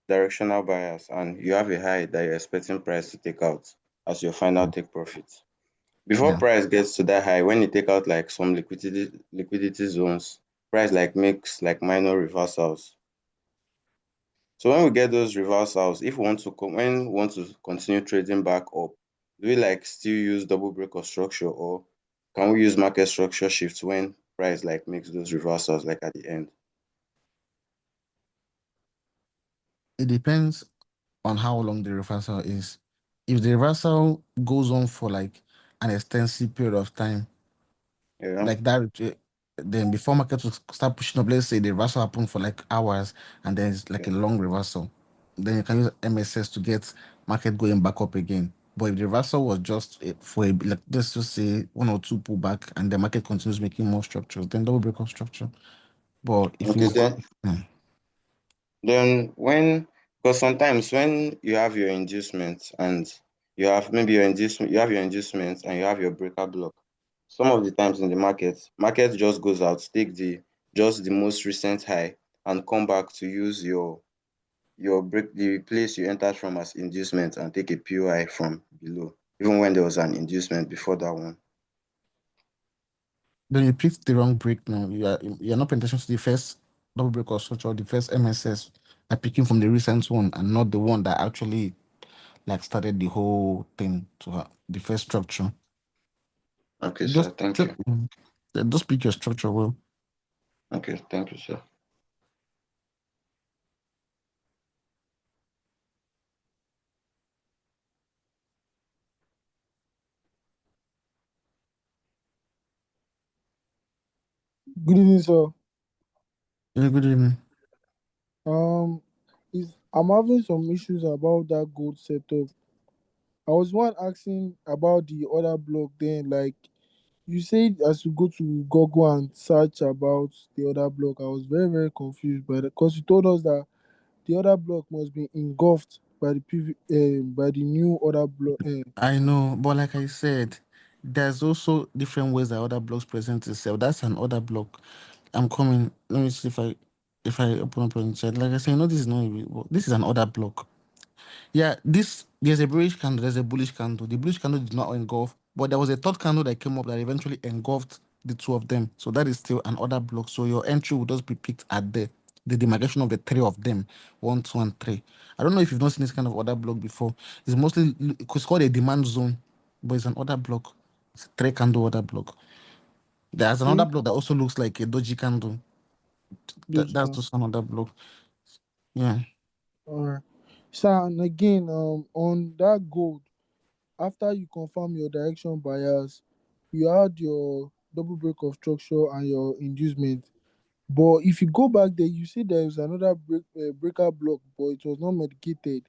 directional bias and you have a high that you're expecting price to take out as your final take profit. Before Yeah. price gets to that high, when you take out like some liquidity zones, price like makes like minor reversals. So when we get those reversals, if we want to when we want to continue trading back up, do we like still use double break of structure, or can we use market structure shifts when price like makes those reversals like at the end? It depends on how long the reversal is. If the reversal goes on for like an extensive period of time, Yeah. like that, then before market will start pushing up, let's say the reversal happened for like hours and then it's like a long reversal, then you can use MSS to get market going back up again. But if the reversal was just for a, like, let's just say one or two pullback and the market continues making more structures, then double break of structure. But if Okay, it's then when, because sometimes when you have your inducement and you have maybe your inducement, you have your inducement and you have your breaker block. Some of the times in the market just goes out, take the most recent high and come back to use your break the place you entered from as inducement and take a POI from below, even when there was an inducement before that one. then you picked the wrong break now. You're not paying attention to the first double break or structure, the first MSS. Are picking from the recent one and not the one that actually like started the whole thing to her, the first structure. Okay, sir. Just Thank just, you. just pick your structure well. Okay, thank you, sir. Good evening, sir. Yeah, good evening. Um, I'm having some issues about that gold setup. I was one asking about the other block. Then, like you said, as you go to Google and search about the other block, I was very very confused by the because you told us that the other block must be engulfed by by the new other block. I know, but like I said, there's also different ways that other blocks present itself. That's an other block. I'm coming. Let me see if I open up on chat. Like I said, no, this is not this is an other block. Yeah, there's a bearish candle, there's a bullish candle. The bullish candle did not engulf, but there was a third candle that came up that eventually engulfed the two of them. So that is still an other block. So your entry will just be picked at the demarcation of the three of them, 1, 2, and 3. I don't know if you've not seen this kind of other block before. It's called a demand zone, but it's an other block. It's a three candle other block. There's another Okay, block that also looks like a doji candle. That's logical. just another block. Yeah. All right, sir. And again, on that gold. After you confirm your direction bias, you add your double break of structure and your inducement. But if you go back there, you see there is another breaker block, but it was not medicated.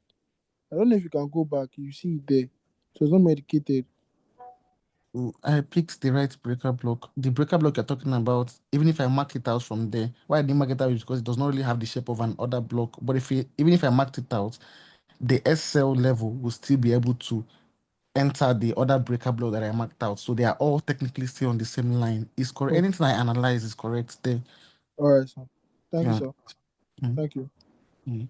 I don't know if you can go back. You see it there. It was not medicated. I picked the right breaker block. The breaker block you're talking about, even if I mark it out from there, why I didn't mark it out is because it does not really have the shape of an other block. But even if I marked it out, the SL level will still be able to enter the other breaker block that I marked out. So they are all technically still on the same line. Is correct. Okay. Anything I analyze is correct there. All right, sir. Thank you, Yeah. sir. Mm, Thank you. mm.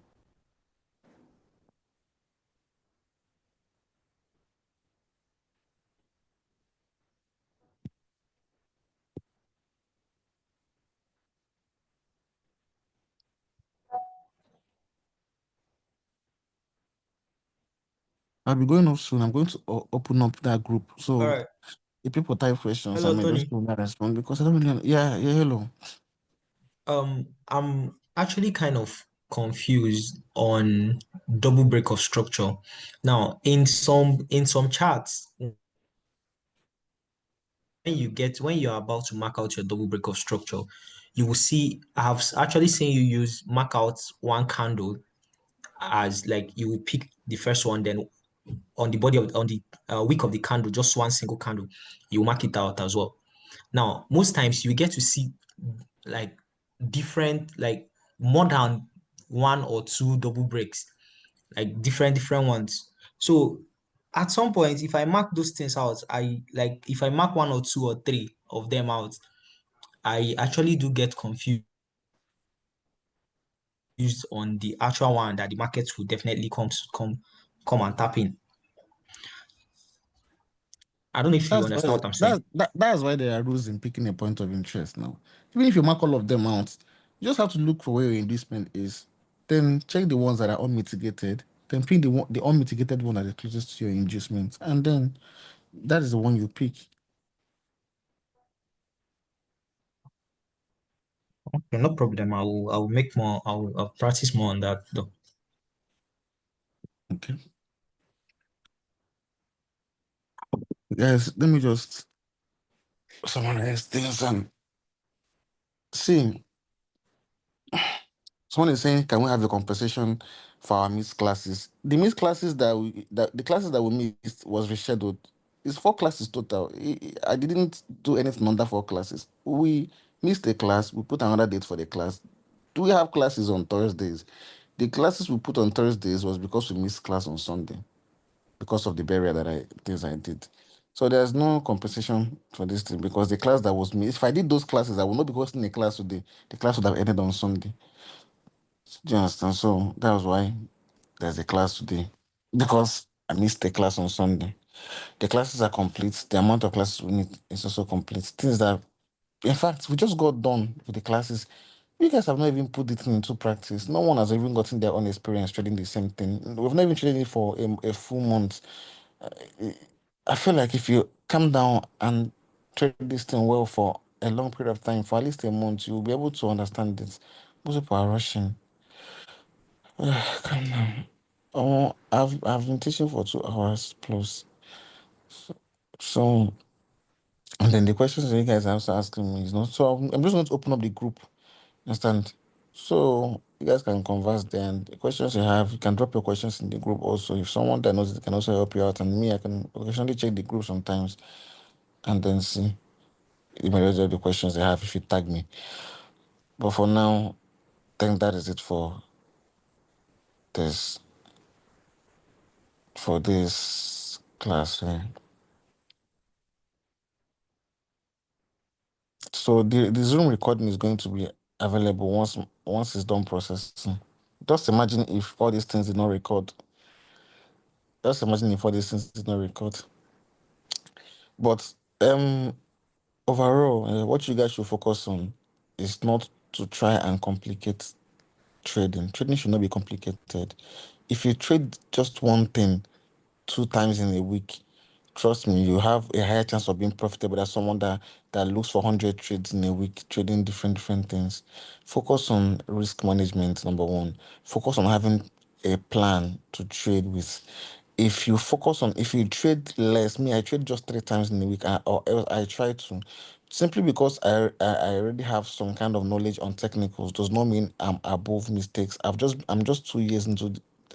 I'll be going off soon. I'm going to open up that group. All So right. if people type questions, I Hello, may just Tony. respond because I don't really. Yeah. Hello. I'm actually kind of confused on double break of structure. Now, in some charts, when you're about to mark out your double break of structure, you will see I have actually seen you use mark out one candle as like you will pick the first one, then on the body of on the wick of the candle, just one single candle, you mark it out as well. Now, most times you get to see like different, like more than one or two double breaks, like different ones. So at some point, if I mark those things out, if I mark one or two or three of them out, I actually do get confused on the actual one that the markets will definitely come and tap in. I don't know if you understand what I'm saying. That's why there are rules in picking a point of interest now. Even if you mark all of them out, you just have to look for where your inducement is. Then check the ones that are unmitigated. Then pick the unmitigated one that is closest to your inducement. And then that is the one you pick. Okay, no problem. I'll make more. I'll practice more on that though. Okay. Guys, let me just summarize things and see. Someone is saying, can we have a compensation for our missed classes? The missed classes the classes that we missed was rescheduled. It's 4 classes total. I didn't do anything under 4 classes. We missed a class. We put another date for the class. Do we have classes on Thursdays? The classes we put on Thursdays was because we missed class on Sunday because of the burial things I did. So there's no compensation for this thing because the class that was missed. If I did those classes, I would not be hosting a class today. The class would have ended on Sunday. Do you understand? So that was why there's a class today. Because I missed the class on Sunday. The classes are complete. The amount of classes we need is also complete. Things that, in fact, we just got done with the classes. You guys have not even put it into practice. No one has even gotten their own experience trading the same thing. We've not even traded it for a full month. I feel like if you come down and trade this thing well for a long period of time, for at least a month, you'll be able to understand it. Most people are rushing. Come on. Oh, I've been teaching for 2 hours plus. So and then the questions that you guys are also asking me is not so I'm just going to open up the group. Understand? So you guys can converse there and the questions you have, you can drop your questions in the group also. If someone that knows it can also help you out and me, I can occasionally check the group sometimes and then see the majority of the questions they have if you tag me. But for now, I think that is it this for this class. So the Zoom recording is going to be available once it's done processing. Just imagine if all these things did not record. Just imagine if all these things did not record. But overall, what you guys should focus on is not to try and complicate trading. Trading should not be complicated. If you trade just one thing 2 times in a week, trust me, you have a higher chance of being profitable than someone that looks for 100 trades in a week, trading different things. Focus on risk management, number one. Focus on having a plan to trade with. If you trade less, I trade just 3 times in a week, or else I try to. Simply because I already have some kind of knowledge on technicals does not mean I'm above mistakes. I'm just 2 years into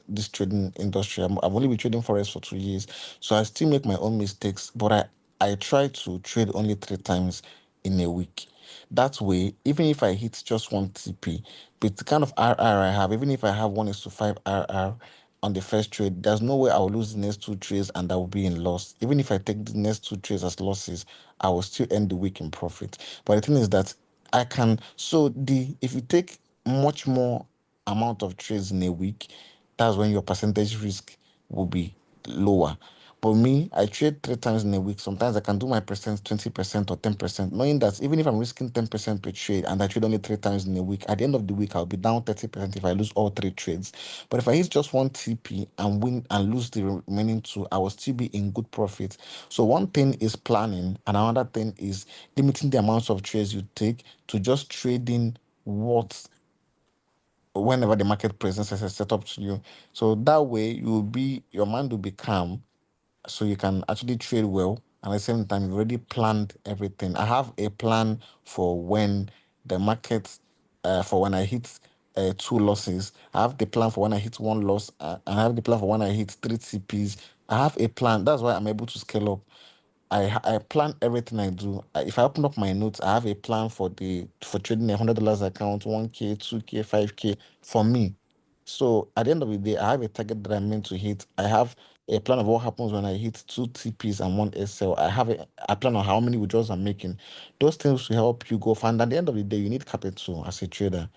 this trading industry. I've only been trading forex for 2 years, so I still make my own mistakes. But I try to trade only 3 times in a week. That way, even if I hit just one TP, with the kind of RR I have, even if I have 1:5 RR on the first trade, there's no way I will lose the next 2 trades and I will be in loss. Even if I take the next 2 trades as losses, I will still end the week in profit. But the thing is that I can if you take much more amount of trades in a week, that's when your percentage risk will be lower. But me, I trade 3 times in a week. Sometimes I can do my percent 20% or 10%, knowing that even if I'm risking 10% per trade and I trade only 3 times in a week, at the end of the week I'll be down 30% if I lose all 3 trades. But if I hit just one TP and win and lose the remaining 2, I will still be in good profit. So one thing is planning, and another thing is limiting the amounts of trades you take to just trading what whenever the market presents as a setup to you. So that way your mind will be calm, so you can actually trade well. And at the same time, you've already planned everything. I have a plan for when the market, for when I hit 2 losses. I have the plan for when I hit 1 loss. I have the plan for when I hit 3 TPs. I have a plan. That's why I'm able to scale up. I plan everything I do. If I open up my notes, I have a plan for trading $100 account, 1K, 2K, 5K for me. So at the end of the day, I have a target that I'm meant to hit. I have a plan of what happens when I hit two TPs and one SL. I have a plan on how many withdrawals I'm making. Those things will help you go fund. At the end of the day, you need capital as a trader.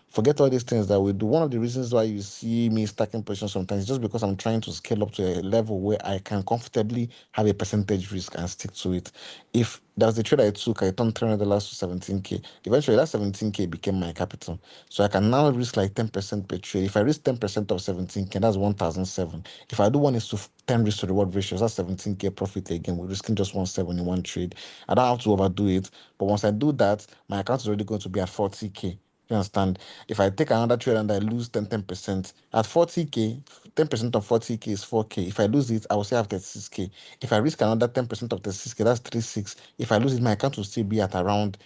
Forget all these things that we do. One of the reasons why you see me stacking positions sometimes is just because I'm trying to scale up to a level where I can comfortably have a percentage risk and stick to it. If that was the trade I took, I turned $300 to 17K. Eventually, that 17K became my capital. So I can now risk like 10% per trade. If I risk 10% of 17K, that's 1,007. If I do 1 is to 10 risk to reward ratios, that's 17K profit again. We're risking just 1,7 in one trade. I don't have to overdo it. But once I do that, my account is already going to be at 40K. You understand? If I take another trade and I lose 10% at 40K, 10% of 40K is 4K. If I lose it, I will still have 36K. If I risk another 10% of 36K, that's 36. If I lose it, my account will still be at around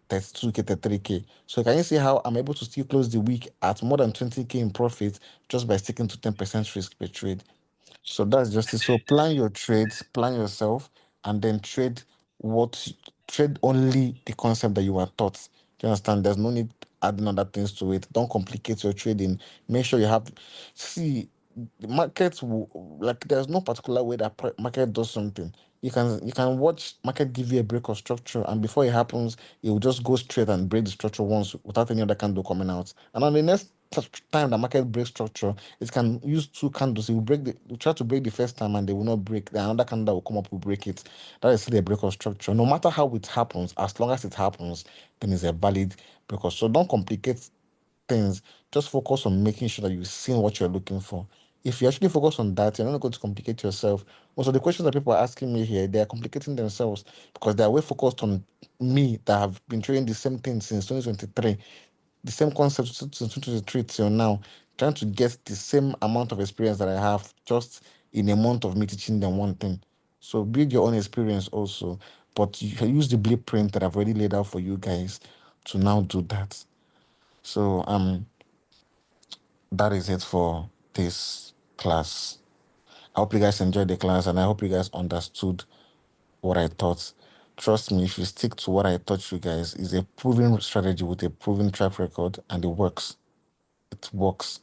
32K, 33K. So can you see how I'm able to still close the week at more than 20K in profit just by sticking to 10% risk per trade? So that's just it. So plan your trades, plan yourself, and then what trade only the concept that you are taught. Do you understand? There's no need adding other things to it. Don't complicate your trading. Make sure you have the market will, like, there's no particular way that market does something. You can watch market give you a break of structure, and before it happens, it will just go straight and break the structure once without any other candle coming out. And on the next time the market breaks structure, it can use two candles. It will try to break the first time and they will not break. Then another candle will come up will break it. That is still a break of structure. No matter how it happens, as long as it happens, then it's a valid break. So don't complicate things. Just focus on making sure that you've seen what you're looking for. If you actually focus on that, you're not going to complicate yourself. Most of the questions that people are asking me here, they are complicating themselves because they are way focused on me that have been trading the same thing since 2023, the same concept since 2023 till now, trying to get the same amount of experience that I have just in a month of me teaching them one thing. So build your own experience also, but you can use the blueprint that I've already laid out for you guys to now do that. So that is it for this class. I hope you guys enjoyed the class and I hope you guys understood what I taught. Trust me, if you stick to what I taught you guys, is a proven strategy with a proven track record and it works. It works.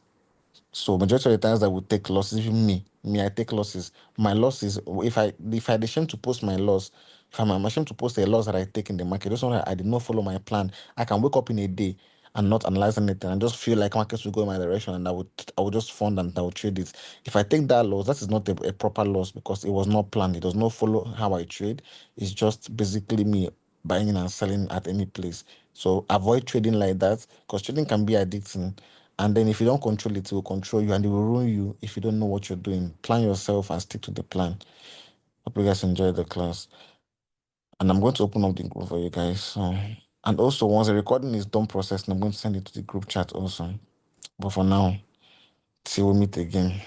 So majority of the times that would take losses, even me, I take losses. My losses, if I ashamed to post my loss, if I'm ashamed to post a loss that I take in the market, just one I did not follow my plan. I can wake up in a day and not analyze anything and just feel like markets will go in my direction and I would just fund and I would trade it. If I take that loss, that is not a proper loss because it was not planned. It does not follow how I trade. It's just basically me buying and selling at any place. So avoid trading like that because trading can be addicting. And then if you don't control it, it will control you and it will ruin you if you don't know what you're doing. Plan yourself and stick to the plan. Hope you guys enjoyed the class. And I'm going to open up the group for you guys. So, and also, once the recording is done processing, I'm going to send it to the group chat also. But for now, till we meet again.